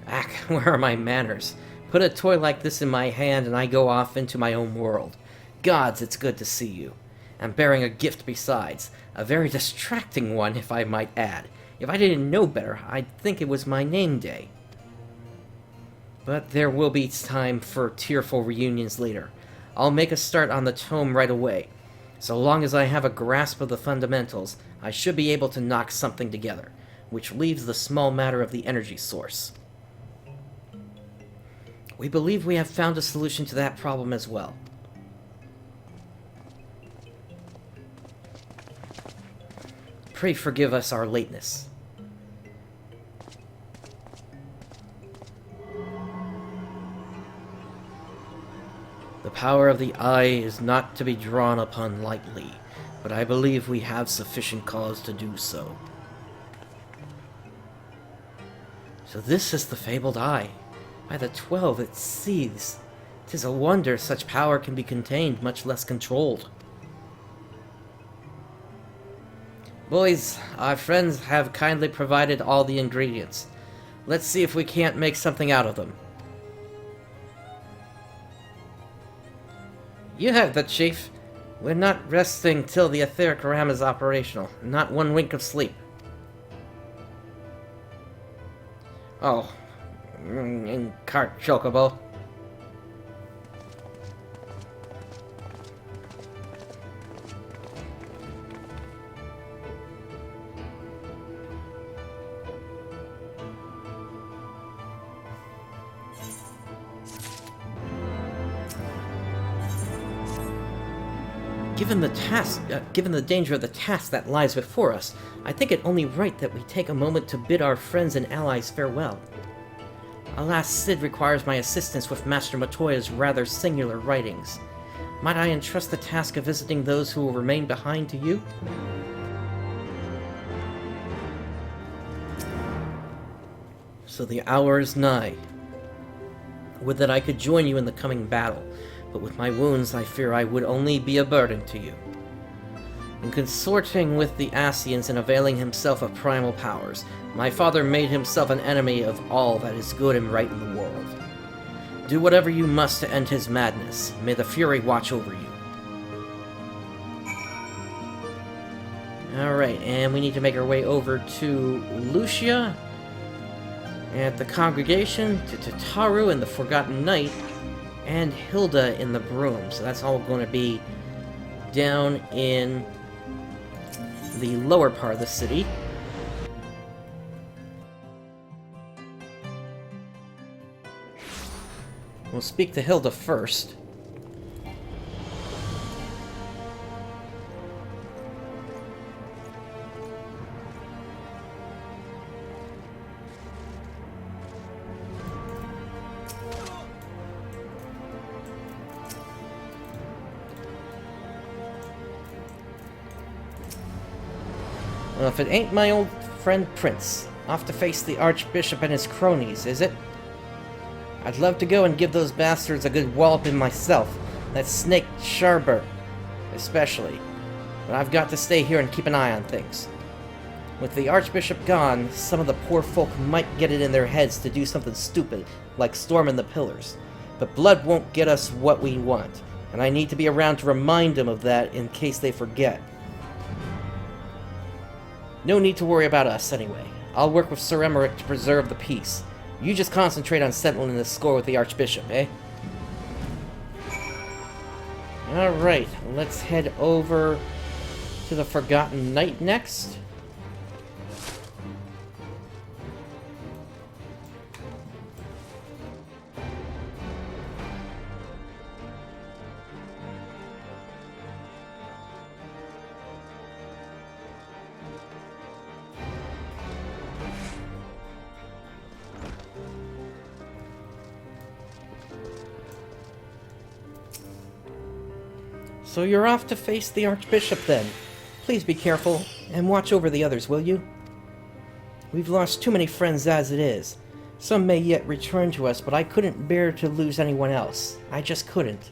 Ack, where are my manners? Put a toy like this in my hand and I go off into my own world. Gods, it's good to see you. I'm bearing a gift besides. A very distracting one, if I might add. If I didn't know better, I'd think it was my name day. But there will be time for tearful reunions later. I'll make a start on the tome right away. So long as I have a grasp of the fundamentals, I should be able to knock something together, which leaves the small matter of the energy source. We believe we have found a solution to that problem as well. Pray forgive us our lateness. The power of the Eye is not to be drawn upon lightly, but I believe we have sufficient cause to do so. So this is the fabled Eye. By the 12 it seethes. 'Tis a wonder such power can be contained, much less controlled. Boys, our friends have kindly provided all the ingredients. Let's see if we can't make something out of them. You have the Chief. We're not resting till the etheric ram is operational. Not one wink of sleep. Oh. In cart chocobo. Given the danger of the task that lies before us, I think it only right that we take a moment to bid our friends and allies farewell. Alas, Cid requires my assistance with Master Matoya's rather singular writings. Might I entrust the task of visiting those who will remain behind to you? So the hour is nigh. Would that I could join you in the coming battle, but with my wounds I fear I would only be a burden to you. In consorting with the Ascians and availing himself of primal powers, my father made himself an enemy of all that is good and right in the world. Do whatever you must to end his madness. May the Fury watch over you. Alright, and we need to make our way over to Lucia. at the congregation, to Tataru and the Forgotten Knight, and Hilda in the broom. So that's all going to be down in the lower part of the city. We'll speak to Hilda first. Well, if it ain't my old friend Prince, off to face the Archbishop and his cronies, is it? I'd love to go and give those bastards a good walloping myself, that snake Sharber especially, but I've got to stay here and keep an eye on things. With the Archbishop gone, some of the poor folk might get it in their heads to do something stupid, like storming the pillars, but blood won't get us what we want, and I need to be around to remind them of that in case they forget. No need to worry about us, anyway. I'll work with Sir Emmerich to preserve the peace. You just concentrate on settling this score with the Archbishop, eh? Alright, let's head over to the Forgotten Knight next. So you're off to face the Archbishop then. Please be careful, and watch over the others, will you? We've lost too many friends as it is. Some may yet return to us, but I couldn't bear to lose anyone else. I just couldn't.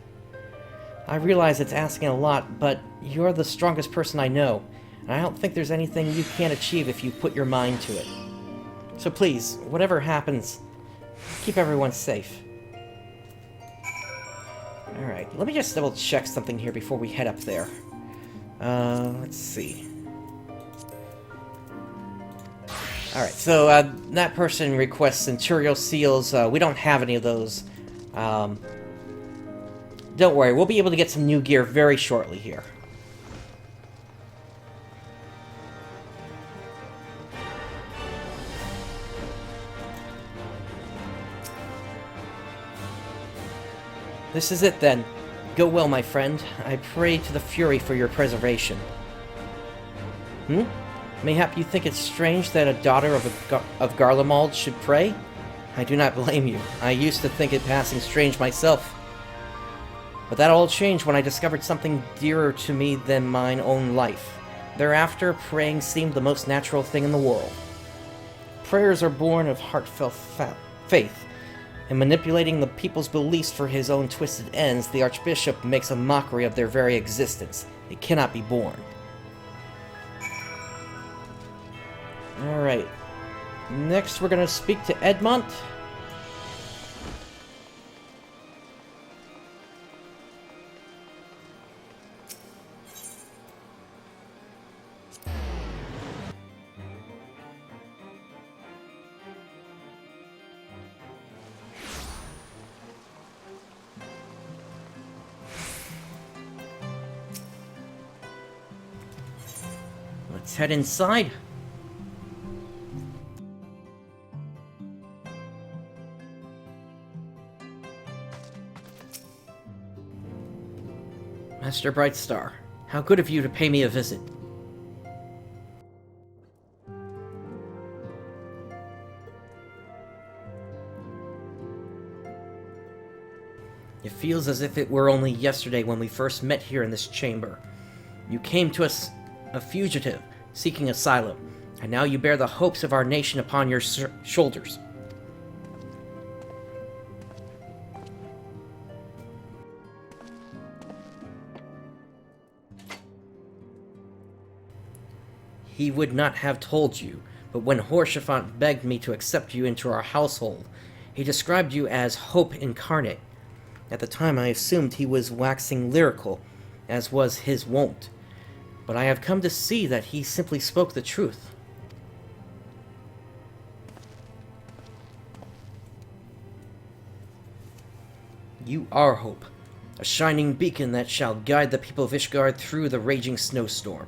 I realize it's asking a lot, but you're the strongest person I know, and I don't think there's anything you can't achieve if you put your mind to it. So please, whatever happens, keep everyone safe. Alright, let me just double check something here before we head up there. Let's see. Alright, so that person requests Centurial Seals. We don't have any of those. Don't worry, we'll be able to get some new gear very shortly here. This is it, then. Go well, my friend. I pray to the Fury for your preservation. Mayhap you think it's strange that a daughter of Garlemald should pray? I do not blame you. I used to think it passing strange myself. But that all changed when I discovered something dearer to me than mine own life. Thereafter, praying seemed the most natural thing in the world. Prayers are born of heartfelt faith. In manipulating the people's beliefs for his own twisted ends, the Archbishop makes a mockery of their very existence. It cannot be borne. Alright. Next, we're going to speak to Edmont. Let's head inside. Master Brightstar, how good of you to pay me a visit. It feels as if it were only yesterday when we first met here in this chamber. You came to us a fugitive, seeking asylum, and now you bear the hopes of our nation upon your shoulders. He would not have told you, but when Horshaphant begged me to accept you into our household, he described you as hope incarnate. At the time I assumed he was waxing lyrical, as was his wont, but I have come to see that he simply spoke the truth. You are hope, a shining beacon that shall guide the people of Ishgard through the raging snowstorm.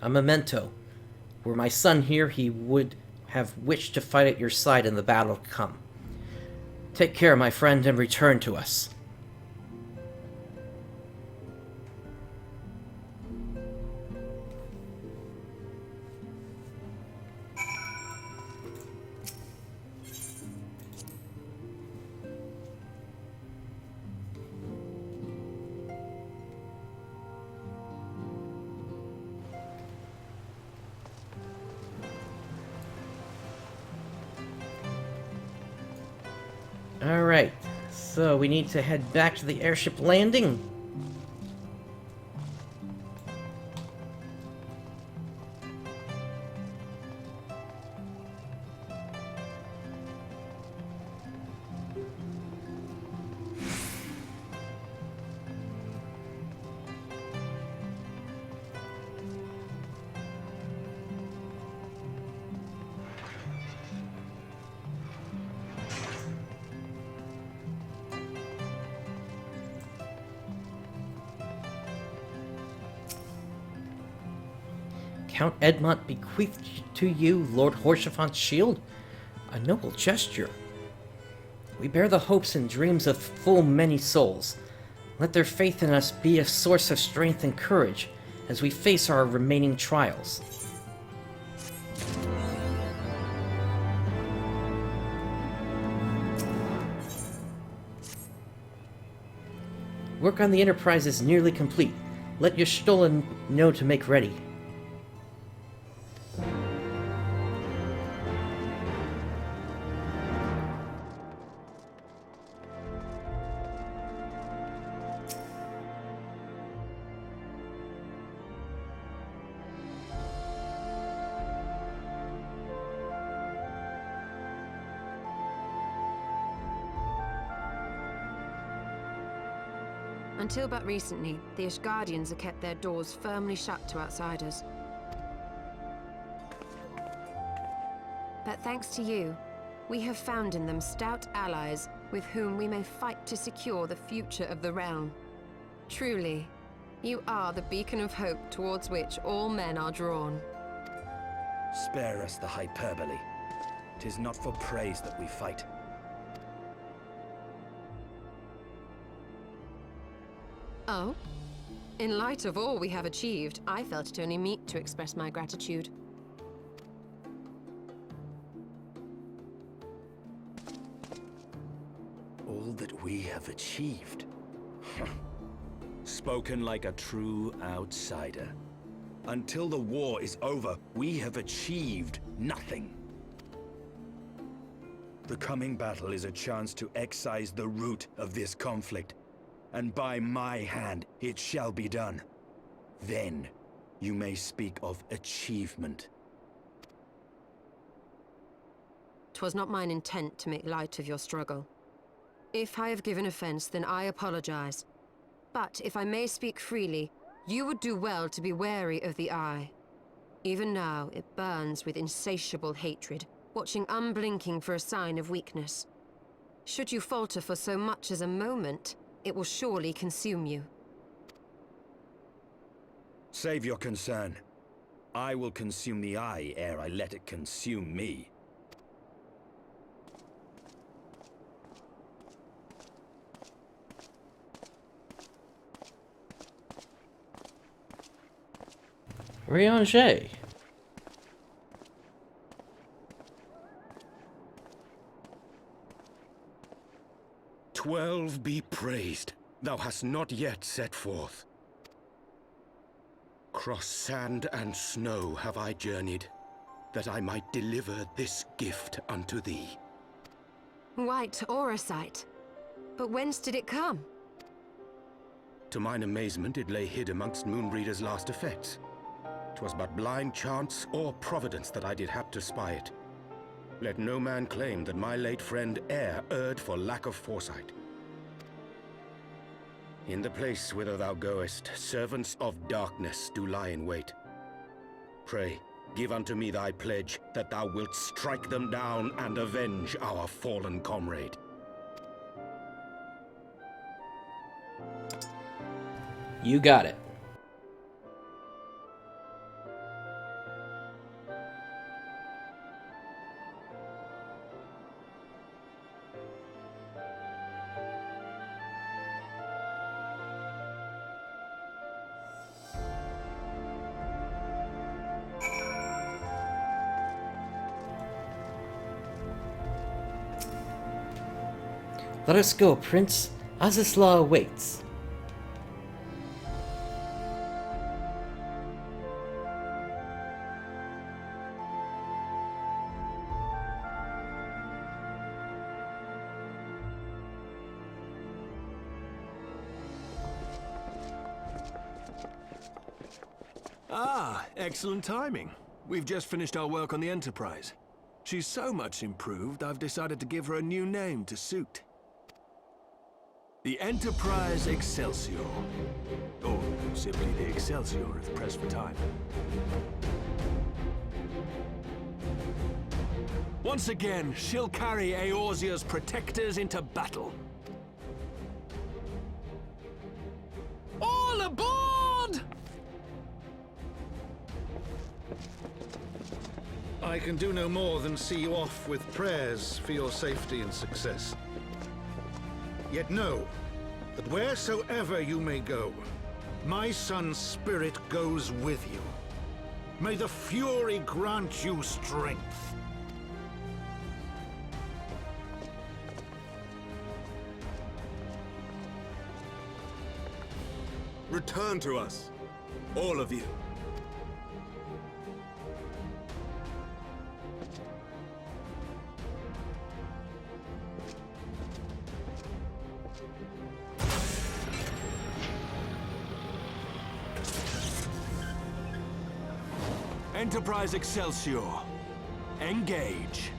A memento. Were my son here, he would have wished to fight at your side in the battle to come. Take care, my friend, and return to us. Alright, so we need to head back to the airship landing. Count Edmont bequeathed to you Lord Horshafont's shield? A noble gesture. We bear the hopes and dreams of full many souls. Let their faith in us be a source of strength and courage as we face our remaining trials. Work on the Enterprise is nearly complete. Let Y'shtola know to make ready. Until but recently, the Ishgardians have kept their doors firmly shut to outsiders. But thanks to you, we have found in them stout allies with whom we may fight to secure the future of the realm. Truly, you are the beacon of hope towards which all men are drawn. Spare us the hyperbole. 'Tis not for praise that we fight. Oh? In light of all we have achieved, I felt it only meet to express my gratitude. All that we have achieved? Spoken like a true outsider. Until the war is over, we have achieved nothing. The coming battle is a chance to excise the root of this conflict. And by my hand, it shall be done. Then, you may speak of achievement. 'Twas not mine intent to make light of your struggle. If I have given offense, then I apologize. But if I may speak freely, you would do well to be wary of the Eye. Even now, it burns with insatiable hatred, watching unblinking for a sign of weakness. Should you falter for so much as a moment, it will surely consume you. Save your concern. I will consume the Eye ere I let it consume me. Rianger. 12 be praised, thou hast not yet set forth. Cross sand and snow have I journeyed, that I might deliver this gift unto thee. White Auracite. But whence did it come? To mine amazement, it lay hid amongst Moonbreeder's last effects. 'Twas but blind chance or providence that I did hap to spy it. Let no man claim that my late friend e'er erred for lack of foresight. In the place whither thou goest, servants of darkness do lie in wait. Pray, give unto me thy pledge that thou wilt strike them down and avenge our fallen comrade. You got it. Let us go, Prince. Azys Lla awaits. Ah, excellent timing. We've just finished our work on the Enterprise. She's so much improved, I've decided to give her a new name to suit. The Enterprise Excelsior. Or simply the Excelsior if pressed for time. Once again, she'll carry Eorzea's protectors into battle. All aboard! I can do no more than see you off with prayers for your safety and success. Yet know that wheresoever you may go, my son's spirit goes with you. May the Fury grant you strength. Return to us, all of you. Enterprise Excelsior. Engage.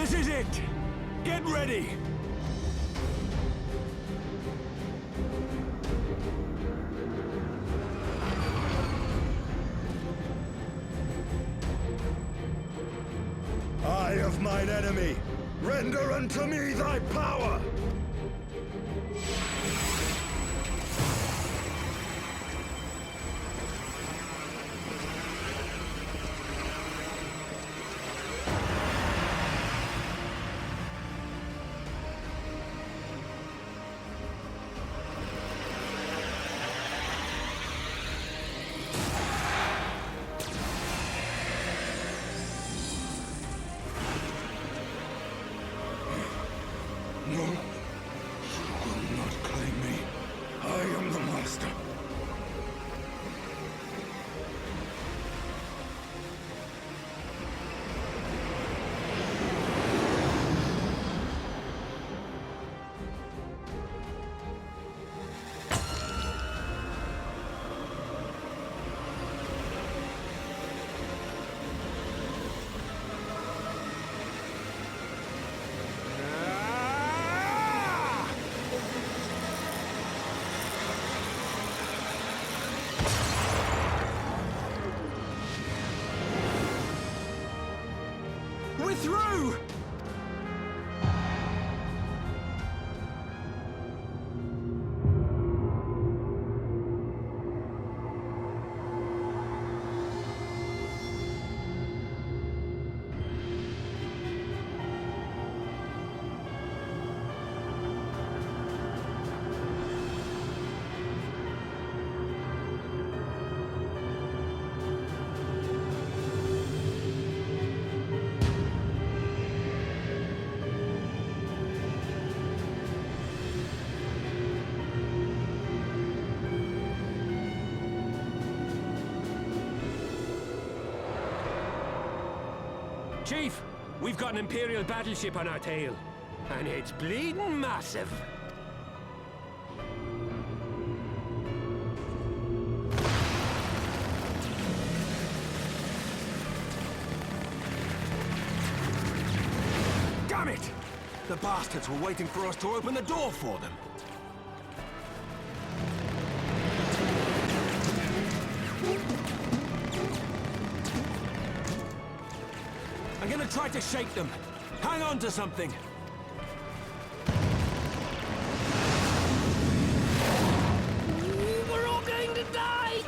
This is it! Get ready! Eye of mine enemy, render unto me thy power! No, you will not claim me. I am the master. Chief, we've got an Imperial battleship on our tail. And it's bleeding massive. Damn it! The bastards were waiting for us to open the door for them. I'm gonna try to shake them. Hang on to something. We're all going to die!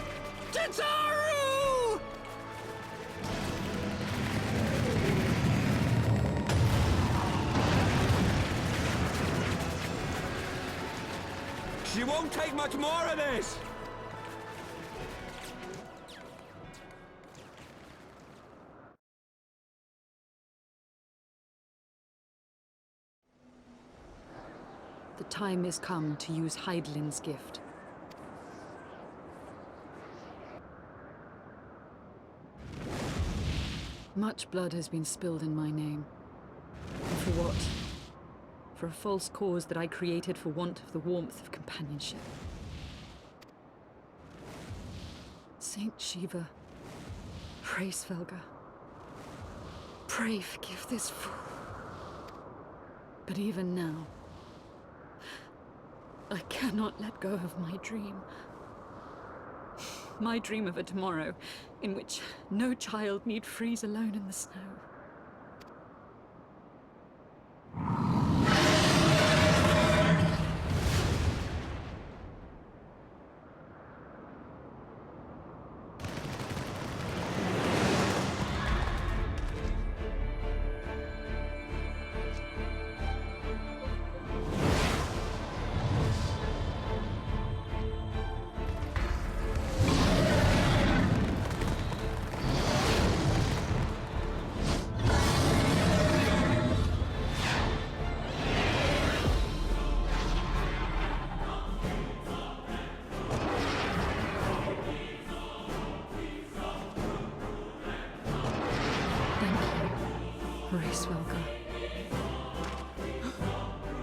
Tataru! She won't take much more of this! The time is come to use Hydaelyn's gift. Much blood has been spilled in my name. And for what? For a false cause that I created for want of the warmth of companionship. Saint Shiva, pray Svelga. Pray forgive this fool. But even now, I cannot let go of my dream. My dream of a tomorrow in which no child need freeze alone in the snow.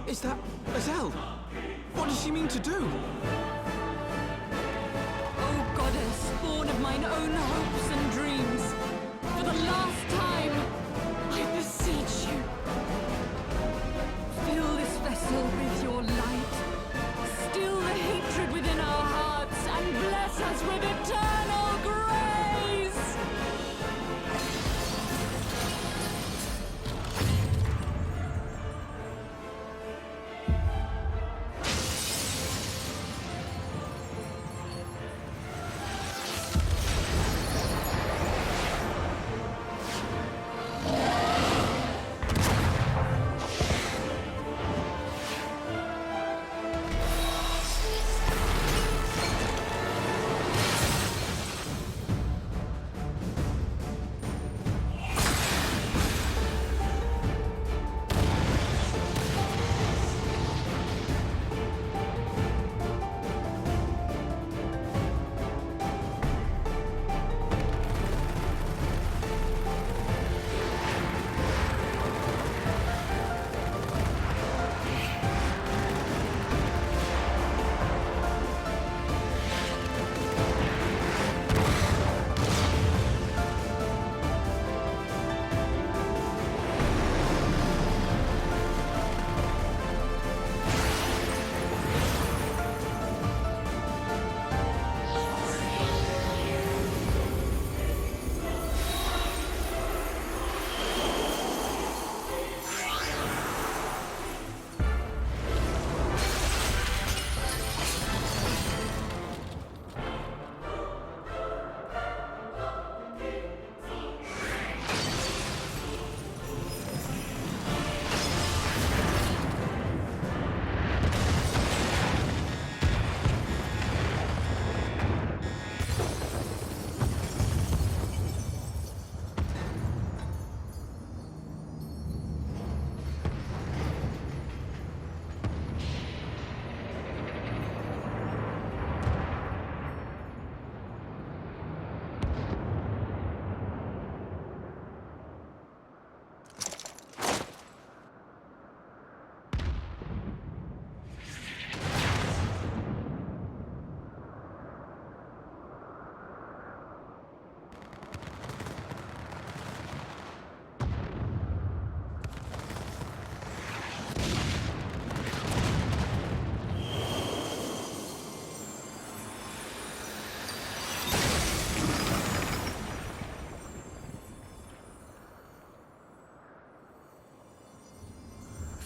Is that Azys? What does she mean to do? O goddess, born of mine own hopes and dreams, for the last time, I beseech you, fill this vessel with your light, still the hatred within our hearts, and bless us with eternal grace!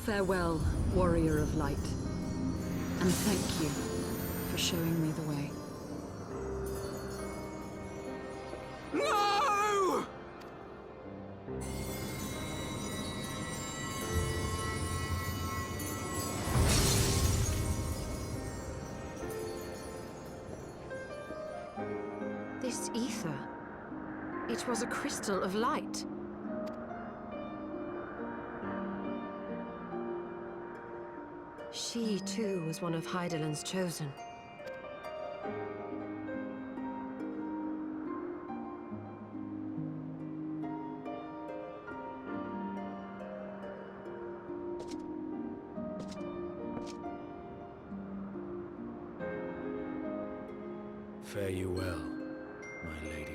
Farewell, warrior of light. And thank you for showing me the way. No! This ether. It was a crystal of light. She, too, was one of Hydaelyn's chosen. Fare you well, my lady.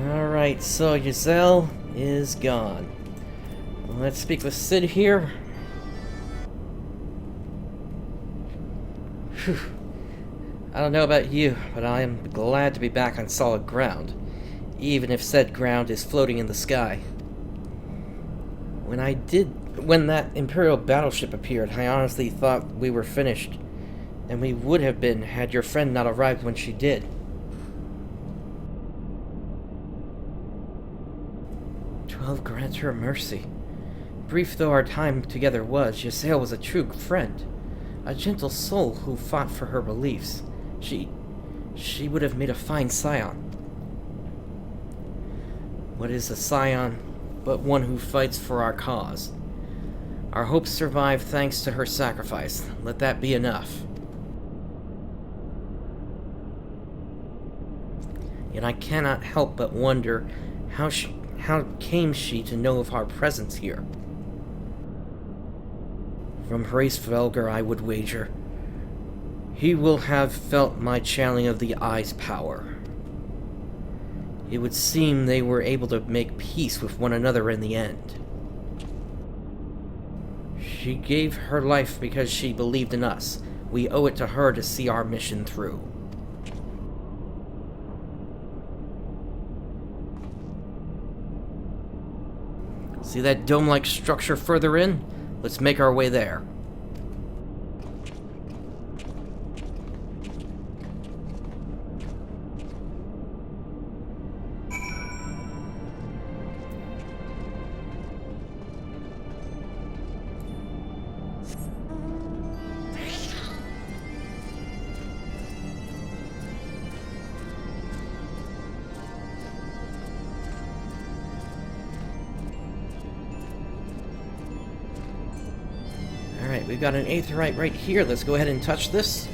Alright, so Giselle is gone. Let's speak with Sid here. Whew. I don't know about you, but I am glad to be back on solid ground, even if said ground is floating in the sky. When that Imperial battleship appeared, I honestly thought we were finished, and we would have been had your friend not arrived when she did. 12 grants her mercy. Brief though our time together was, Giselle was a true friend. A gentle soul who fought for her beliefs. She would have made a fine scion. What is a scion but one who fights for our cause? Our hopes survive thanks to her sacrifice. Let that be enough. Yet I cannot help but wonder how came she to know of our presence here? From Hraesvelgr, I would wager. He will have felt my channeling of the Eye's power. It would seem they were able to make peace with one another in the end. She gave her life because she believed in us. We owe it to her to see our mission through. See that dome-like structure further in? Let's make our way there. Alright, we've got an aetheryte right here. Let's go ahead and touch this.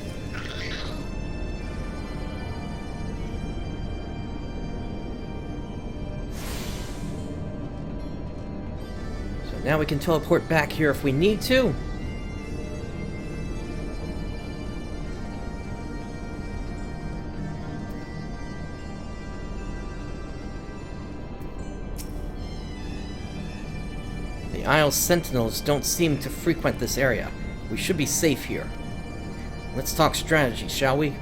So now we can teleport back here if we need to. The Isle's sentinels don't seem to frequent this area. We should be safe here. Let's talk strategy, shall we?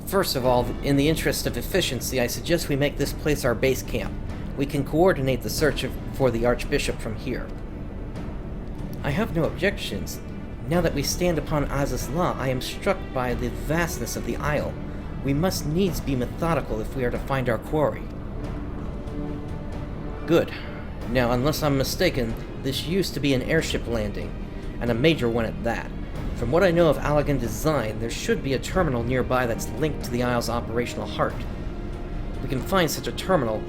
First of all, in the interest of efficiency, I suggest we make this place our base camp. We can coordinate the search for the Archbishop from here. I have no objections. Now that we stand upon Azys Lla, I am struck by the vastness of the Isle. We must needs be methodical if we are to find our quarry. Good. Now, unless I'm mistaken, this used to be an airship landing, and a major one at that. From what I know of Allagan design, there should be a terminal nearby that's linked to the Isle's operational heart. If we can find such a terminal,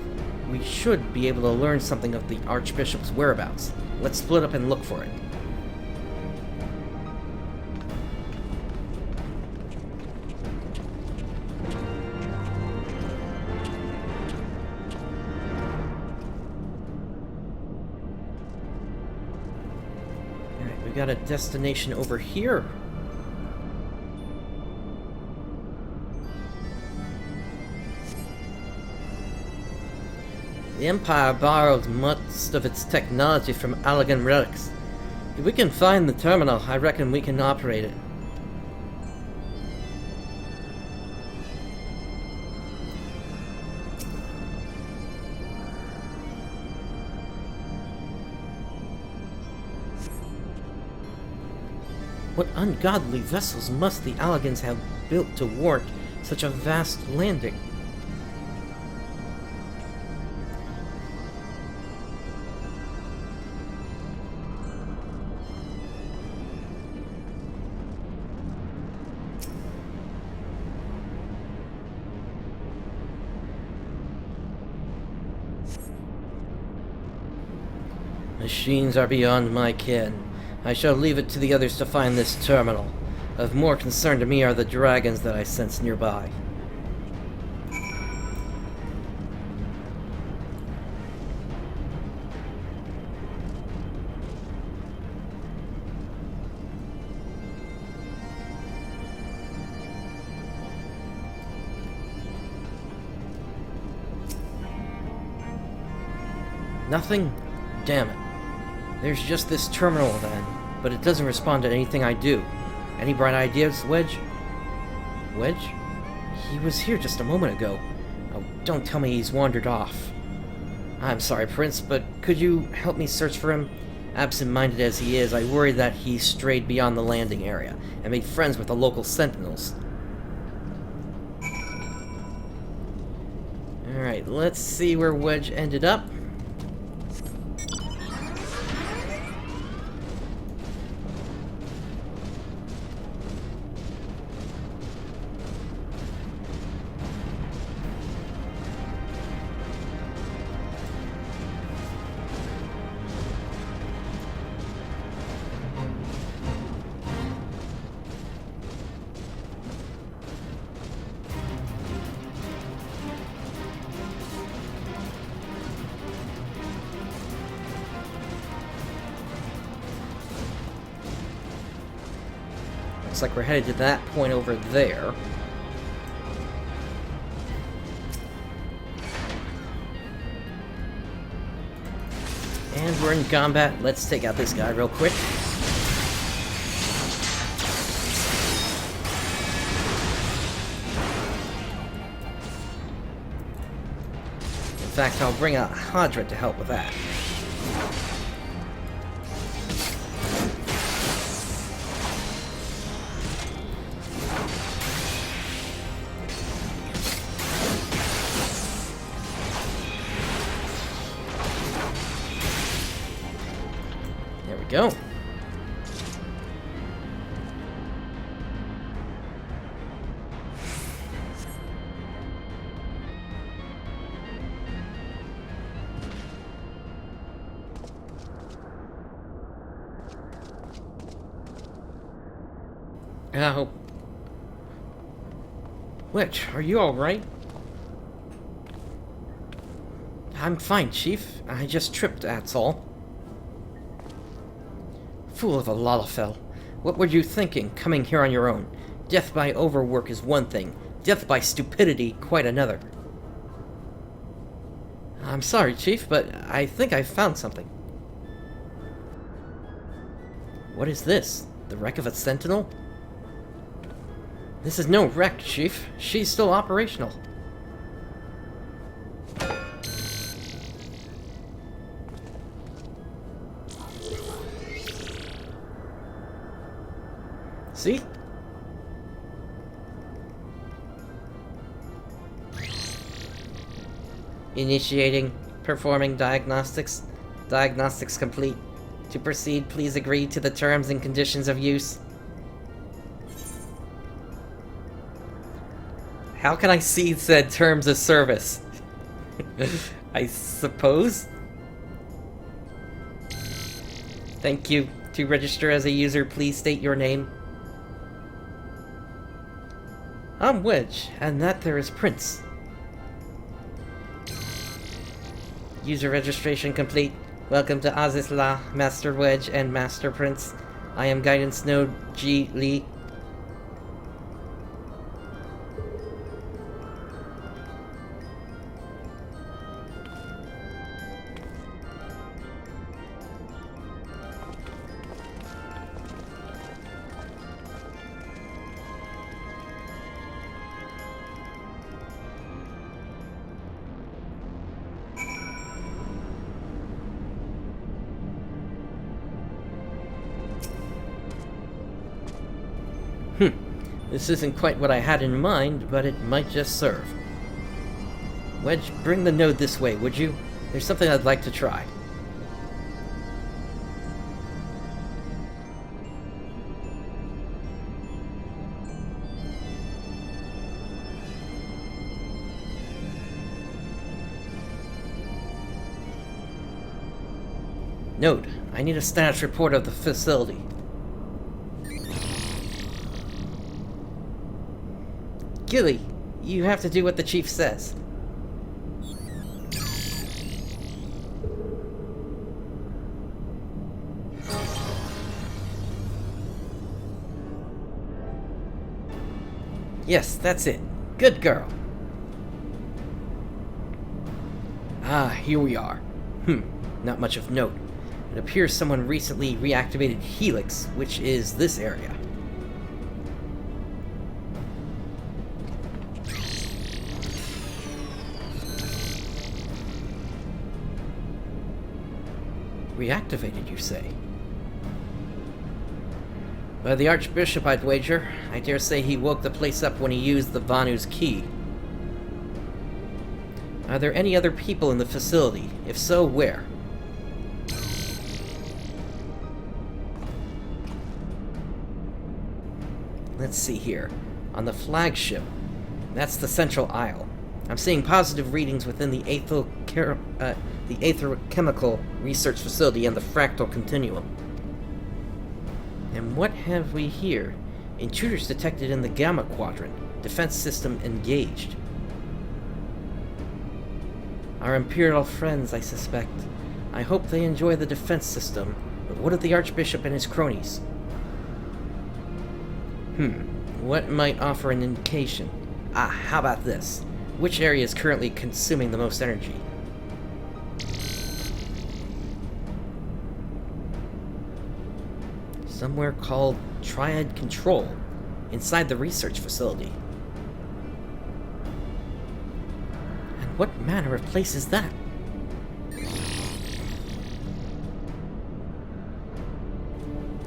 we should be able to learn something of the Archbishop's whereabouts. Let's split up and look for it. We got a destination over here. The Empire borrowed most of its technology from Allagan relics. If we can find the terminal, I reckon we can operate it. What ungodly vessels must the Allagans have built to warrant such a vast landing? Machines are beyond my ken. I shall leave it to the others to find this terminal. Of more concern to me are the dragons that I sense nearby. Nothing? Damn it. There's just this terminal then, but it doesn't respond to anything I do. Any bright ideas, Wedge? Wedge? He was here just a moment ago. Oh, don't tell me he's wandered off. I'm sorry, Prince, but could you help me search for him? Absent-minded as he is, I worry that he strayed beyond the landing area and made friends with the local sentinels. Alright, let's see where Wedge ended up. Looks like we're headed to that point over there. And we're in combat. Let's take out this guy real quick. In fact, I'll bring out Hadra to help with that. Go. Ow. Witch, are you alright? I'm fine, Chief. I just tripped, that's all. Fool of a Lalafell. What were you thinking, coming here on your own? Death by overwork is one thing. Death by stupidity, quite another. I'm sorry, Chief, but I think I found something. What is this? The wreck of a sentinel? This is no wreck, Chief. She's still operational. See? Initiating. Performing diagnostics. Diagnostics complete. To proceed, please agree to the terms and conditions of use. How can I see said terms of service? I suppose? Thank you. To register as a user, please state your name. I'm Wedge, and that there is Prince. User registration complete. Welcome to Azys Lla, Master Wedge and Master Prince. I am Guidance Node G. Lee. This isn't quite what I had in mind, but it might just serve. Wedge, bring the node this way, would you? There's something I'd like to try. Node, I need a status report of the facility. Gilly, you have to do what the chief says. Yes, that's it. Good girl. Ah, here we are. Not much of note. It appears someone recently reactivated Helix, which is this area. Reactivated, you say? By the Archbishop, I'd wager. I dare say he woke the place up when he used the Vanu's key. Are there any other people in the facility? If so, where? Let's see here. On the flagship. That's the central aisle. I'm seeing positive readings within the aerochemical research facility and the fractal continuum. And what have we here? Intruders detected in the Gamma Quadrant. Defense system engaged. Our Imperial friends, I suspect. I hope they enjoy the defense system, but what of the Archbishop and his cronies? What might offer an indication? Ah, how about this? Which area is currently consuming the most energy? Somewhere called Triad Control, inside the research facility. And what manner of place is that?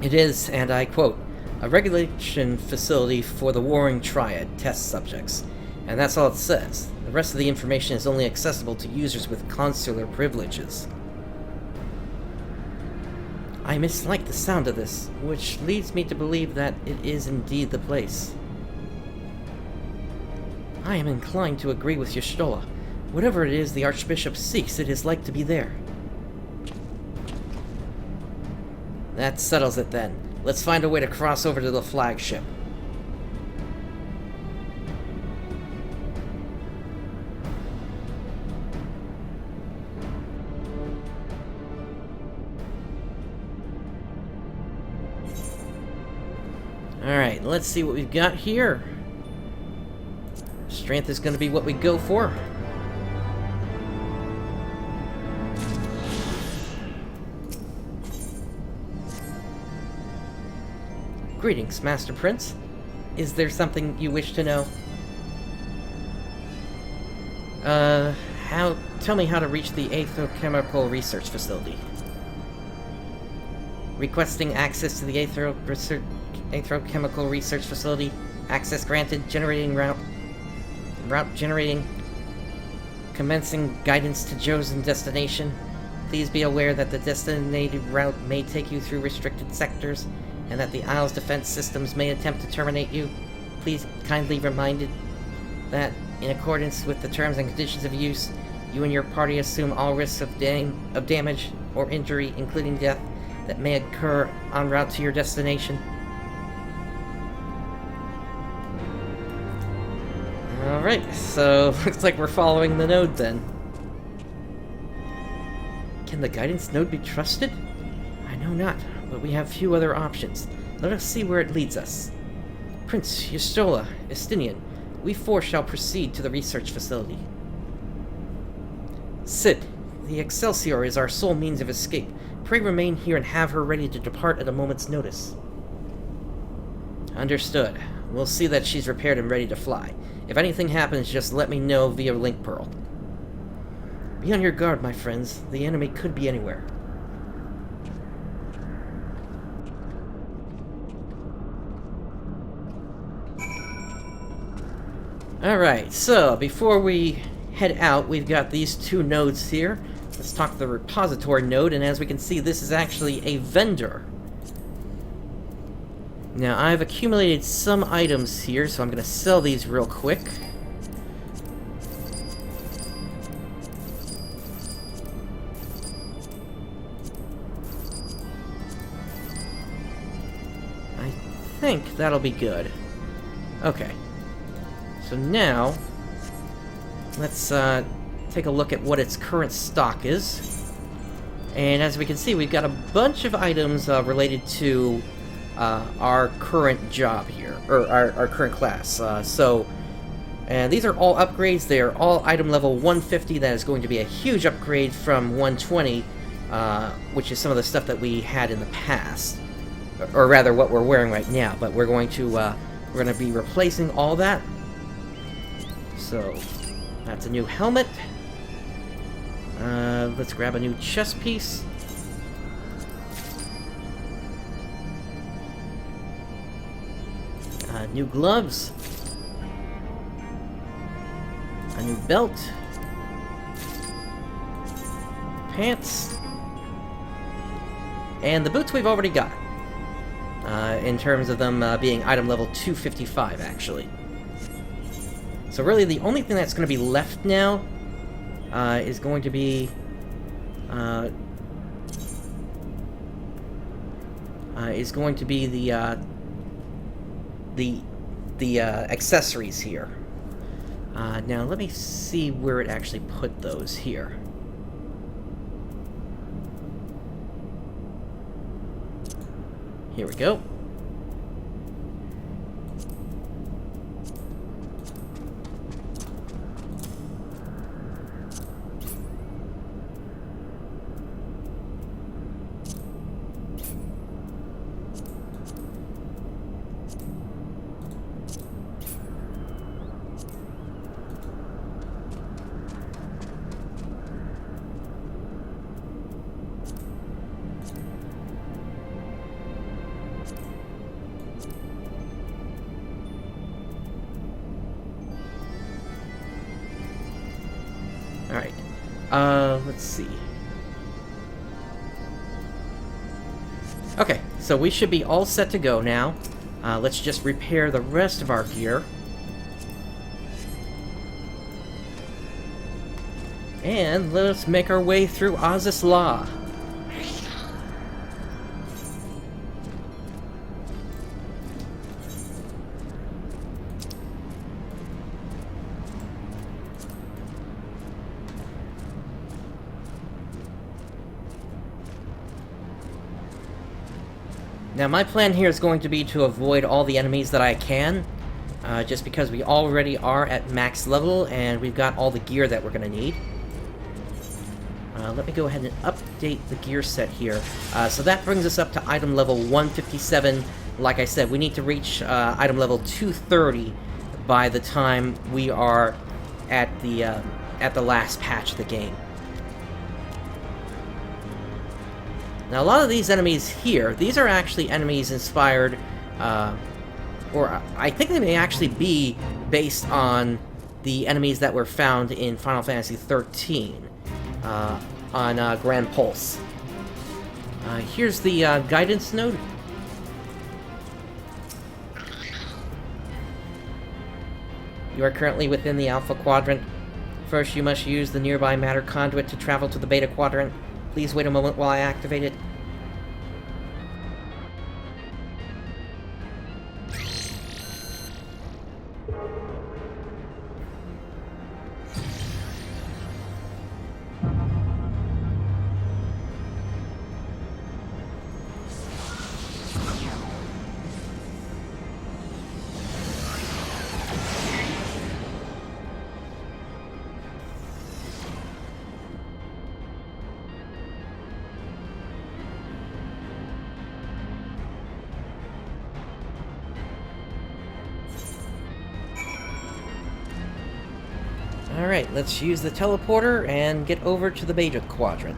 It is, and I quote, a regulation facility for the Warring Triad test subjects. And that's all it says. The rest of the information is only accessible to users with consular privileges. I mislike the sound of this, which leads me to believe that it is indeed the place. I am inclined to agree with Y'shtola. Whatever it is the Archbishop seeks, it is like to be there. That settles it then. Let's find a way to cross over to the flagship. Alright, let's see what we've got here. Strength is going to be what we go for. Greetings, Master Prince. Is there something you wish to know? Tell me how to reach the aerochemical research facility. Requesting access to the aerochemical research facility. Access granted. Generating route. Route generating. Commencing guidance to chosen destination. Please be aware that the designated route may take you through restricted sectors, and that the Isle's defense systems may attempt to terminate you. Please kindly reminded that, in accordance with the terms and conditions of use, you and your party assume all risks of damage or injury, including death, that may occur en route to your destination. Alright, so looks like we're following the node then. Can the guidance node be trusted? I know not, but we have few other options. Let us see where it leads us. Prince Ystrola, Estinian, we four shall proceed to the research facility. Cid, the Excelsior is our sole means of escape. Pray remain here and have her ready to depart at a moment's notice. Understood. We'll see that she's repaired and ready to fly. If anything happens, just let me know via Link Pearl. Be on your guard, my friends. The enemy could be anywhere. Alright, so before we head out, we've got these two nodes here. Let's talk to the repository node, and as we can see, this is actually a vendor. Now, I've accumulated some items here, so I'm going to sell these real quick. I think that'll be good. Okay. So now, let's take a look at what its current stock is. And as we can see, we've got a bunch of items related to our current job here, or our current class. And these are all upgrades. They are all item level 150. That is going to be a huge upgrade from 120, which is some of the stuff that we had in the past, or rather, what we're wearing right now. But we're going to be replacing all that. So that's a new helmet. Let's grab a new chest piece. New gloves. A new belt. Pants. And the boots we've already got. In terms of them being item level 255, actually. So really, the only thing that's going to be left now is going to be the accessories here. Now let me see where it actually put those here. Here we go. Alright. Let's see. Okay, so we should be all set to go now. Let's just repair the rest of our gear. And let us make our way through Azys Lla. Now, my plan here is going to be to avoid all the enemies that I can, just because we already are at max level, and we've got all the gear that we're going to need. Let me go ahead and update the gear set here. So that brings us up to item level 157. Like I said, we need to reach item level 230 by the time we are at the last patch of the game. Now, a lot of these enemies here, these are actually enemies inspired, or I think they may actually be based on the enemies that were found in Final Fantasy XIII on Grand Pulse. Here's the guidance node. You are currently within the Alpha Quadrant. First, you must use the nearby matter conduit to travel to the Beta Quadrant. Please wait a moment while I activate it. Alright, let's use the teleporter and get over to the Beta Quadrant.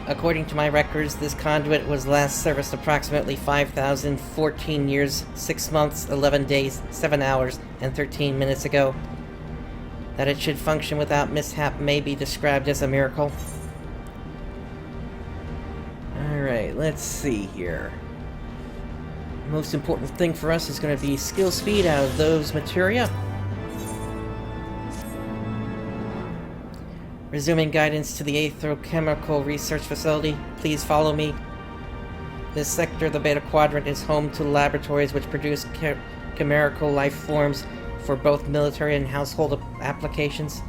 According to my records, this conduit was last serviced approximately 5,014 years, 6 months, 11 days, 7 hours, and 13 minutes ago. That it should function without mishap may be described as a miracle. Alright, let's see here. Most important thing for us is going to be skill speed out of those materia. Resuming guidance to the Aerochemical Research Facility. Please follow me. This sector of the Beta Quadrant is home to laboratories which produce chimerical life forms for both military and household applications.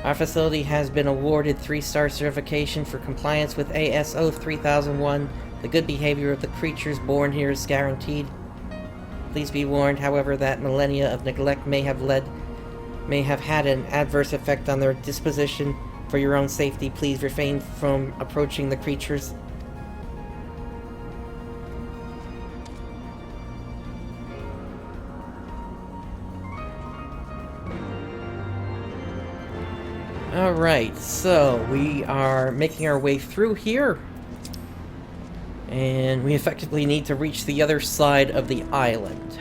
Our facility has been awarded 3-star certification for compliance with ASO 3001. The good behavior of the creatures born here is guaranteed. Please be warned, however, that millennia of neglect may have had an adverse effect on their disposition. For your own safety, please refrain from approaching the creatures. Alright, so we are making our way through here. And we effectively need to reach the other side of the island.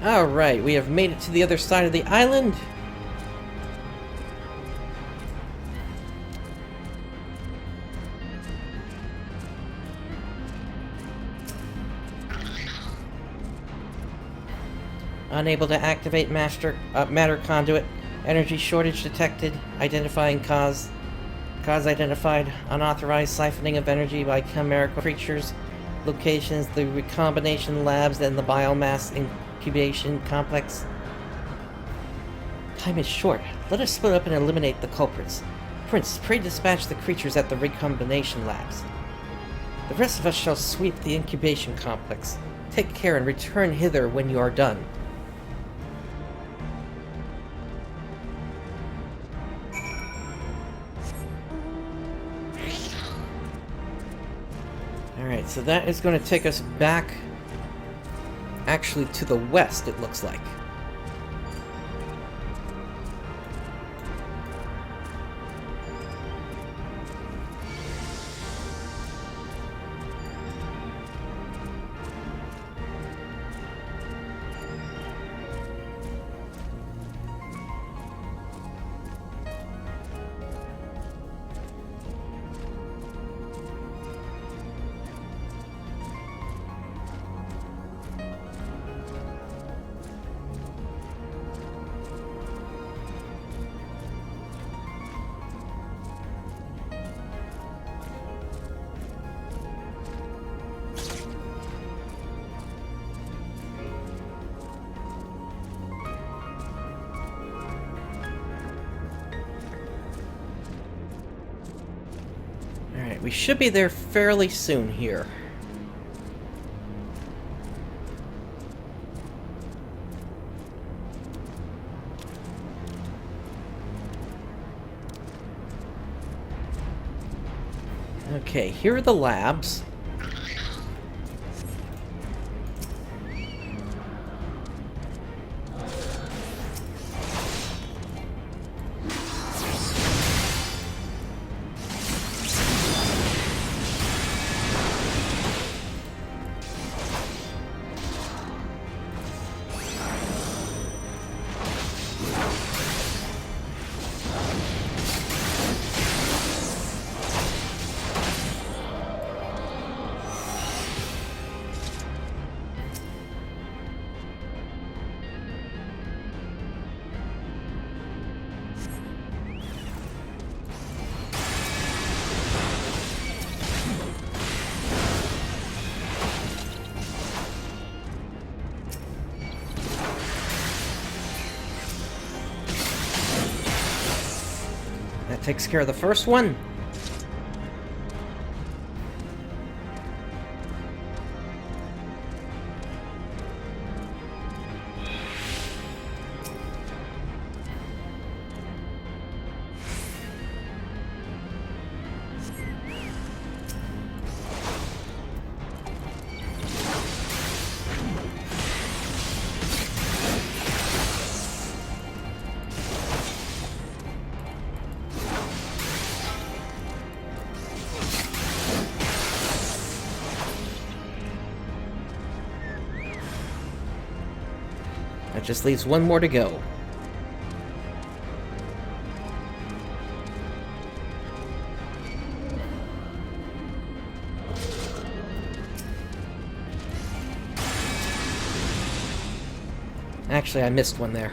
Alright, we have made it to the other side of the island. Unable to activate matter conduit. Energy shortage detected. Identifying cause. Cause identified. Unauthorized siphoning of energy by chimerical creatures. Locations: the recombination labs and the biomass incubation complex. Time is short. Let us split up and eliminate the culprits. Prince, pray dispatch the creatures at the recombination labs. The rest of us shall sweep the incubation complex. Take care and return hither when you are done. Alright, so that is going to take us back, actually, to the west, it looks like. Alright, we should be there fairly soon here. Okay, here are the labs. That takes care of the first one. That just leaves one more to go. Actually, I missed one there.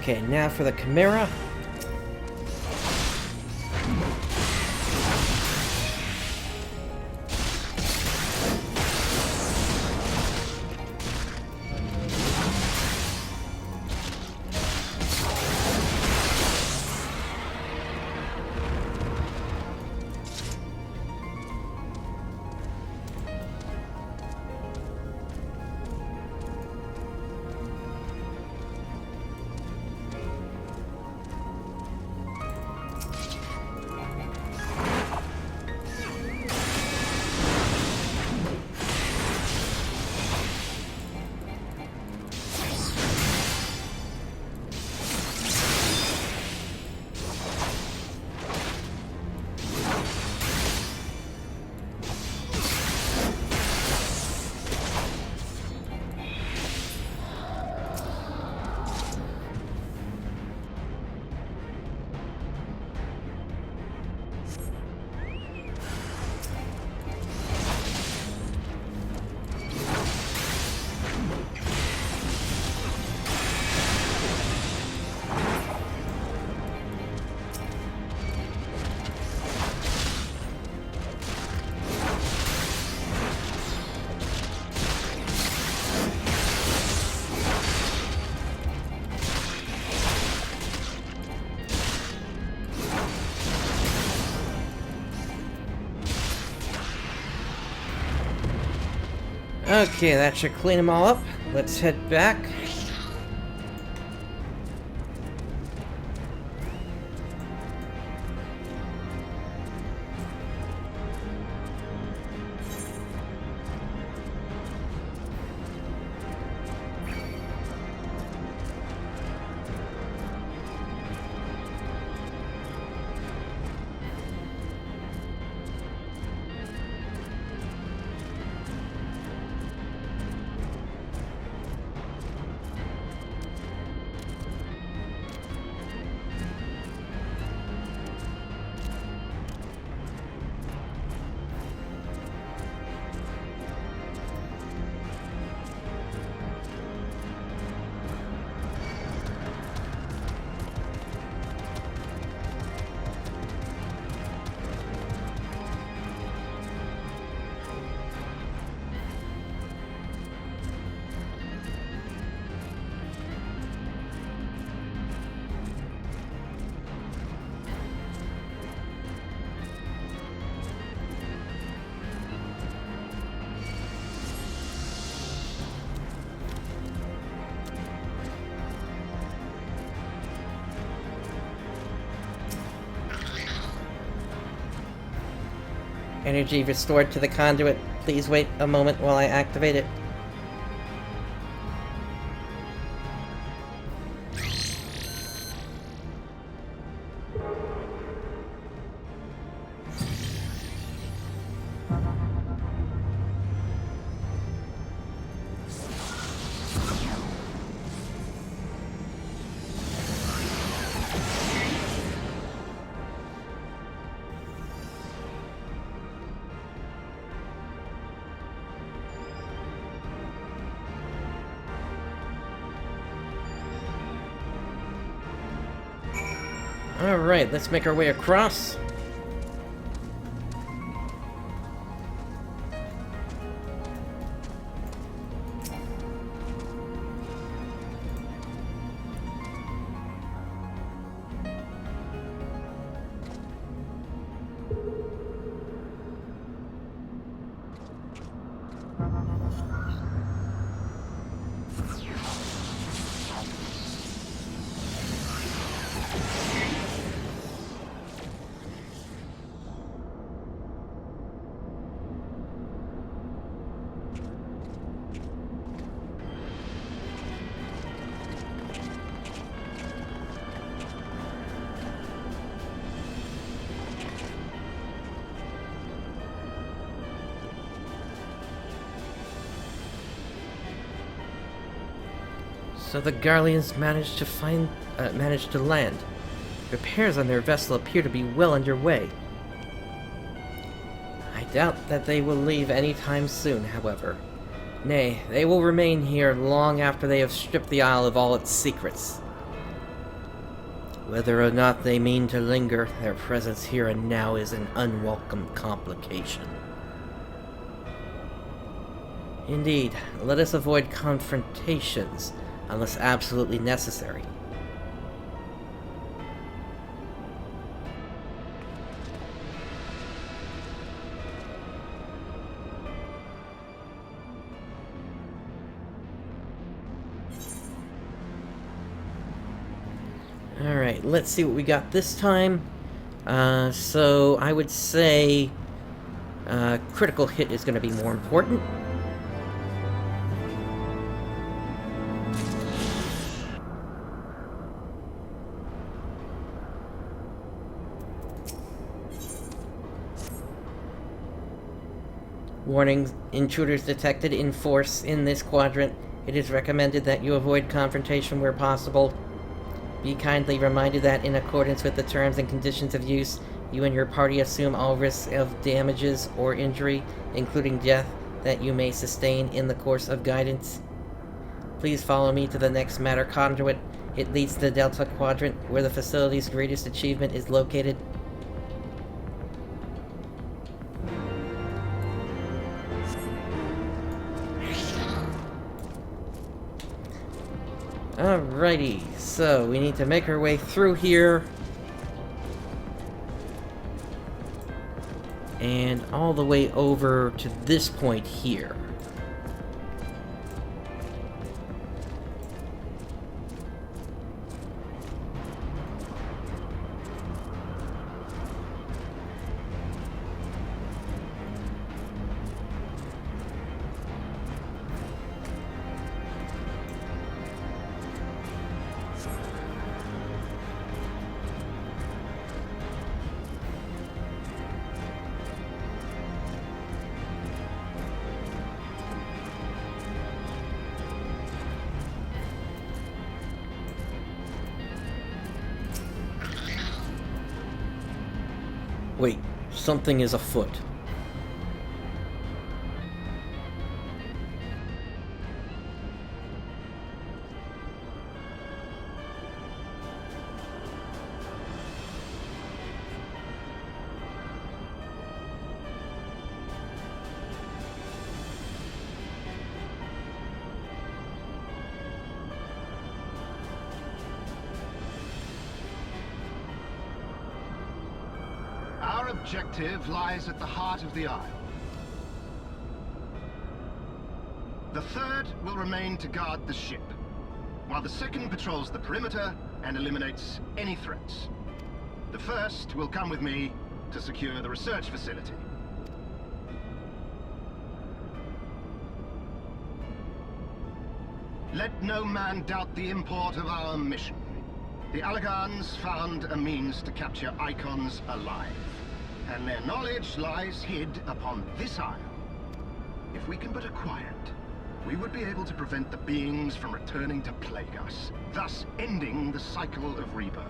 Okay, now for the Chimera. Okay, that should clean them all up. Let's head back. Energy restored to the conduit. Please wait a moment while I activate it. Alright, let's make our way across. So the Garleans managed to land. Repairs on their vessel appear to be well underway. I doubt that they will leave any time soon, however. Nay, they will remain here long after they have stripped the Isle of all its secrets. Whether or not they mean to linger, their presence here and now is an unwelcome complication. Indeed, let us avoid confrontations, unless absolutely necessary. Alright, let's see what we got this time. So I would say critical hit is going to be more important. Warning, intruders detected in force in this quadrant. It is recommended that you avoid confrontation where possible. Be kindly reminded that in accordance with the terms and conditions of use, you and your party assume all risks of damages or injury, including death, that you may sustain in the course of guidance. Please follow me to the next matter conduit. It leads to the Delta Quadrant, where the facility's greatest achievement is located. Alrighty, so we need to make our way through here. And all the way over to this point here. Wait, something is afoot. Our objective lies at the heart of the Isle. The third will remain to guard the ship, while the second patrols the perimeter and eliminates any threats. The first will come with me to secure the research facility. Let no man doubt the import of our mission. The Allagans found a means to capture icons alive, and their knowledge lies hid upon this isle. If we can but acquire it, we would be able to prevent the beings from returning to plague us, thus ending the cycle of rebirth.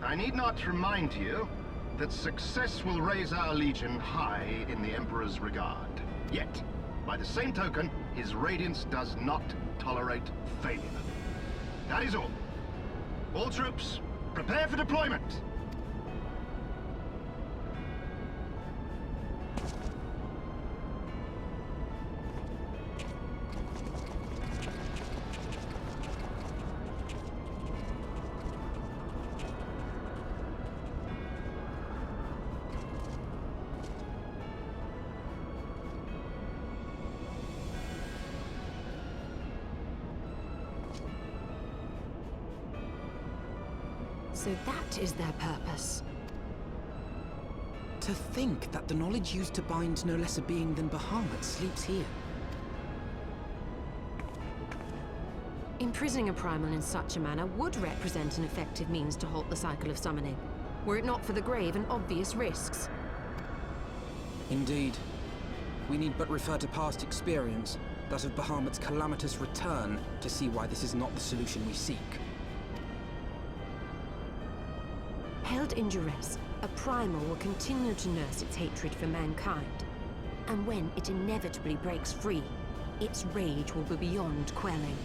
I need not remind you that success will raise our Legion high in the Emperor's regard. Yet, by the same token, his radiance does not tolerate failure. That is all. All troops, prepare for deployment! So that is their purpose. To think that the knowledge used to bind no less a being than Bahamut sleeps here. Imprisoning a primal in such a manner would represent an effective means to halt the cycle of summoning, were it not for the grave and obvious risks. Indeed. We need but refer to past experience, that of Bahamut's calamitous return, to see why this is not the solution we seek. Held in duress, a primal will continue to nurse its hatred for mankind. And when it inevitably breaks free, its rage will be beyond quelling.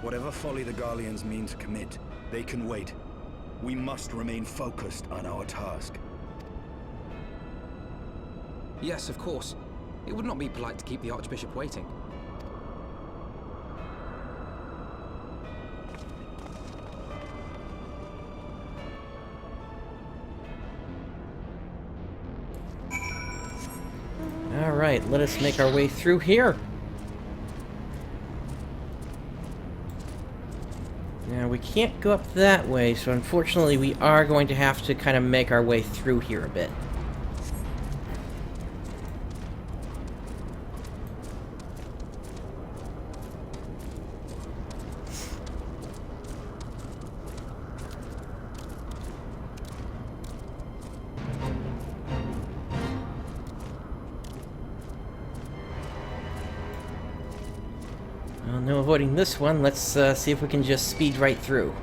Whatever folly the Garleans mean to commit, they can wait. We must remain focused on our task. Yes, of course. It would not be polite to keep the Archbishop waiting. Alright, let us make our way through here. Now, we can't go up that way, so unfortunately we are going to have to kind of make our way through here a bit. Well, no avoiding this one. Let's see if we can just speed right through.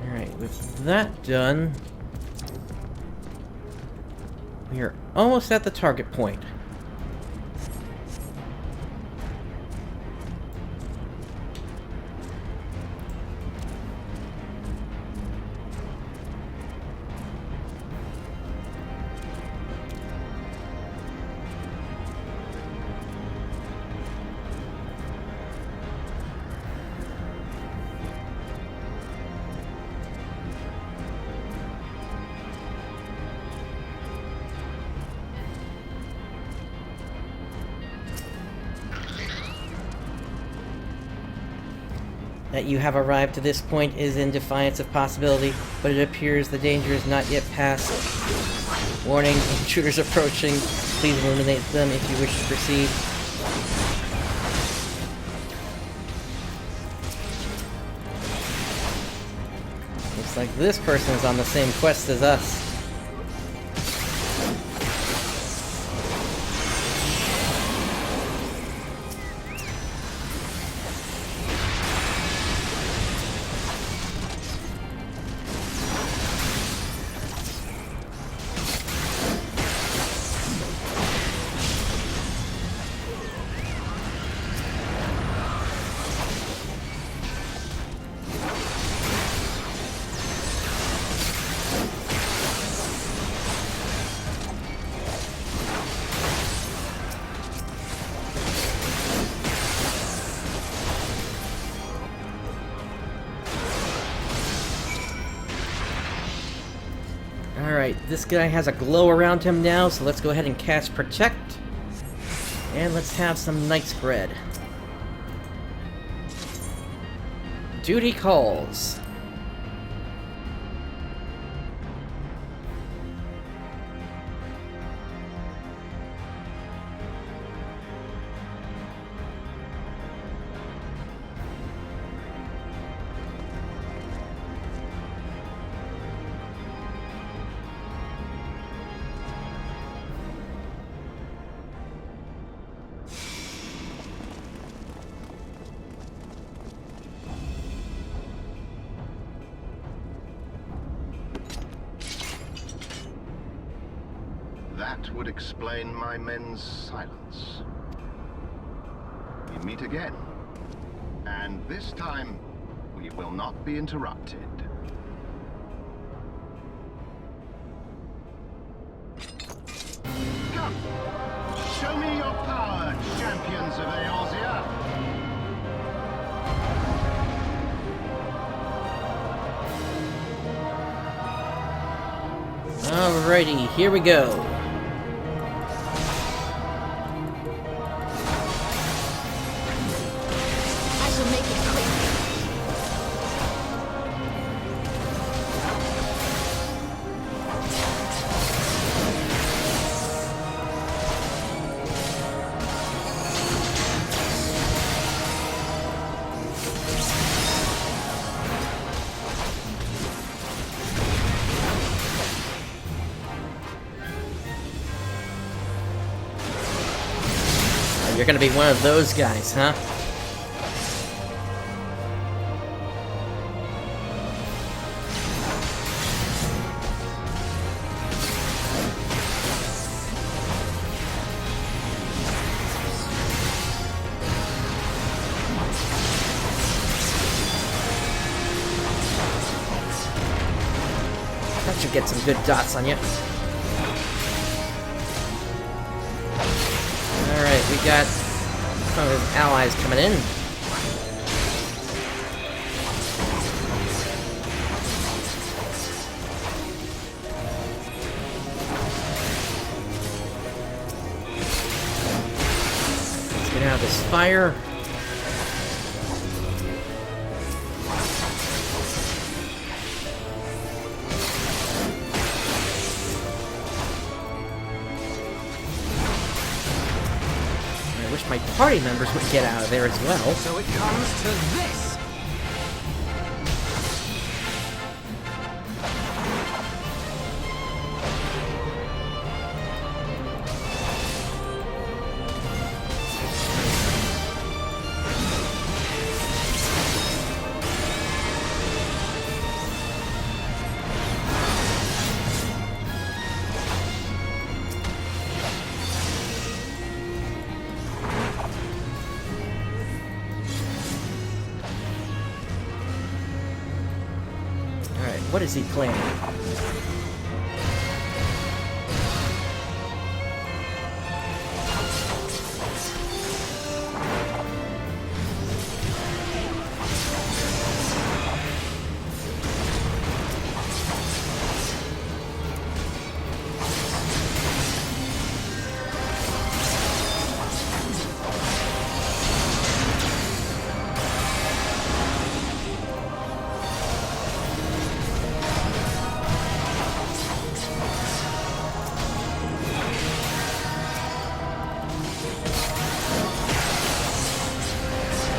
Alright, with that done, we are almost at the target point. That you have arrived to this point is in defiance of possibility, but it appears the danger is not yet past. Warning, intruders approaching. Please eliminate them if you wish to proceed. Looks like this person is on the same quest as us. Alright, this guy has a glow around him now, so let's go ahead and cast Protect. And let's have some Knight's Bread. Duty calls. That would explain my men's silence. We meet again. And this time, we will not be interrupted. Come! Show me your power, champions of Eorzea! Alrighty, here we go. I shall make it quick. You're gonna be one of those guys, huh? That should get some good dots on you. Alright, we got some of his allies coming in. Let's get out of this fire. My party members would get out of there as well. So it comes to this! What is he planning?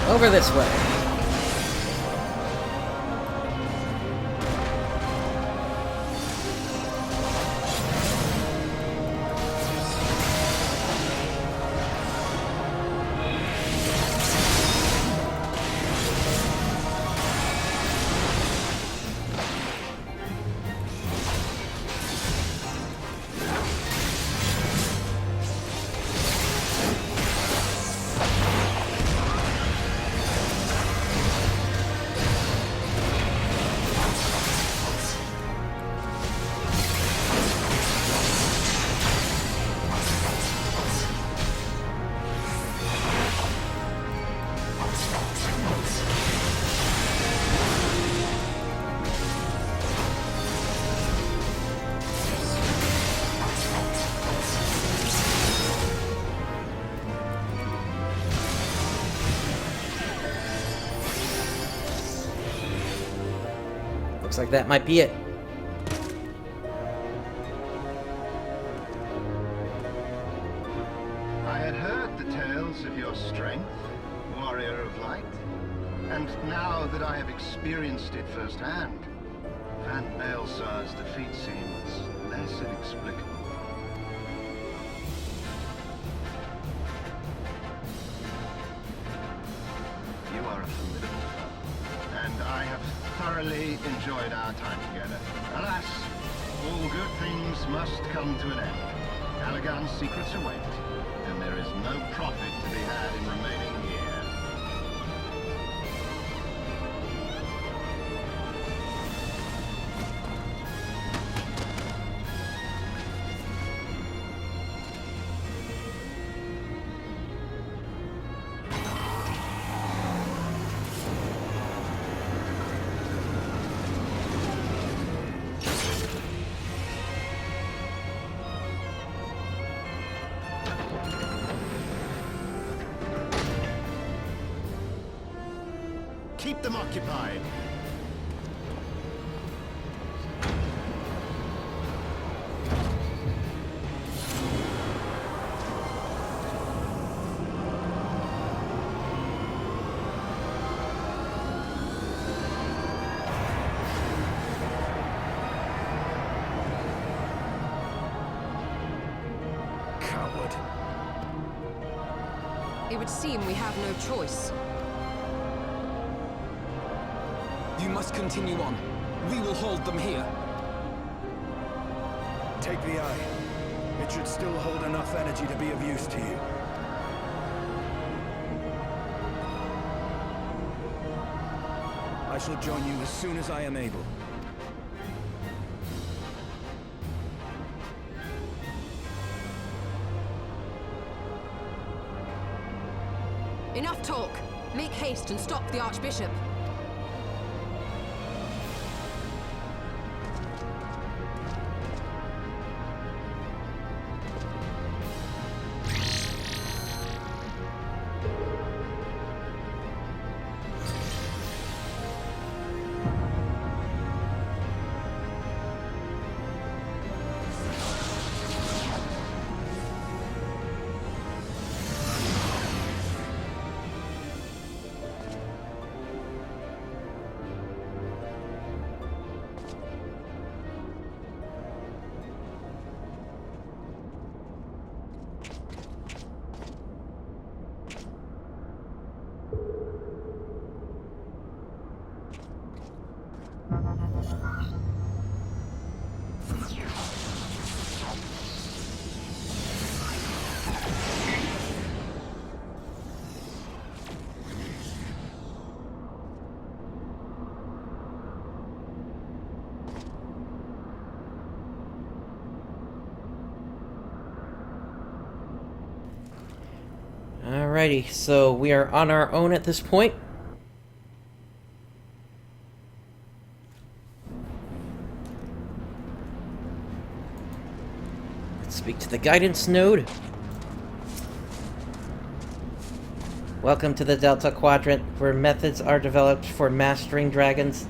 Over this way. like that might be it. I had heard the tales of your strength, warrior of light, and now that I have experienced it firsthand, Van Baelsar's defeat seems less inexplicable. You are a formidable foe, and I have thoroughly enjoyed our time together. Alas, all good things must come to an end. Allagan's secrets await, and there is no profit to be had in remaining here. Keep them occupied. Coward. It would seem we have no choice. You must continue on. We will hold them here. Take the eye. It should still hold enough energy to be of use to you. I shall join you as soon as I am able. Enough talk. Make haste and stop the Archbishop. Alrighty, so we are on our own at this point. Let's speak to the guidance node. Welcome to the Delta Quadrant, where methods are developed for mastering dragons.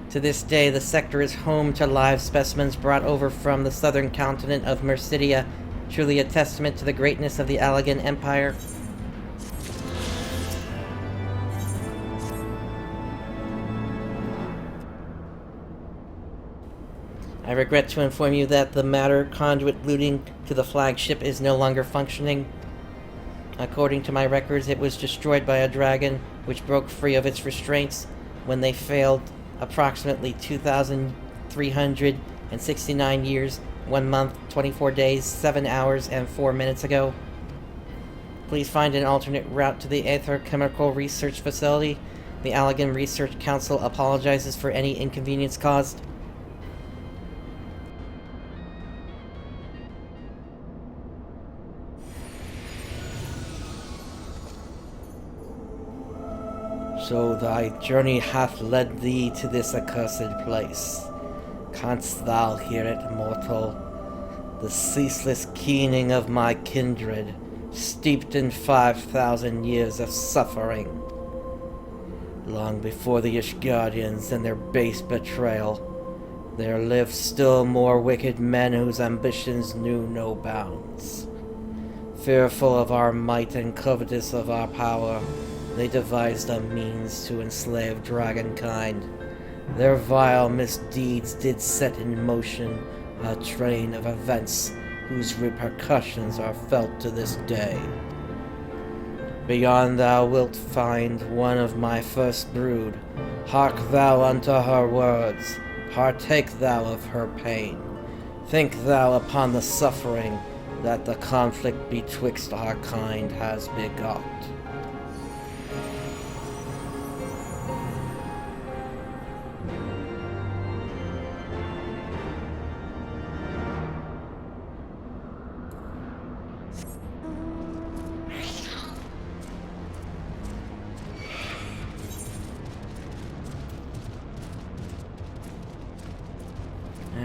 To this day, the sector is home to live specimens brought over from the southern continent of Mercidia, truly a testament to the greatness of the Allagan Empire. I regret to inform you that the matter conduit looting to the flagship is no longer functioning. According to my records, it was destroyed by a dragon, which broke free of its restraints when they failed approximately 2,369 years, 1 month, 24 days, 7 hours, and 4 minutes ago. Please find an alternate route to the Aether Chemical Research Facility. The Allagan Research Council apologizes for any inconvenience caused. So thy journey hath led thee to this accursed place. Canst thou hear it, mortal? The ceaseless keening of my kindred, steeped in 5,000 years of suffering. Long before the Ishgardians and their base betrayal, there lived still more wicked men whose ambitions knew no bounds. Fearful of our might and covetous of our power, they devised a means to enslave dragonkind. Their vile misdeeds did set in motion a train of events whose repercussions are felt to this day. Beyond thou wilt find one of my first brood. Hark thou unto her words, partake thou of her pain. Think thou upon the suffering that the conflict betwixt our kind has begot.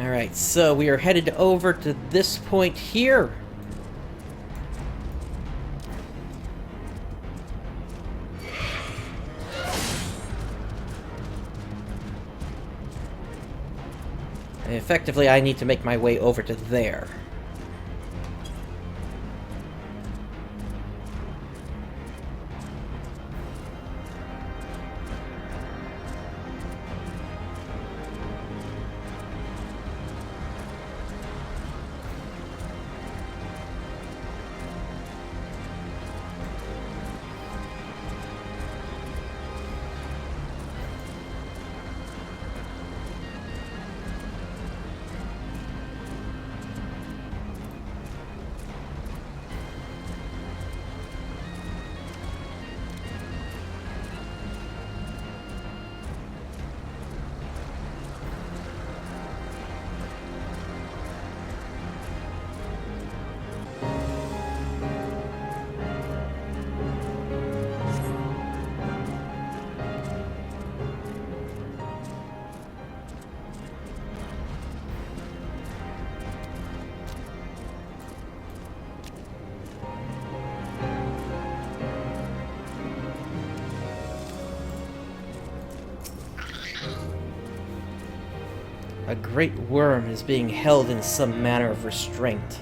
Alright, so we are headed over to this point here. And effectively, I need to make my way over to there. A great worm is being held in some manner of restraint.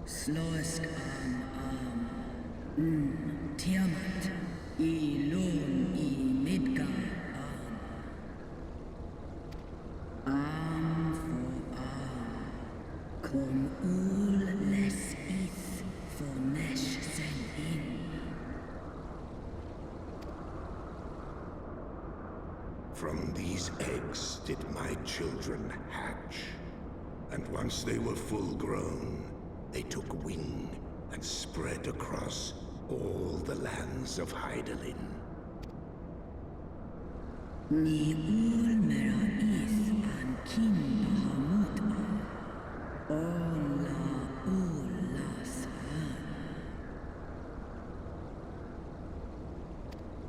Slosk Tiamat Ilun Midgar for Kom ul les ith for Nesh sen in. From these eggs did my children hatch, and once they were full grown, they took wing and spread across all the lands of Hydaelyn. Ni ul mera is an kin Bahamut Ola ula san.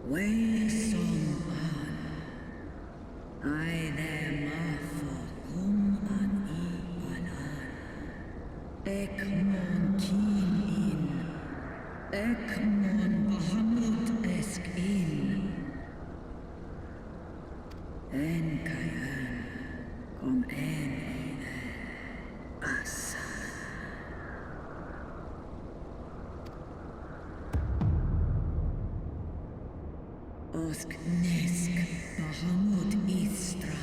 Way som an I them En kayan, kom en asa. Osk nesk Bahamut Israel.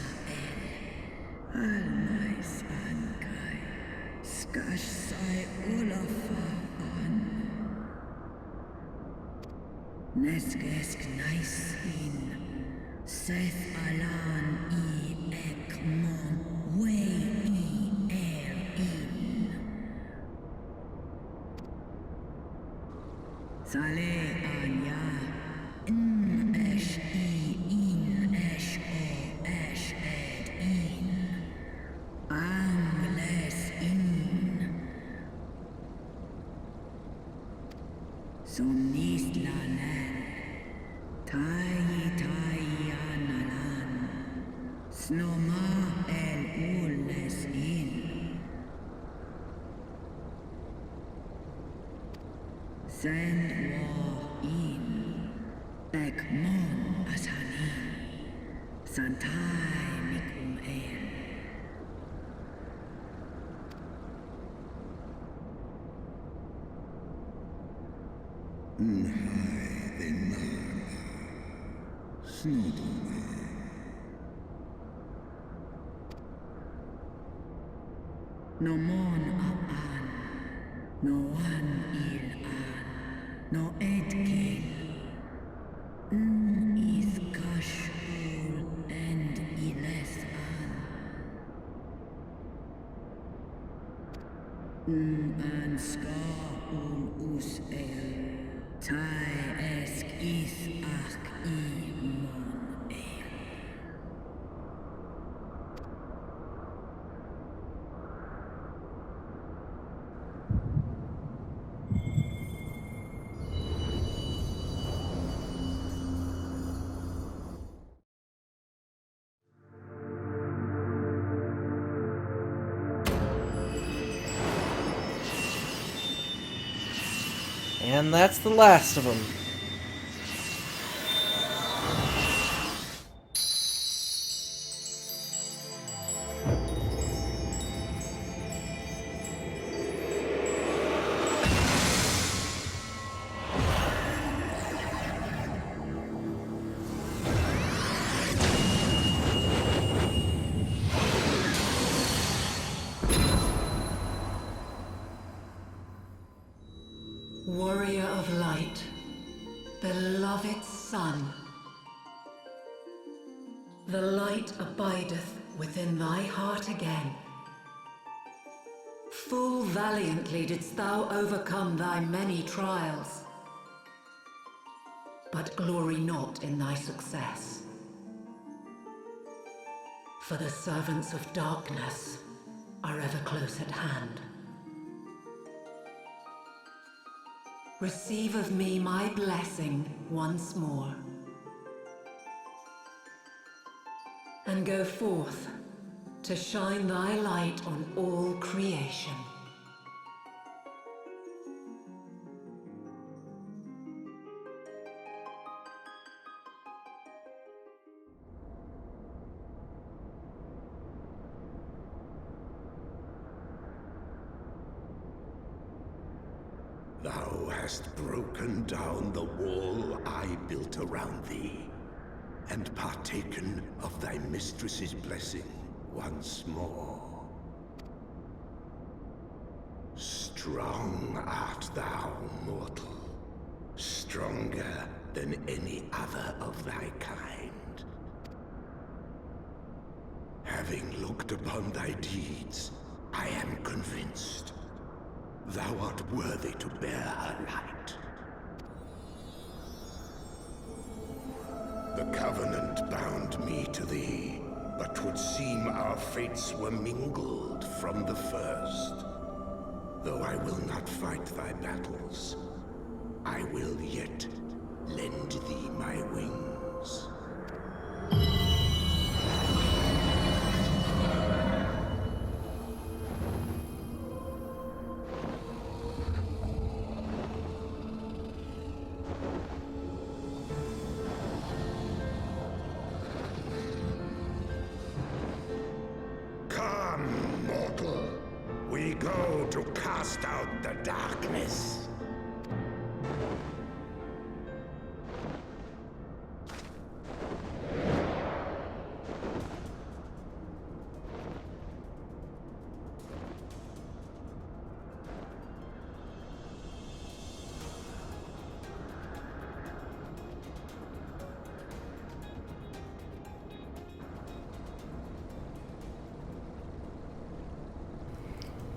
Almais ankai. Skash sai Olafa an. Neskesk naisin. Seth alan ekmon way in. Sale anya. Esh in esh o esh ed in. Angles in. Somnis lanen. Tai analan. Snoma el ules in. Send war in. Ekmon asani. Santai mikum el. Nhai the Mana. Snuduma. No mon apan. No one il an. No edkin. Is kashul and iles an. An ska us el. Tai esk is ach mon el. And that's the last of them. Warrior of light, beloved son, the light abideth within thy heart again. Full valiantly didst thou overcome thy many trials, but glory not in thy success. For the servants of darkness are ever close at hand. Receive of me my blessing once more, and go forth to shine thy light on all creation. Thou hast broken down the wall I built around thee, and partaken of thy mistress's blessing once more. Strong art thou, mortal, stronger than any other of thy kind. Having looked upon thy deeds, I am convinced thou art worthy to bear her light. The Covenant bound me to thee, but 'twould seem our fates were mingled from the first. Though I will not fight thy battles, I will yet lend thee my wings. cast out the darkness.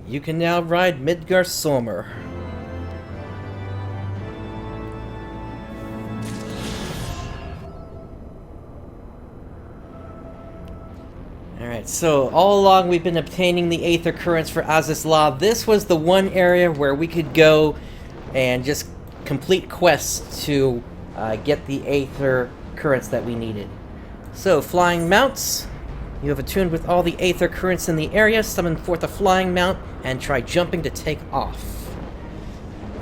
You can now ride Midgar Sommer. Alright, so all along we've been obtaining the Aether Currents for Azys Lla. This was the one area where we could go and just complete quests to get the Aether Currents that we needed. So, Flying Mounts. You have attuned with all the Aether Currents in the area, summon forth a Flying Mount, and try jumping to take off.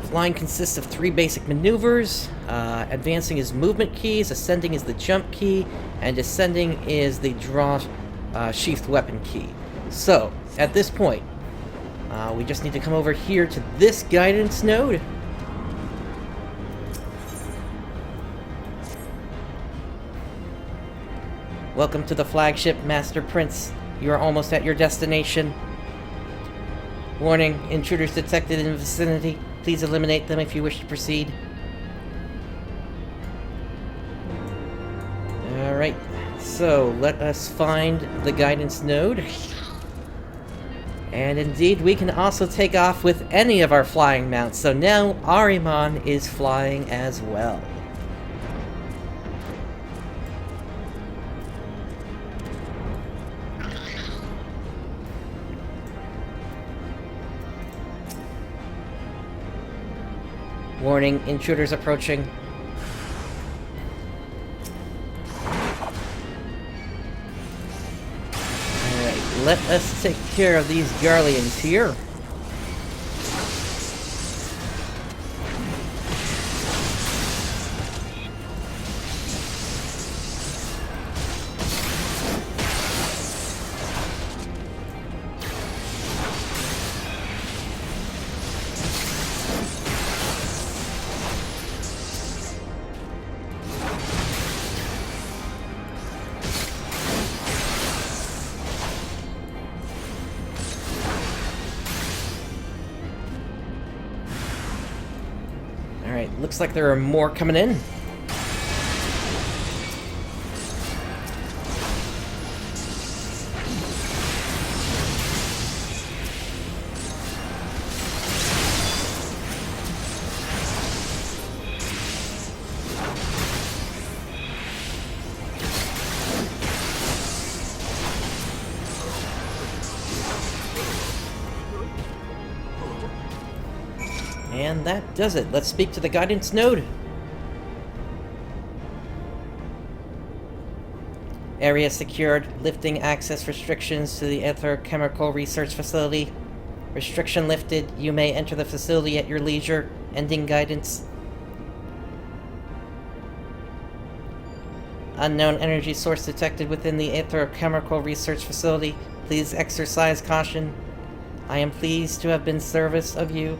Flying consists of 3 basic maneuvers. Advancing is movement keys, ascending is the jump key, and descending is the draw sheathed weapon key. So, at this point, we just need to come over here to this guidance node. Welcome to the flagship, Master Prince. You are almost at your destination. Warning, intruders detected in the vicinity. Please eliminate them if you wish to proceed. Alright, so let us find the guidance node. And indeed, we can also take off with any of our flying mounts. So now Ahriman is flying as well. Warning, intruders approaching. Alright, let us take care of these Garleans here. Alright, looks like there are more coming in. And that does it. Let's speak to the guidance node. Area secured. Lifting access restrictions to the Chemical Research Facility. Restriction lifted. You may enter the facility at your leisure. Ending guidance. Unknown energy source detected within the Chemical Research Facility. Please exercise caution. I am pleased to have been service of you.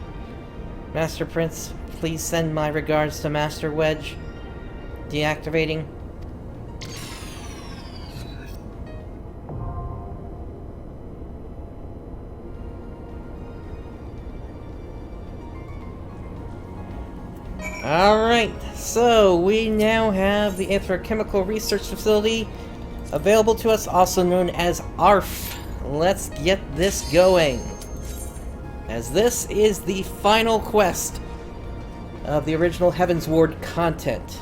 Master Prince, please send my regards to Master Wedge. Deactivating. Alright, so we now have the Chemical Research Facility available to us, also known as ARF. Let's get this going, as this is the final quest of the original Heavensward content.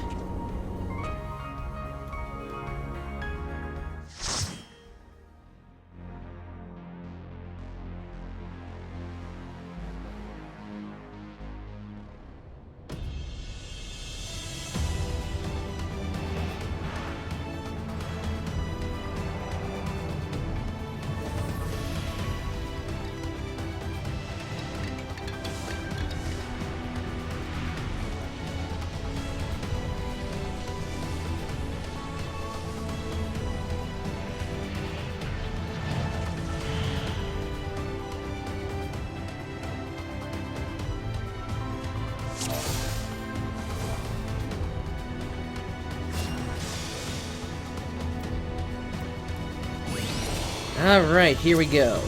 Alright, here we go.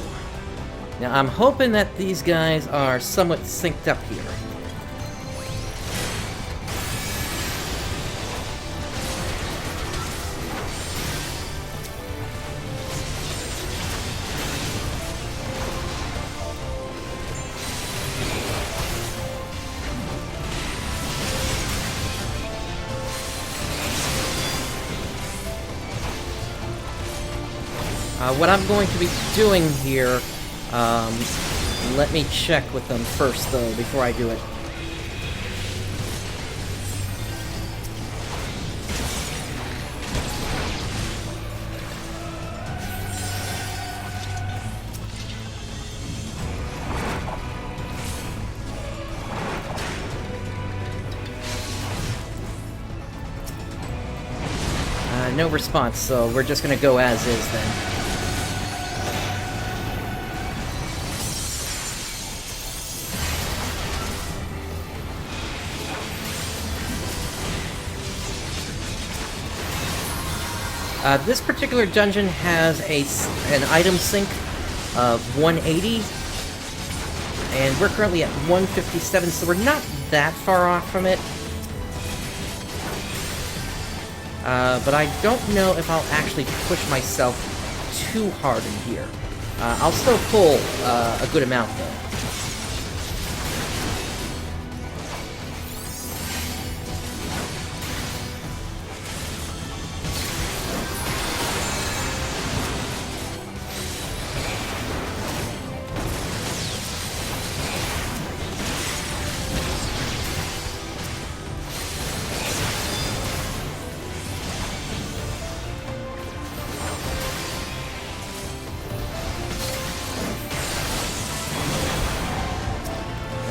Now, I'm hoping that these guys are somewhat synced up here. What I'm going to be doing here, let me check with them first, though, before I do it. No response, so we're just gonna go as is then. This particular dungeon has an item sync of 180, and we're currently at 157, so we're not that far off from it. But I don't know if I'll actually push myself too hard in here. I'll still pull a good amount, though.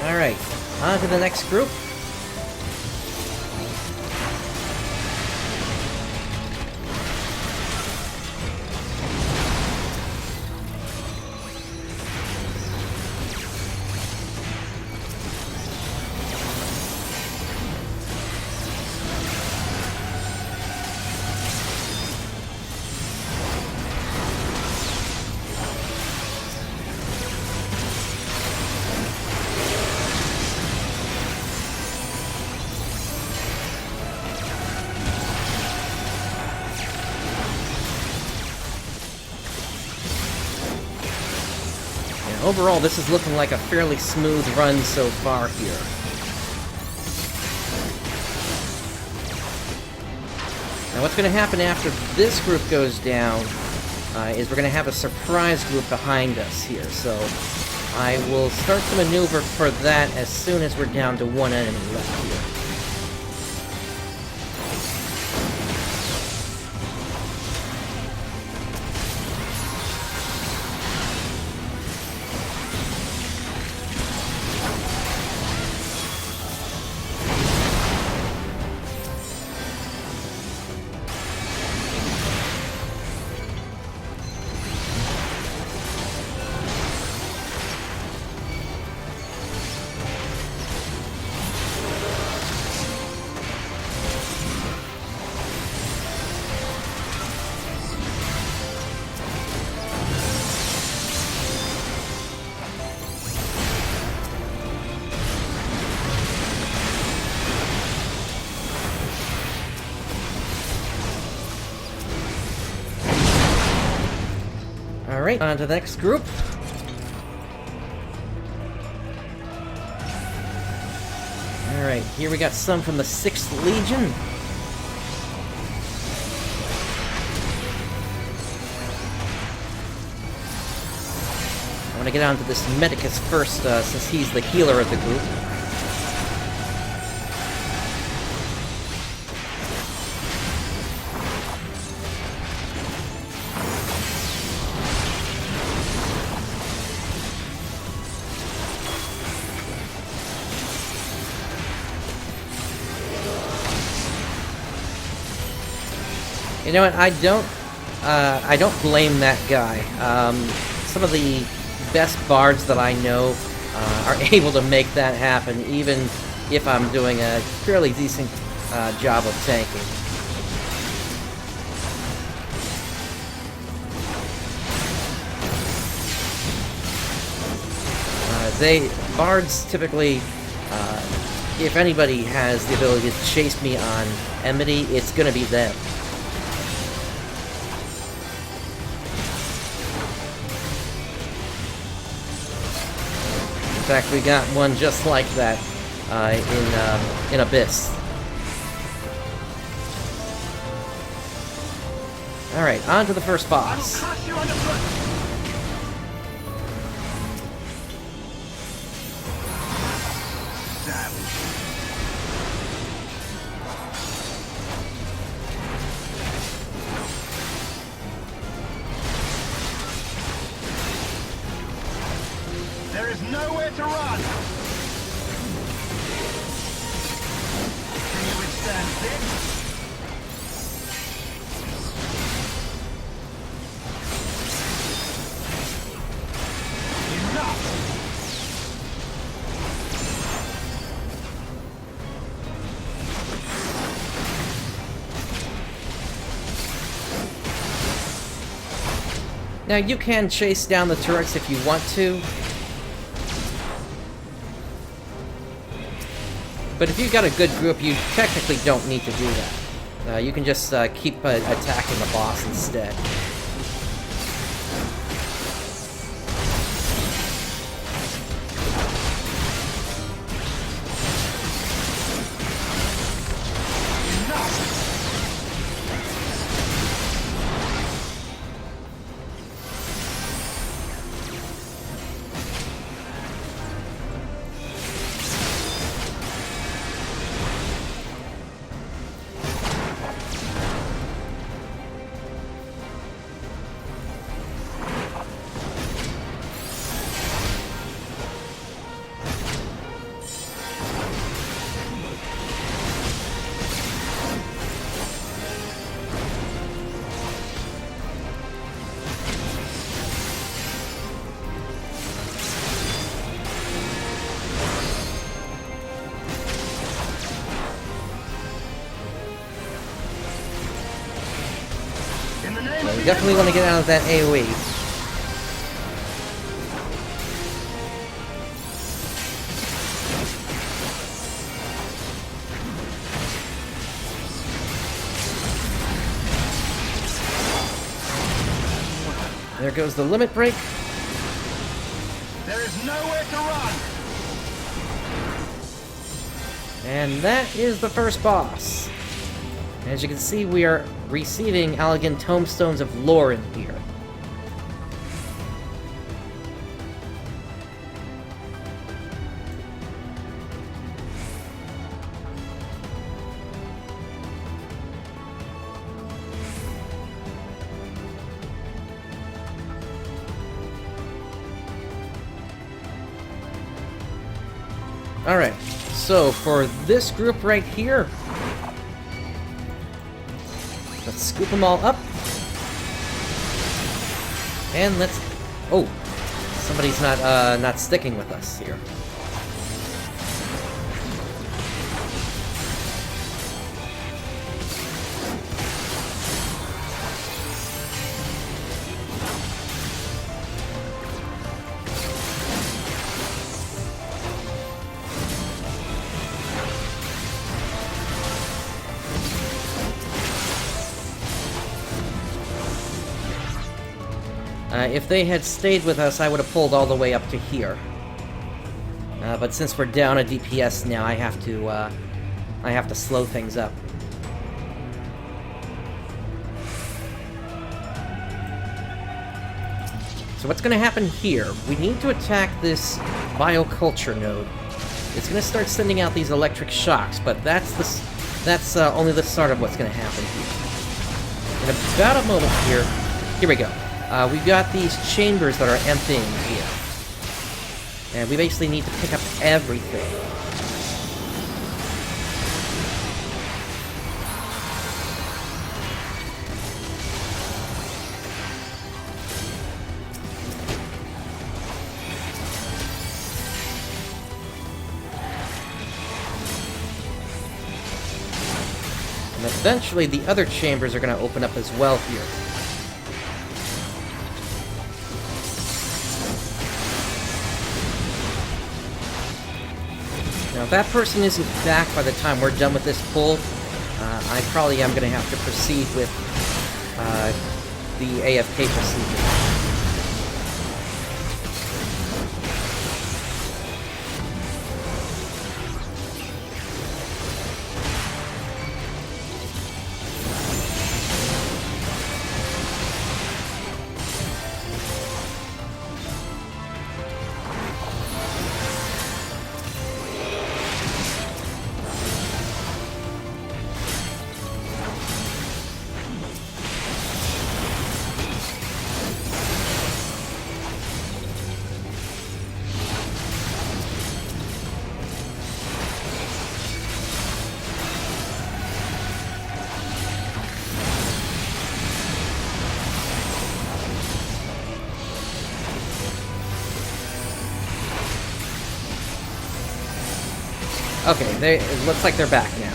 Alright, on to the next group. Overall, this is looking like a fairly smooth run so far here. Now what's going to happen after this group goes down is we're going to have a surprise group behind us here, so I will start the maneuver for that as soon as we're down to one enemy left here. Alright, on to the next group. Alright, here we got some from the 6th Legion. I want to get on to this Medicus first, since he's the healer of the group. You know what? I don't blame that guy. Some of the best bards that I know are able to make that happen, even if I'm doing a fairly decent job of tanking. Bards typically, if anybody has the ability to chase me on enmity, it's gonna be them. In fact, we got one just like that in Abyss. Alright, on to the first boss. There is nowhere to run! Can you withstand this? Now, you can chase down the turrets if you want to. But if you've got a good group, you technically don't need to do that. You can just keep attacking the boss instead. We definitely want to get out of that AoE. There goes the limit break. There is nowhere to run! And that is the first boss. As you can see, we are receiving elegant tomestones of lore in here. Alright, so for this group right here, let's scoop them all up. And let's... Oh, somebody's not sticking with us here. If they had stayed with us, I would have pulled all the way up to here. But since we're down a DPS now, I have to slow things up. So what's going to happen here? We need to attack this bioculture node. It's going to start sending out these electric shocks, but that's only the start of what's going to happen here. In about a moment here we go. We've got these chambers that are emptying here. And we basically need to pick up everything. And eventually the other chambers are going to open up as well here. that person isn't back by the time we're done with this pull, I probably am going to have to proceed with the AFK procedure. Okay, it looks like they're back now.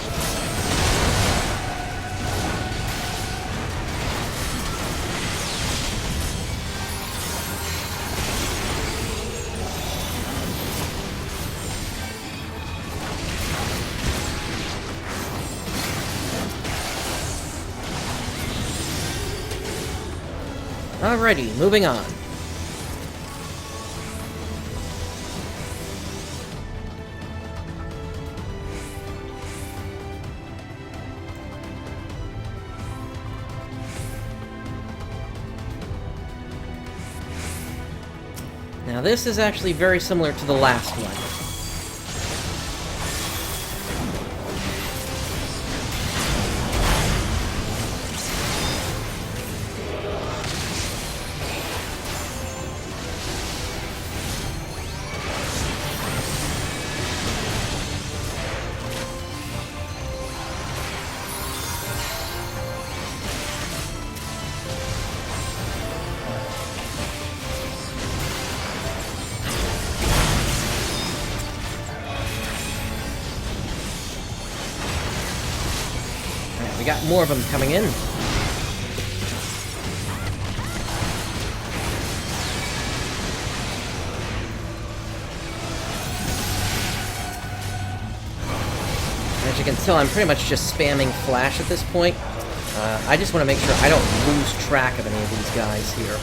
Alrighty, moving on. Now this is actually very similar to the last one. We got more of them coming in. As you can tell, I'm pretty much just spamming flash at this point. I just want to make sure I don't lose track of any of these guys here.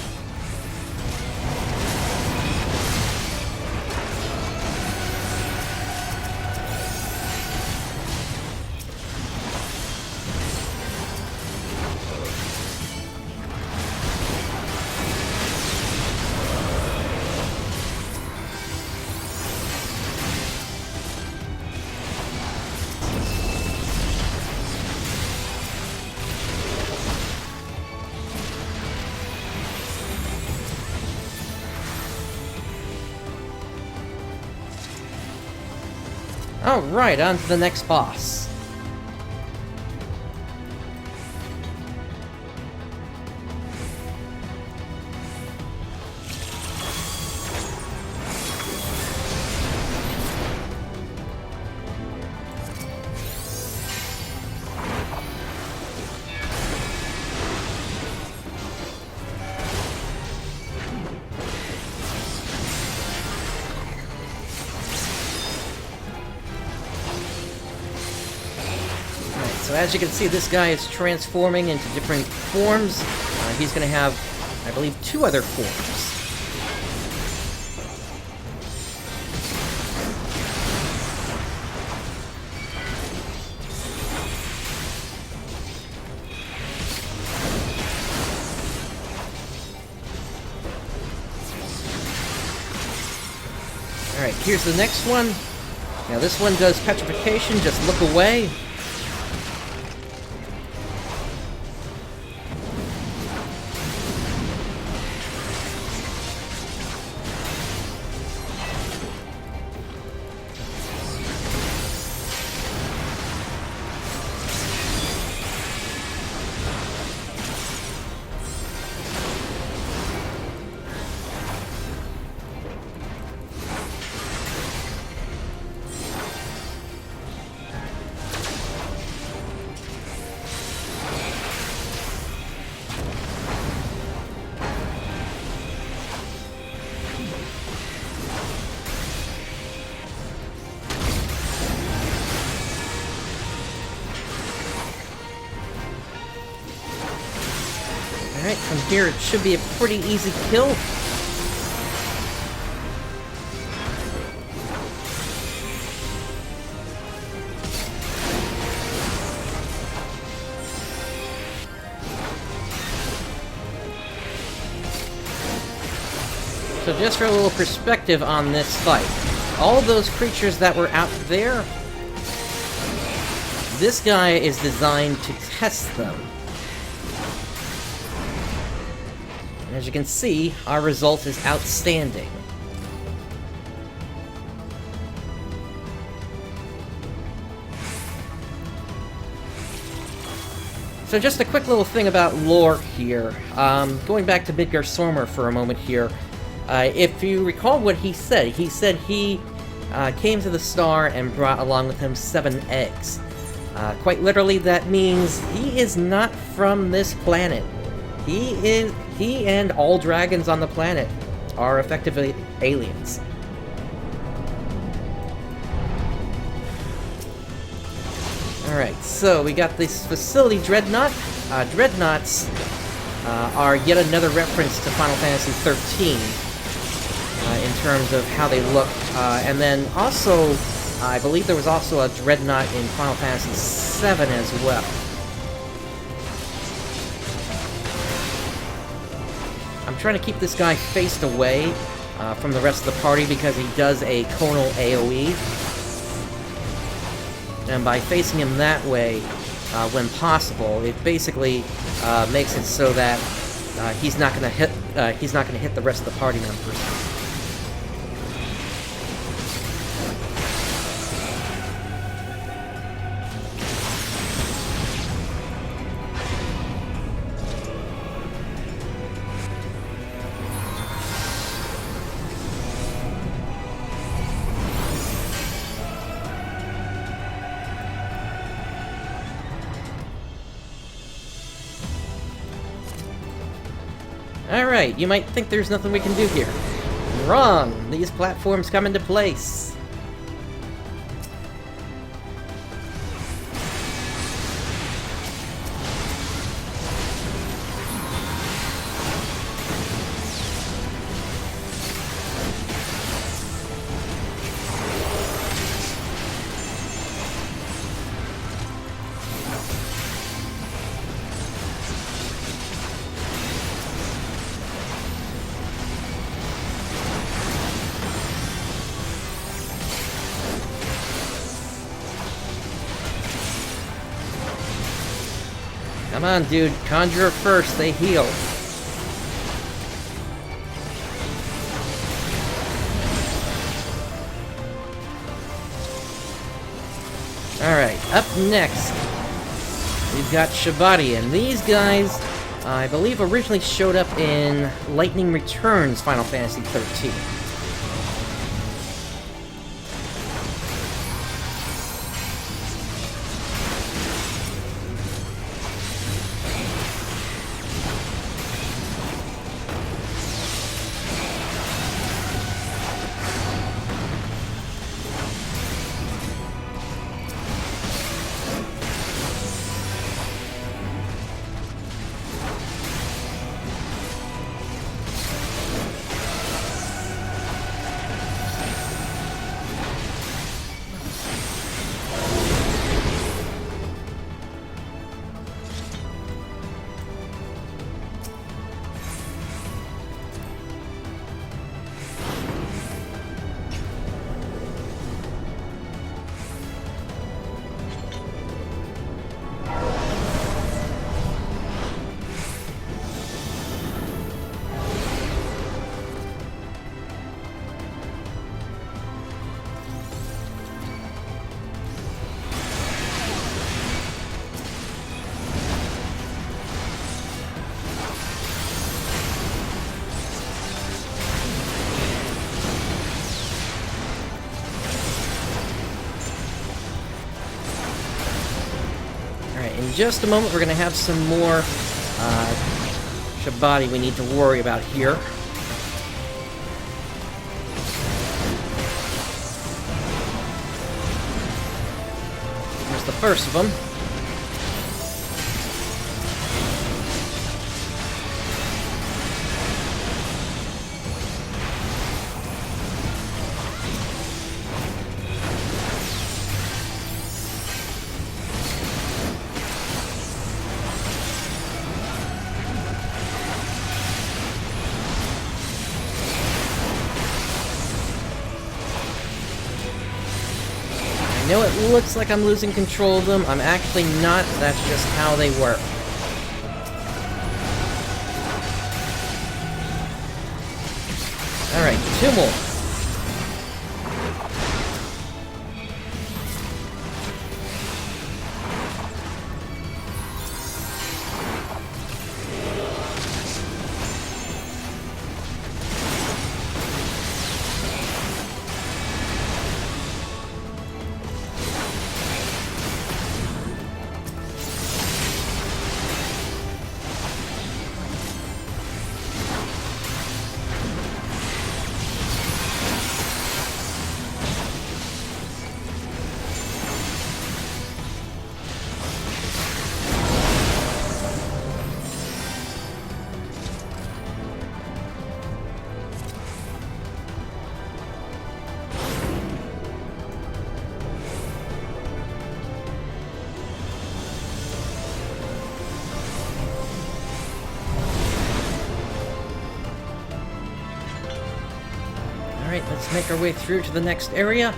Alright, on to the next boss. So as you can see, this guy is transforming into different forms. He's going to have, I believe, 2 other forms. Alright, here's the next one. Now this one does petrification, just look away. Alright, from here it should be a pretty easy kill. So just for a little perspective on this fight, all of those creatures that were out there, this guy is designed to test them. And as you can see, our result is outstanding. So just a quick little thing about lore here. Going back to Midgar Sormer for a moment here. If you recall what he said he came to the star and brought along with him 7 eggs. Quite literally, that means he is not from this planet. He and all dragons on the planet are effectively aliens. Alright, so we got this facility Dreadnought. Dreadnoughts are yet another reference to Final Fantasy XIII in terms of how they look. And then also, I believe there was also a Dreadnought in Final Fantasy VII as well. I'm trying to keep this guy faced away from the rest of the party because he does a conal AoE. And by facing him that way, when possible, it basically makes it so that he's not going to hit the rest of the party members. Alright, you might think there's nothing we can do here. Wrong! These platforms come into place. Come on, dude. Conjurer first, they heal. Alright, up next, we've got Shabadi, and these guys, I believe, originally showed up in Lightning Returns Final Fantasy XIII. In just a moment, we're going to have some more Shabadi we need to worry about here. Here's the first of them. I know it looks like I'm losing control of them. I'm actually not. That's just how they work. Alright, 2 more. Alright, let's make our way through to the next area.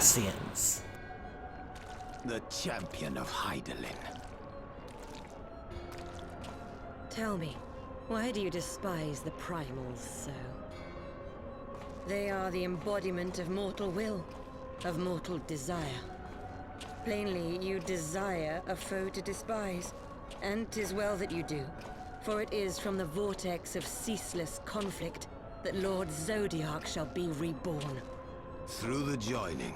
Scions. The champion of Hydaelyn. Tell me, why do you despise the primals so? They are the embodiment of mortal will, of mortal desire. Plainly, you desire a foe to despise, and 'tis well that you do, for it is from the vortex of ceaseless conflict that Lord Zodiark shall be reborn. Through the joining,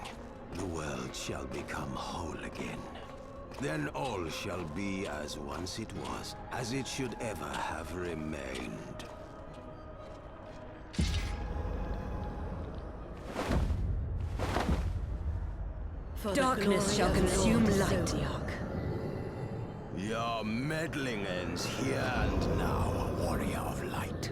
the world shall become whole again. Then all shall be as once it was, as it should ever have remained. Darkness shall consume light. Your meddling ends here and now, warrior of light.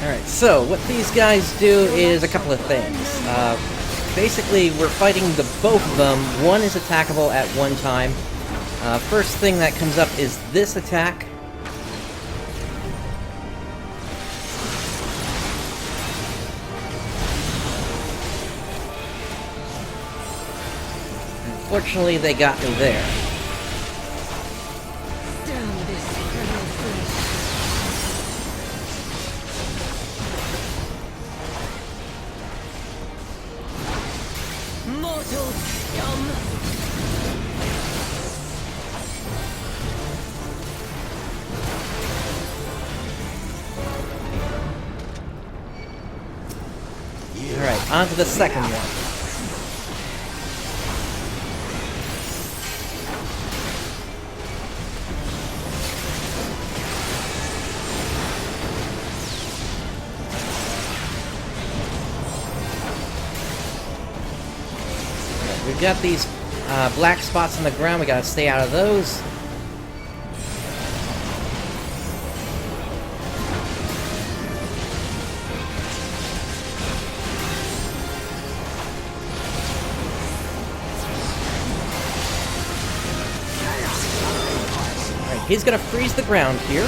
Alright, so what these guys do is a couple of things. Basically, we're fighting the both of them. One is attackable at one time. First thing that comes up is this attack. Unfortunately, they got me there. Alright, on to the second one. We've got these black spots on the ground, we gotta stay out of those. He's gonna freeze the ground here.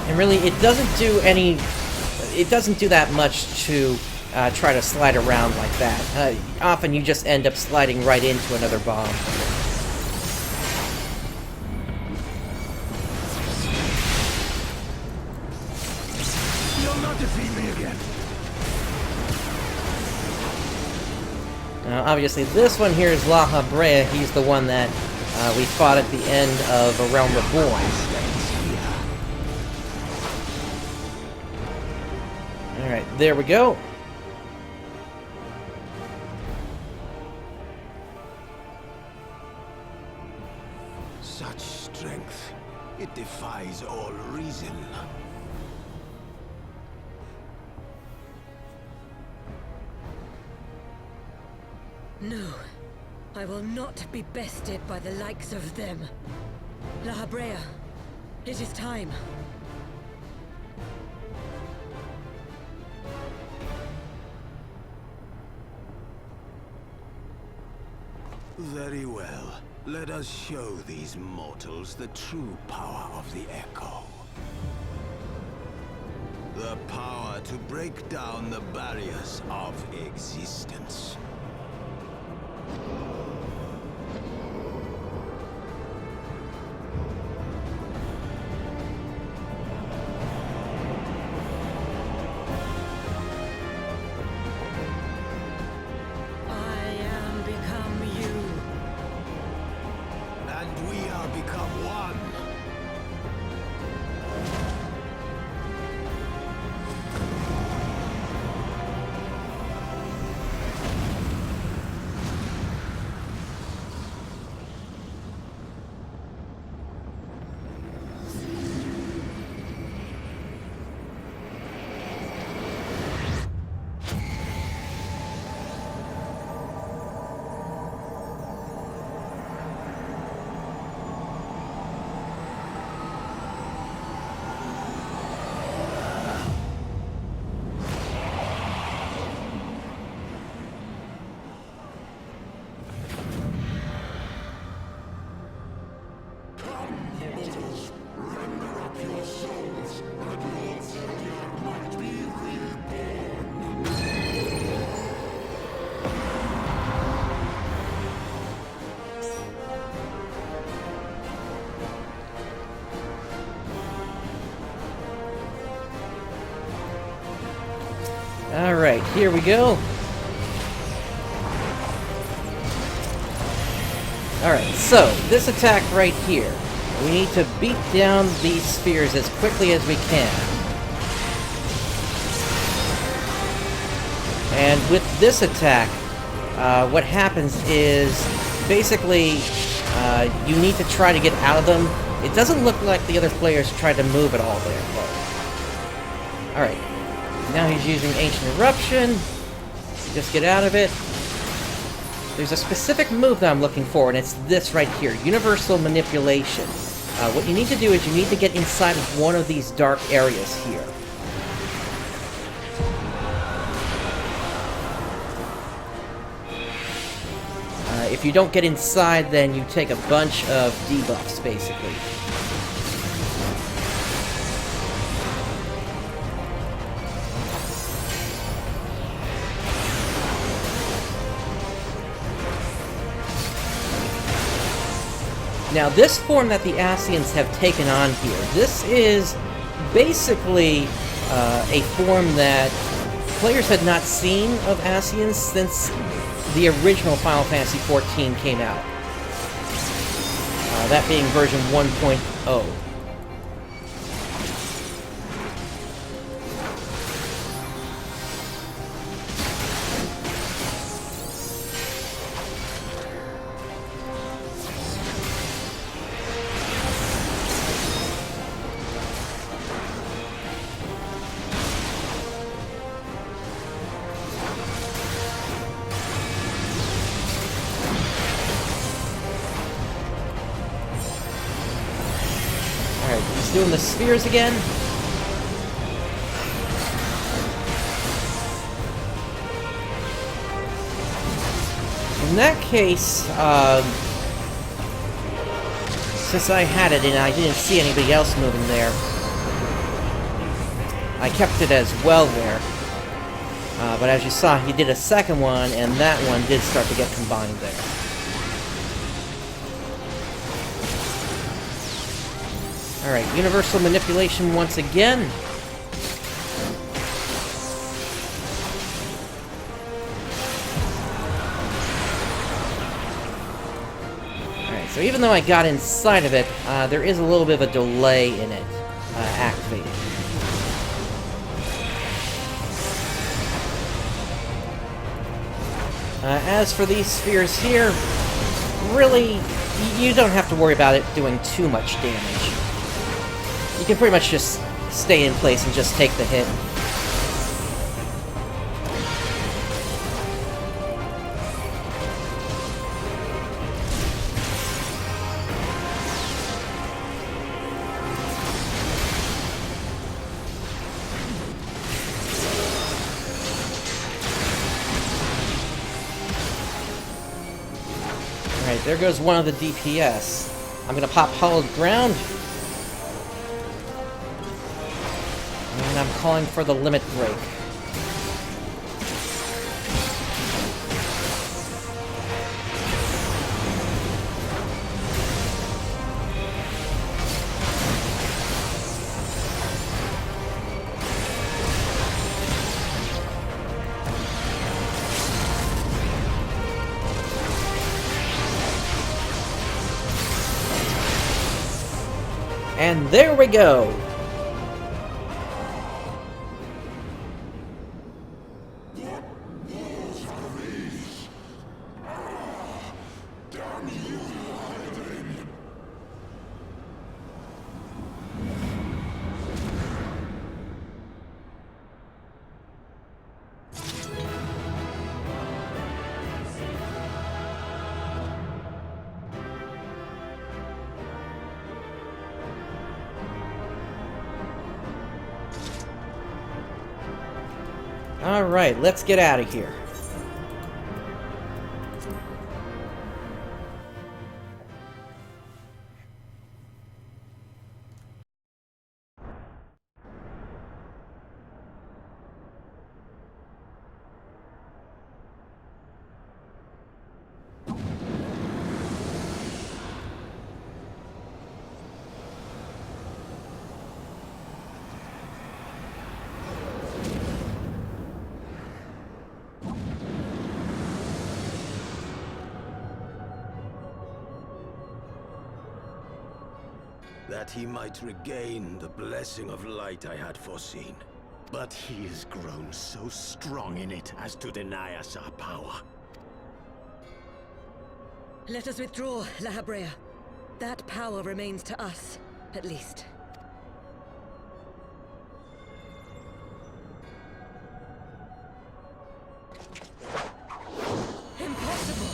And really, it doesn't do that much to try to slide around like that. Often you just end up sliding right into another bomb. You'll not defeat me again. Now, obviously, this one here is Lla Brea. He's the one that we fought at the end of A Realm Reborn. Alright, there we go. No, I will not be bested by the likes of them. La Habrea, it is time. Very well. Let us show these mortals the true power of the Echo. The power to break down the barriers of existence. Alright, here we go. Alright, so, this attack right here. We need to beat down these spheres as quickly as we can. And with this attack, what happens is, basically, you need to try to get out of them. It doesn't look like the other players tried to move at all there, though. Alright. Now he's using Ancient Eruption. Just get out of it. There's a specific move that I'm looking for, and it's this right here, Universal Manipulation. What you need to do is you need to get inside of one of these dark areas here. If you don't get inside, then you take a bunch of debuffs, basically. Now, this form that the Scions have taken on here, this is basically a form that players had not seen of Scions since the original Final Fantasy XIV came out. That being version 1.0. Doing the spheres again. In that case, since I had it and I didn't see anybody else moving there, I kept it as well there. But as you saw, he did a second one, and that one did start to get combined there. Alright, Universal Manipulation once again. Alright, so even though I got inside of it, there is a little bit of a delay in it activating. As for these spheres here, really, you don't have to worry about it doing too much damage. You can pretty much just stay in place and just take the hit. Alright, there goes one of the DPS. I'm gonna pop Hallowed Ground. And I'm calling for the Limit Break. And there we go! Alright, let's get out of here. That he might regain the blessing of light I had foreseen. But he has grown so strong in it as to deny us our power. Let us withdraw, La Habrea. That power remains to us, at least. Impossible!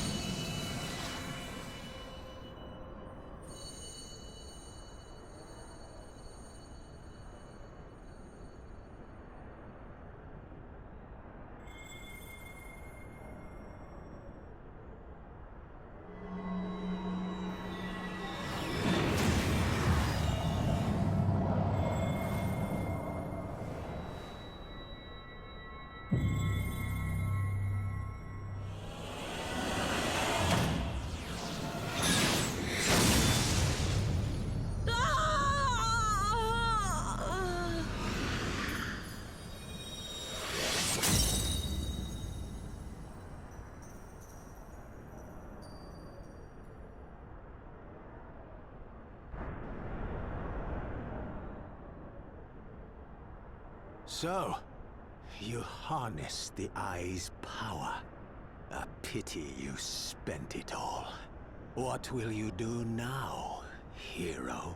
So, you harness the eye's power. A pity you spent it all. What will you do now, hero?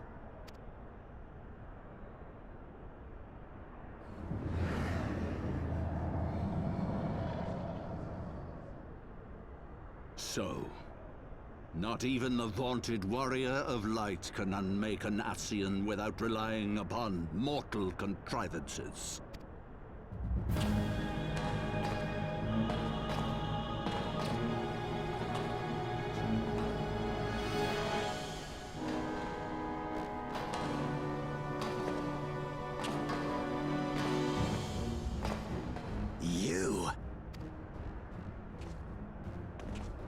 So, not even the vaunted warrior of light can unmake an Ascian without relying upon mortal contrivances. You?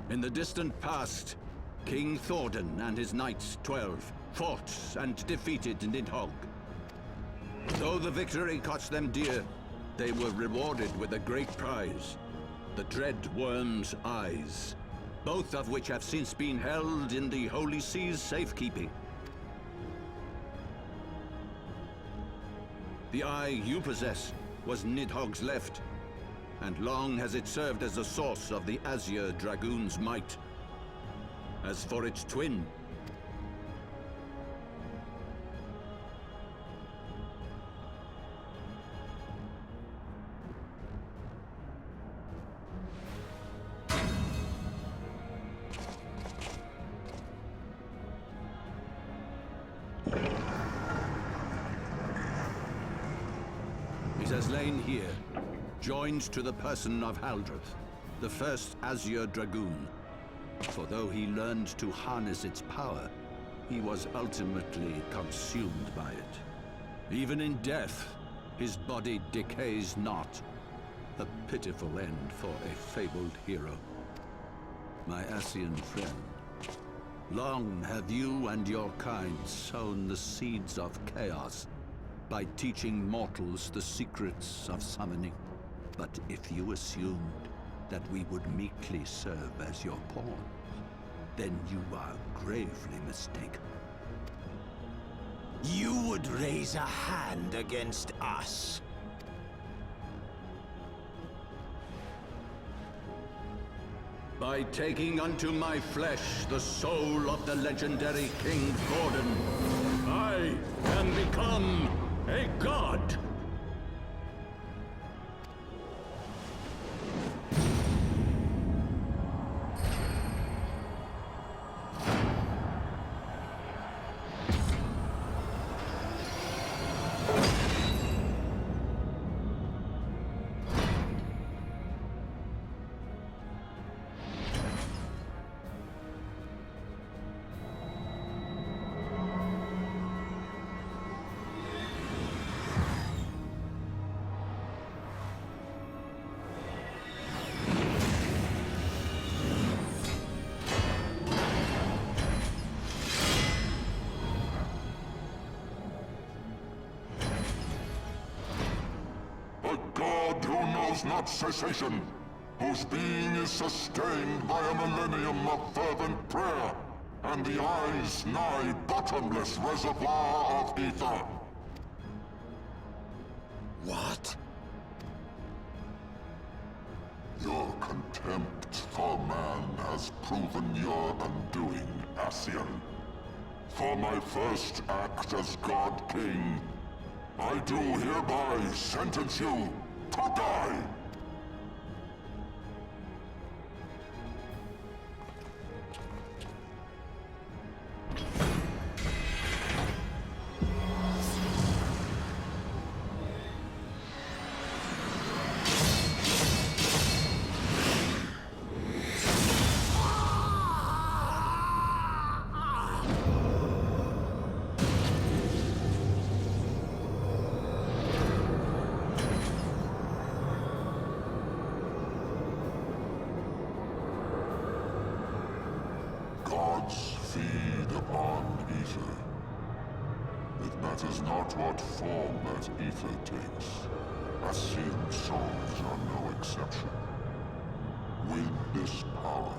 In the distant past, King Thordan and his Knights 12 fought and defeated Nidhogg. Though the victory cost them dear, they were rewarded with a great prize, the Dread Worm's Eyes, both of which have since been held in the Holy See's safekeeping. The eye you possess was Nidhogg's left, and long has it served as the source of the Azure Dragoon's might. As for its twin, it has lain here, joined to the person of Haldreth, the first Azure Dragoon. For though he learned to harness its power, he was ultimately consumed by it. Even in death, his body decays not. A pitiful end for a fabled hero. My Ascian friend, long have you and your kind sown the seeds of chaos by teaching mortals the secrets of summoning. But if you assumed that we would meekly serve as your pawn, then you are gravely mistaken. You would raise a hand against us? By taking unto my flesh the soul of the legendary King Gordon, I can become a god! Not cessation, whose being is sustained by a millennium of fervent prayer, and the eye's nigh bottomless reservoir of ether. What? Your contempt for man has proven your undoing, Ascian. For my first act as God King, I do hereby sentence you to die! What form that ether takes. Ascian souls are no exception. With this power,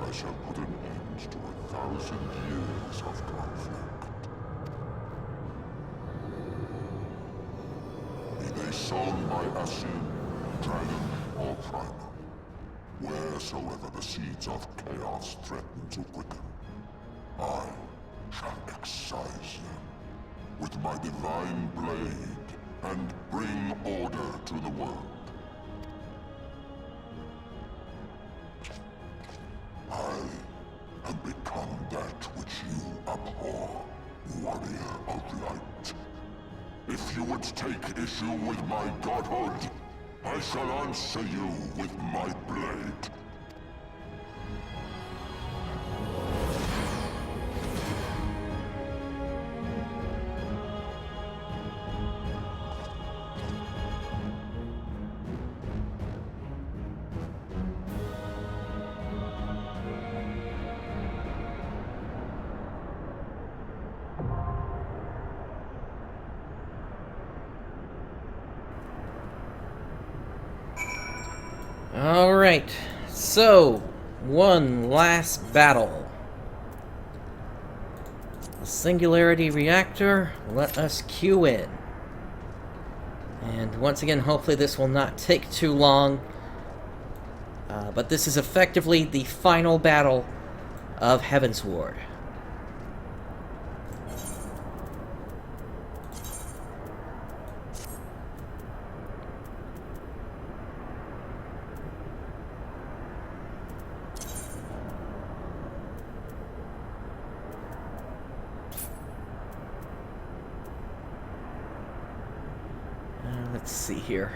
I shall put an end to 1,000 years of conflict. Be they sown by Ascian, dragon, or primal, wheresoever the seeds of chaos threaten to quicken, I shall excise them with my divine blade, and bring order to the world. I have become that which you abhor, warrior of light. If you would take issue with my godhood, I shall answer you with my blade. Alright, so, one last battle. The Singularity Reactor, let us queue in. And once again, hopefully this will not take too long. But this is effectively the final battle of Heavensward. Let's see here.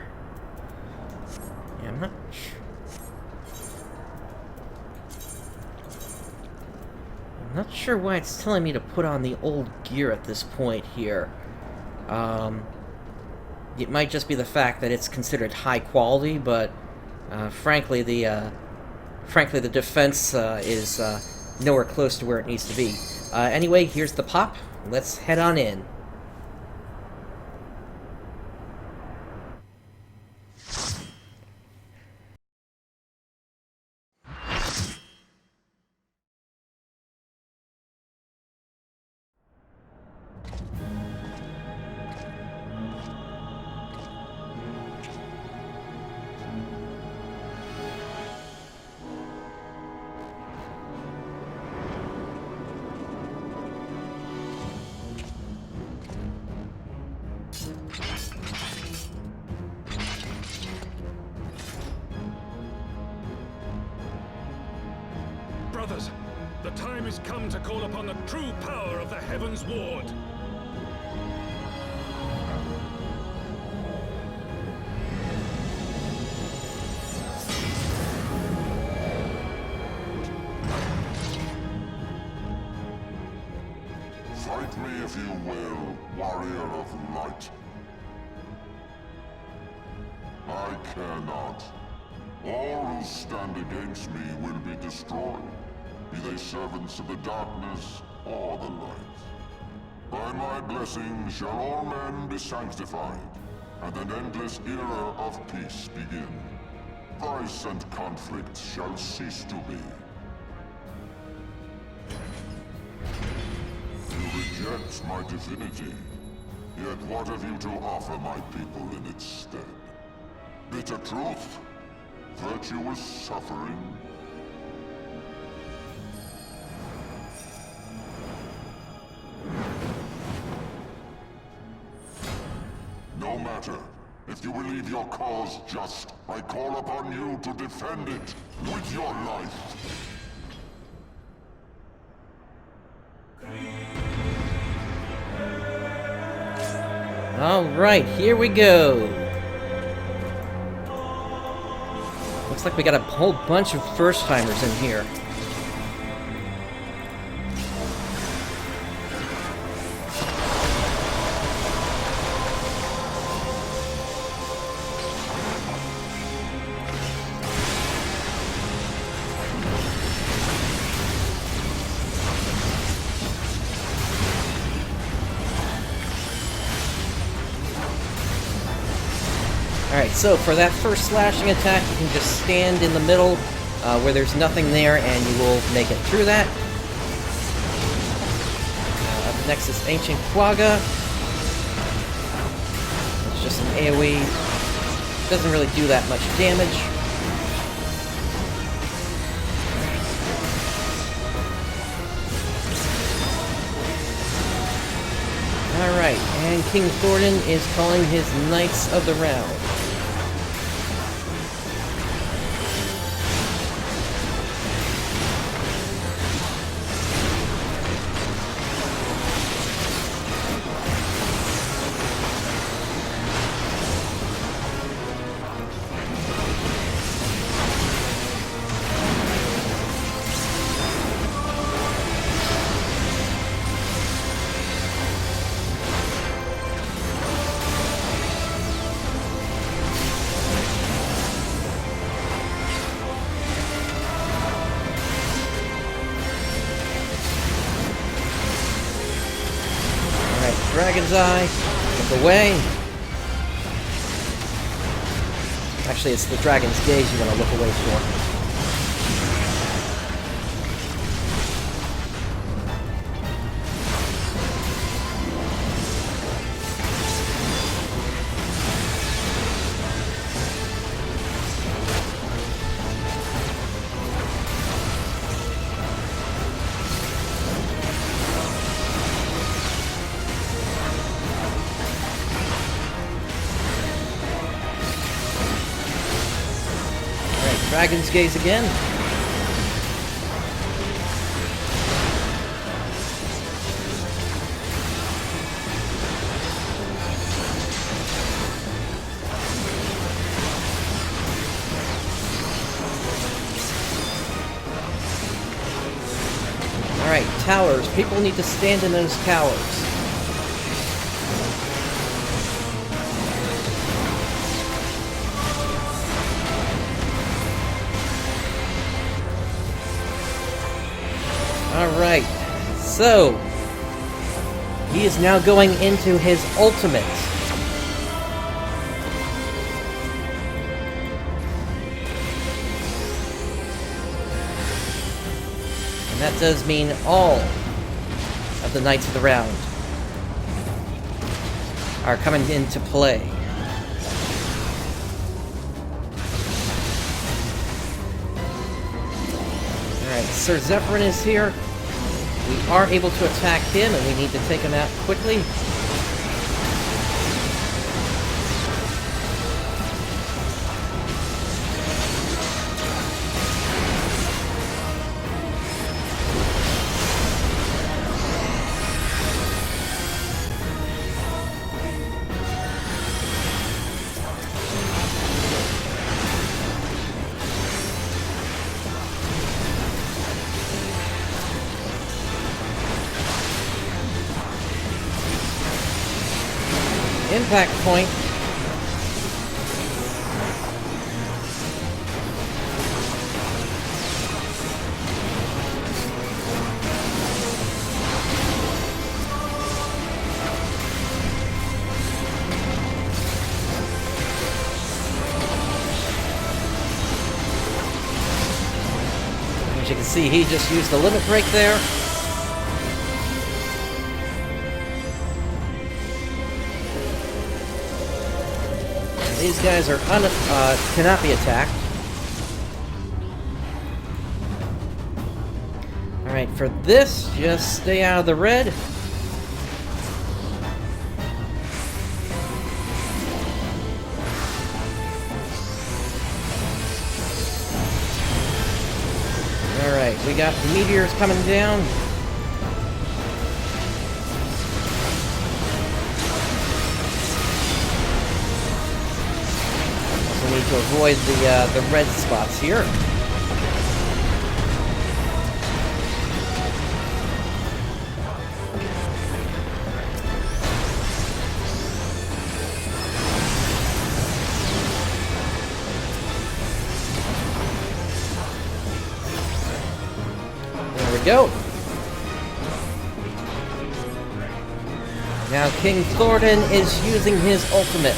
Yeah, I'm not sure. I'm not sure why it's telling me to put on the old gear at this point here. It might just be the fact that it's considered high quality, but frankly the defense is nowhere close to where it needs to be. Anyway, here's the pop. Let's head on in. Brothers, the time has come to call upon the true power of the Heavensward. Fight me if you will, warrior of light. I care not. All who stand against me will be destroyed, be they servants of the darkness or the light. By my blessing shall all men be sanctified, and an endless era of peace begin. Vice and conflict shall cease to be. You reject my divinity, yet what have you to offer my people in its stead? Bitter truth? Virtuous suffering? No matter. If you believe your cause just, I call upon you to defend it with your life. Alright, here we go. Looks like we got a whole bunch of first-timers in here. Alright, so for that first slashing attack, you can just stand in the middle where there's nothing there, and you will make it through that. Up next is Ancient Quagga. It's just an AoE. Doesn't really do that much damage. Alright, and King Thornton is calling his Knights of the Round. Dragon's Eye, look away. Actually, it's the Dragon's Gaze you want to look away for. Dragon's Gaze again. Alright, towers. People need to stand in those towers. Alright, so he is now going into his ultimate. And that does mean all of the Knights of the Round are coming into play. Alright, Sir Zephyrin is here. We are able to attack him, and we need to take him out quickly. Impact point. As you can see, he just used the limit break there. These guys are cannot be attacked. Alright, for this, just stay out of the red. Alright, we got meteors coming down. Need to avoid the red spots here. There we go. Now King Thornton is using his ultimate.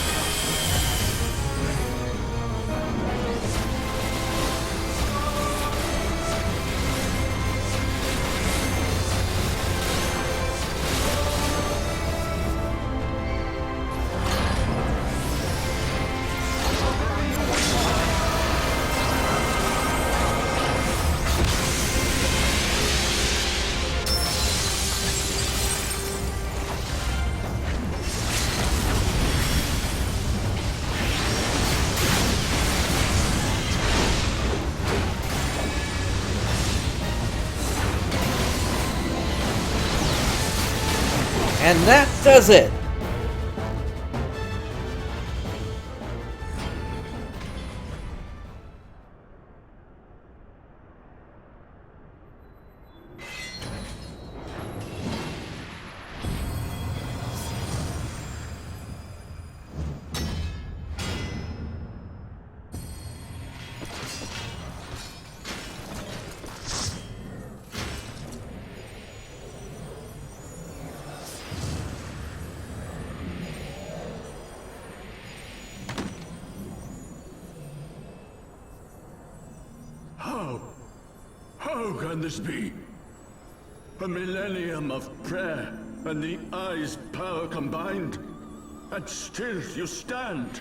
And that does it! How can this be? A millennium of prayer and the Eye's power combined, and still you stand.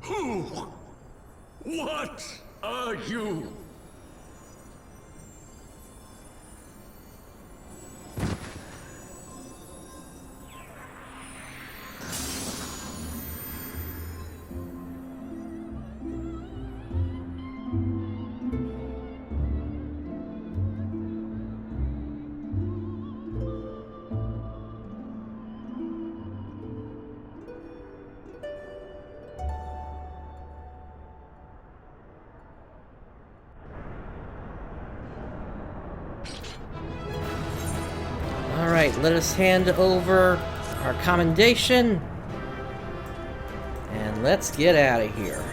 Who? What are you? let us hand over our commendation. And let's get out of here.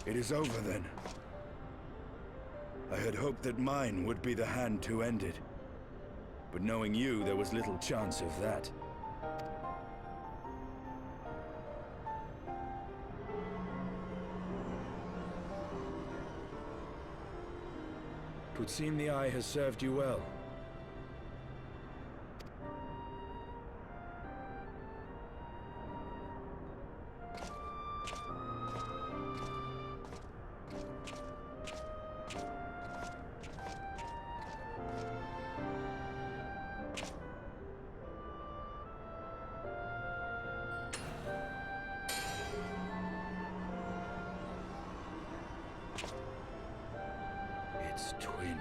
It is over then. I had hoped that mine would be the hand to end it. But knowing you, there was little chance of that. Twould seem the eye has served you well. Its twin,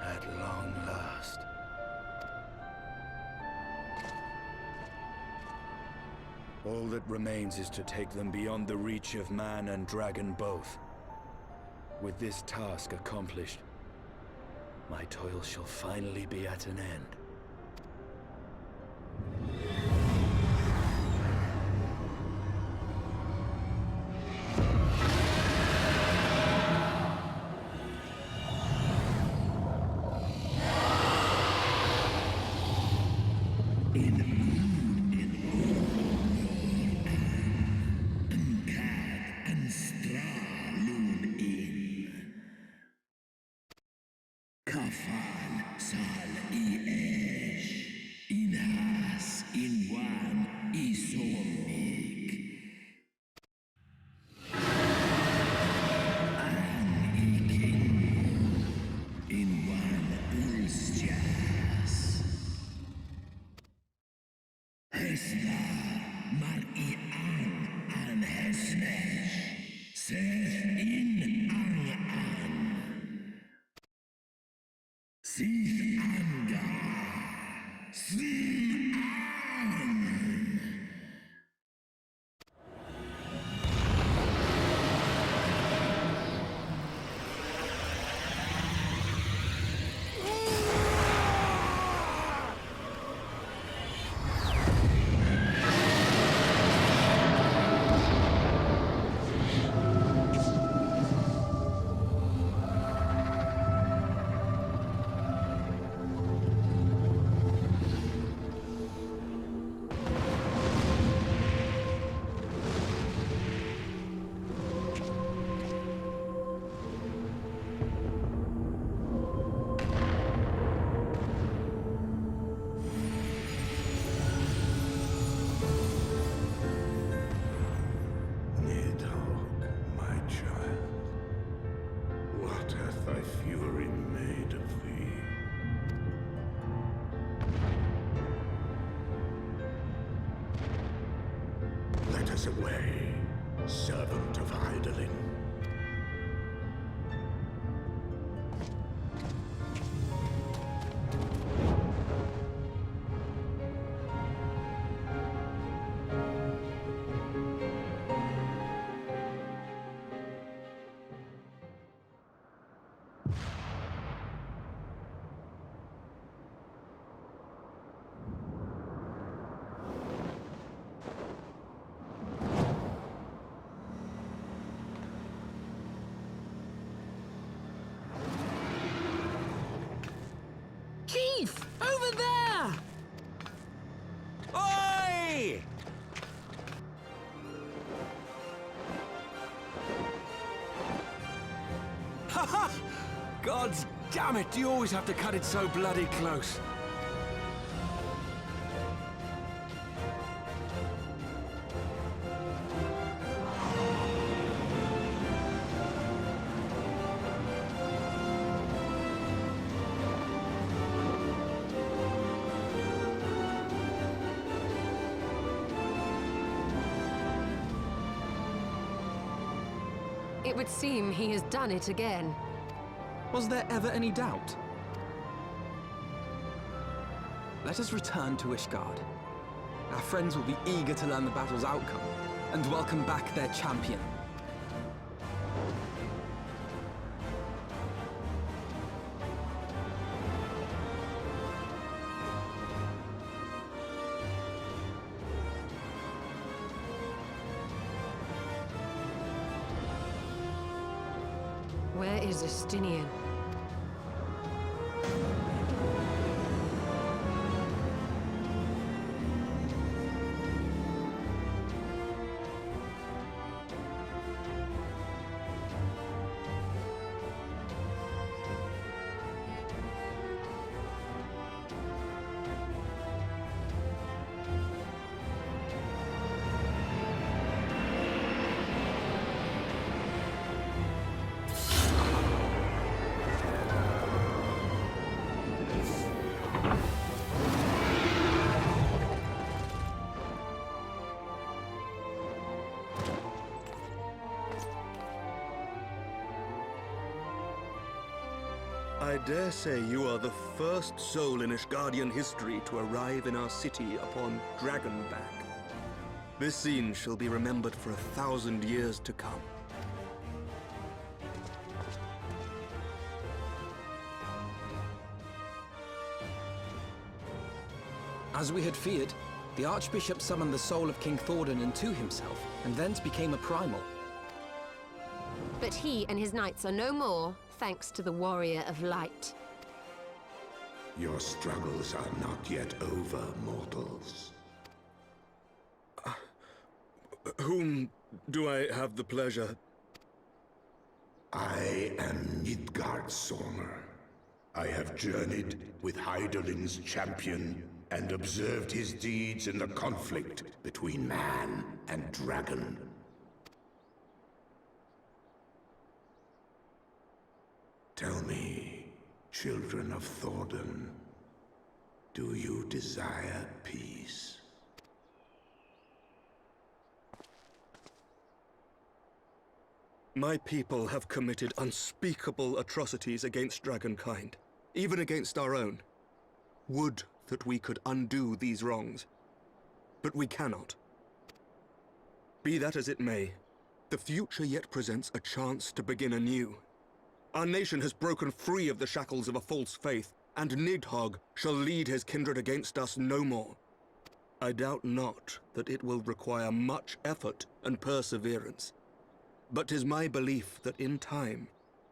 at long last. All that remains is to take them beyond the reach of man and dragon both. With this task accomplished, my toil shall finally be at an end. Away, servant of Hydaelyn. Chief! Over there! Oi! Haha! God damn it, do you always have to cut it so bloody close? It would seem he has done it again. Was there ever any doubt? Let us return to Ishgard. Our friends will be eager to learn the battle's outcome, and welcome back their champion. Where is Estinian? I dare say you are the first soul in Ishgardian history to arrive in our city upon Dragonback. This scene shall be remembered for 1,000 years to come. As we had feared, the Archbishop summoned the soul of King Thordan into himself, and thence became a primal. But he and his knights are no more, thanks to the Warrior of Light. Your struggles are not yet over, mortals. Whom do I have the pleasure? I am Midgardsormr. I have journeyed with Hydaelyn's champion and observed his deeds in the conflict between man and dragon. Tell me, children of Thordan, do you desire peace? My people have committed unspeakable atrocities against dragonkind, even against our own. Would that we could undo these wrongs, but we cannot. Be that as it may, the future yet presents a chance to begin anew. Our nation has broken free of the shackles of a false faith, and Nidhogg shall lead his kindred against us no more. I doubt not that it will require much effort and perseverance, but 'tis my belief that in time,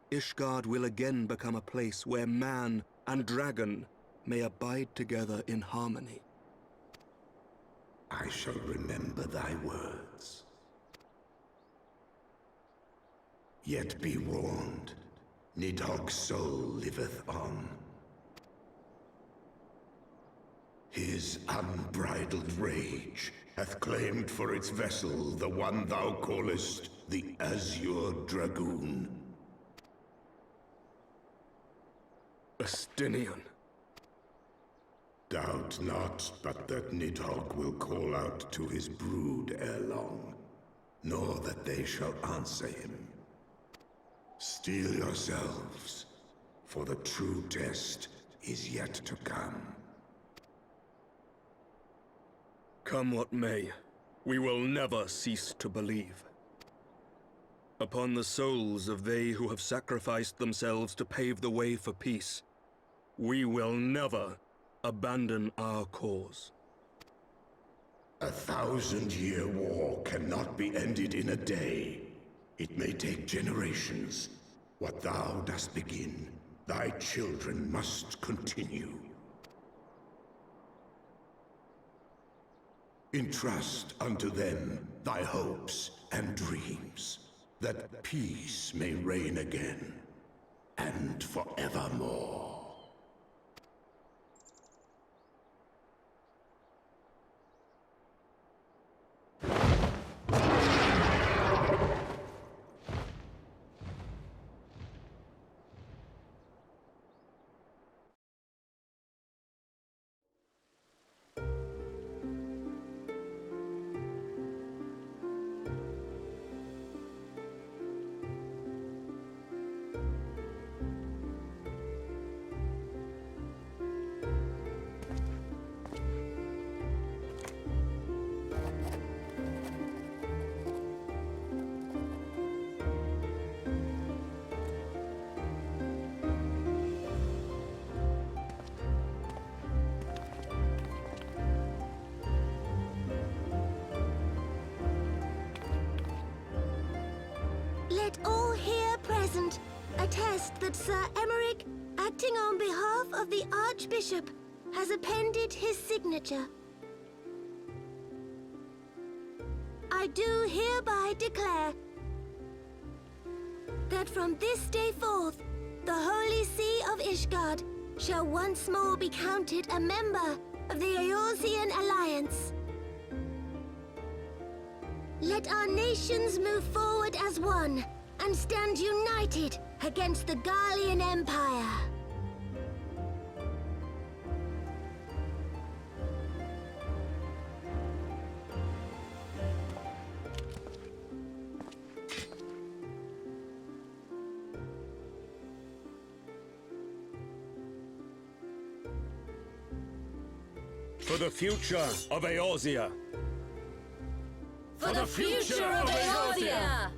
Ishgard will again become a place where man and dragon may abide together in harmony. I shall remember thy words. Yet be warned, Nidhogg's soul liveth on. His unbridled rage hath claimed for its vessel the one thou callest the Azure Dragoon. Estinian. Doubt not but that Nidhogg will call out to his brood ere long, nor that they shall answer him. Steel yourselves, for the true test is yet to come. Come what may, we will never cease to believe. Upon the souls of they who have sacrificed themselves to pave the way for peace, we will never abandon our cause. 1,000-year war cannot be ended in a day. It may take generations. What thou dost begin, thy children must continue. Entrust unto them thy hopes and dreams, that peace may reign again, and forevermore. Let all here present attest that Sir Emmerich, acting on behalf of the Archbishop, has appended his signature. I do hereby declare that from this day forth, the Holy See of Ishgard shall once more be counted a member of the Eorzean Alliance. Let our nations move forward as one and stand united against the Garlean Empire. For the future of Eorzea. For the future of Eorzea!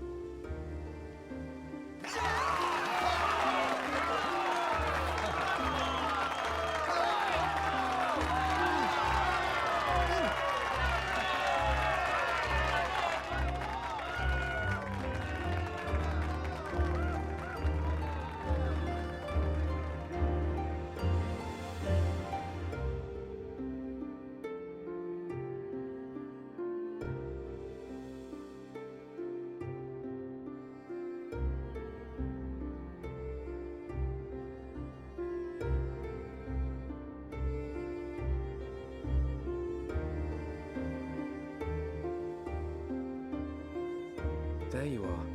There you are.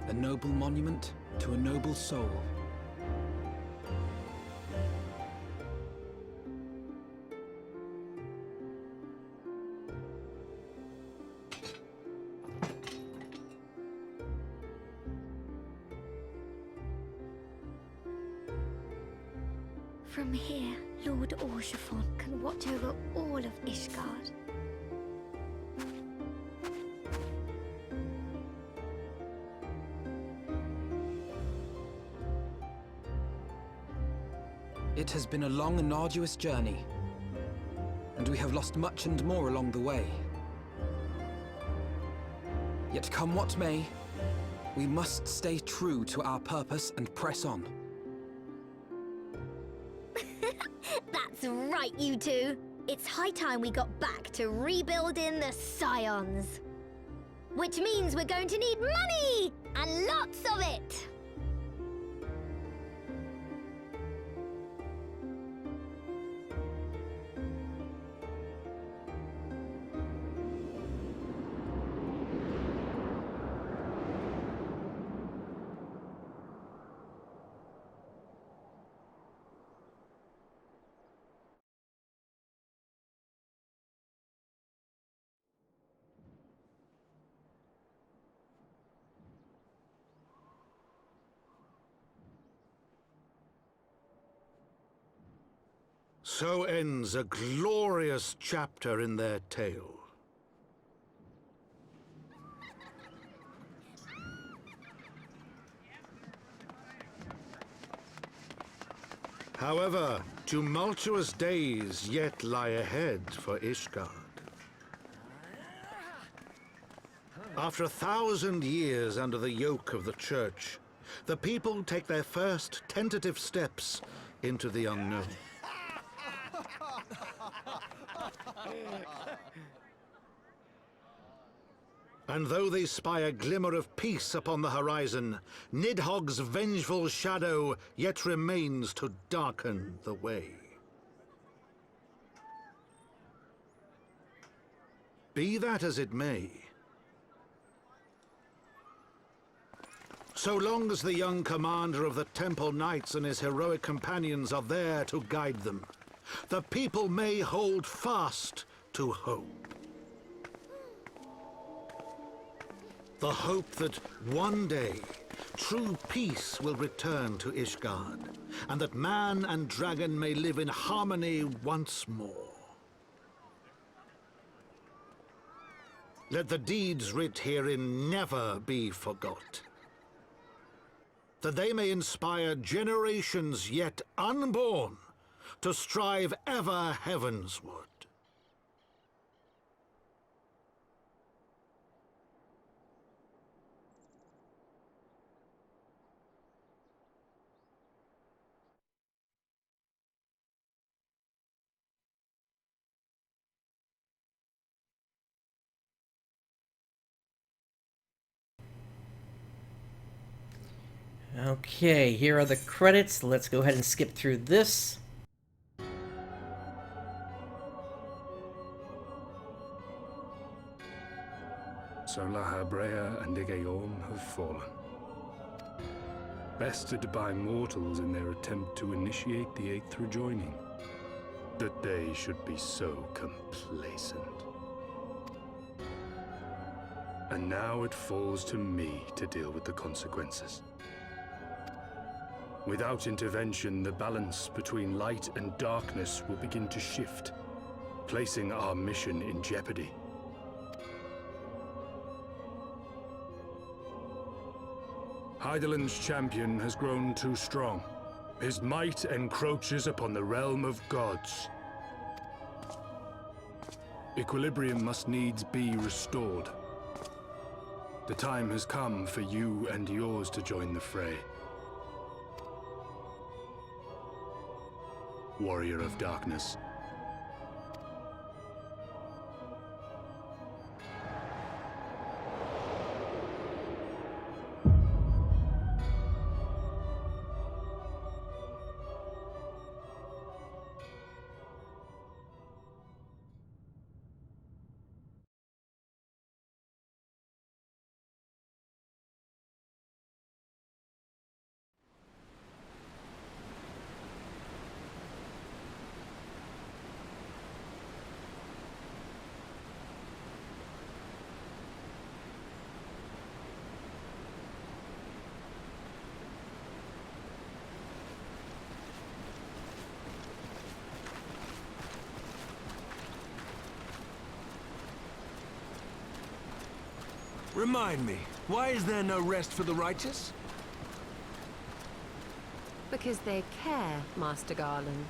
A noble monument to a noble soul. From here, Lord Orshafon can watch over all of Ishgard. It has been a long and arduous journey, and we have lost much and more along the way. Yet come what may, we must stay true to our purpose and press on. That's right, you two. It's high time we got back to rebuilding the Scions. Which means we're going to need money! And lots of it! So ends a glorious chapter in their tale. However, tumultuous days yet lie ahead for Ishgard. After 1,000 years under the yoke of the Church, the people take their first tentative steps into the unknown. And though they spy a glimmer of peace upon the horizon, Nidhogg's vengeful shadow yet remains to darken the way. Be that as it may, so long as the young commander of the Temple Knights and his heroic companions are there to guide them, the people may hold fast to hope. The hope that one day true peace will return to Ishgard, and that man and dragon may live in harmony once more. Let the deeds writ herein never be forgot. that they may inspire generations yet unborn to strive ever heavensward. Okay, here are the credits. Let's go ahead and skip through this. So Lahabrea and Igaeorm have fallen. Bested by mortals in their attempt to initiate the Eighth Rejoining. That they should be so complacent. And now it falls to me to deal with the consequences. Without intervention, the balance between light and darkness will begin to shift, placing our mission in jeopardy. Hydaelyn's champion has grown too strong. His might encroaches upon the realm of gods. Equilibrium must needs be restored. The time has come for you and yours to join the fray. Warrior of Darkness. Remind me, why is there no rest for the righteous? Because they care, Master Garland.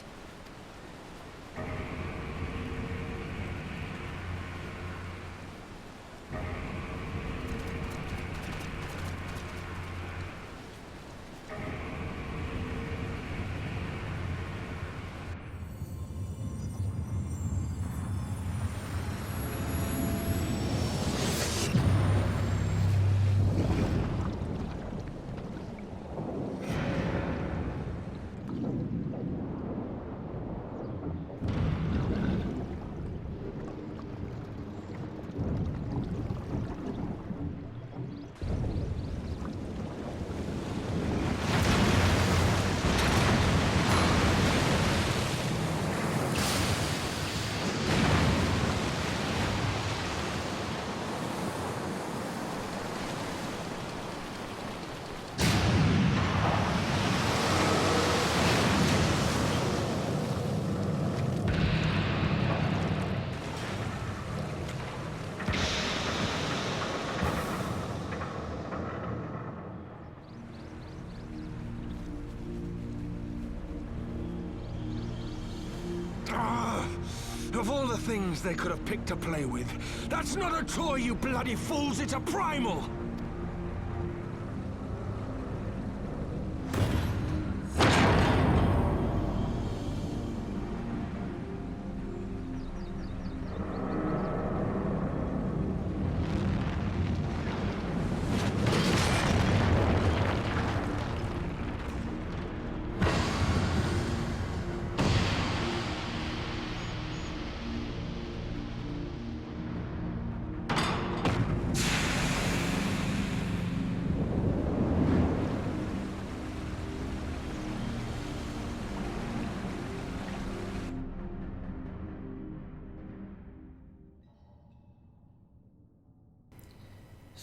Of all the things they could have picked to play with, that's not a toy, you bloody fools, it's a primal!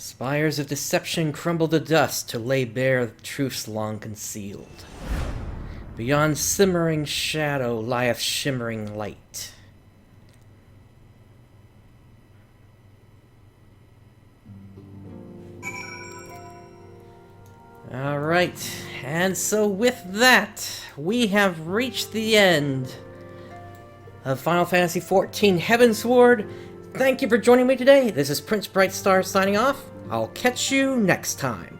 Spires of deception crumble to dust to lay bare the truths long concealed. Beyond simmering shadow lieth shimmering light. Alright, and so with that, we have reached the end of Final Fantasy XIV Heavensward. Thank you for joining me today. This is PrinceBrightstar signing off. I'll catch you next time.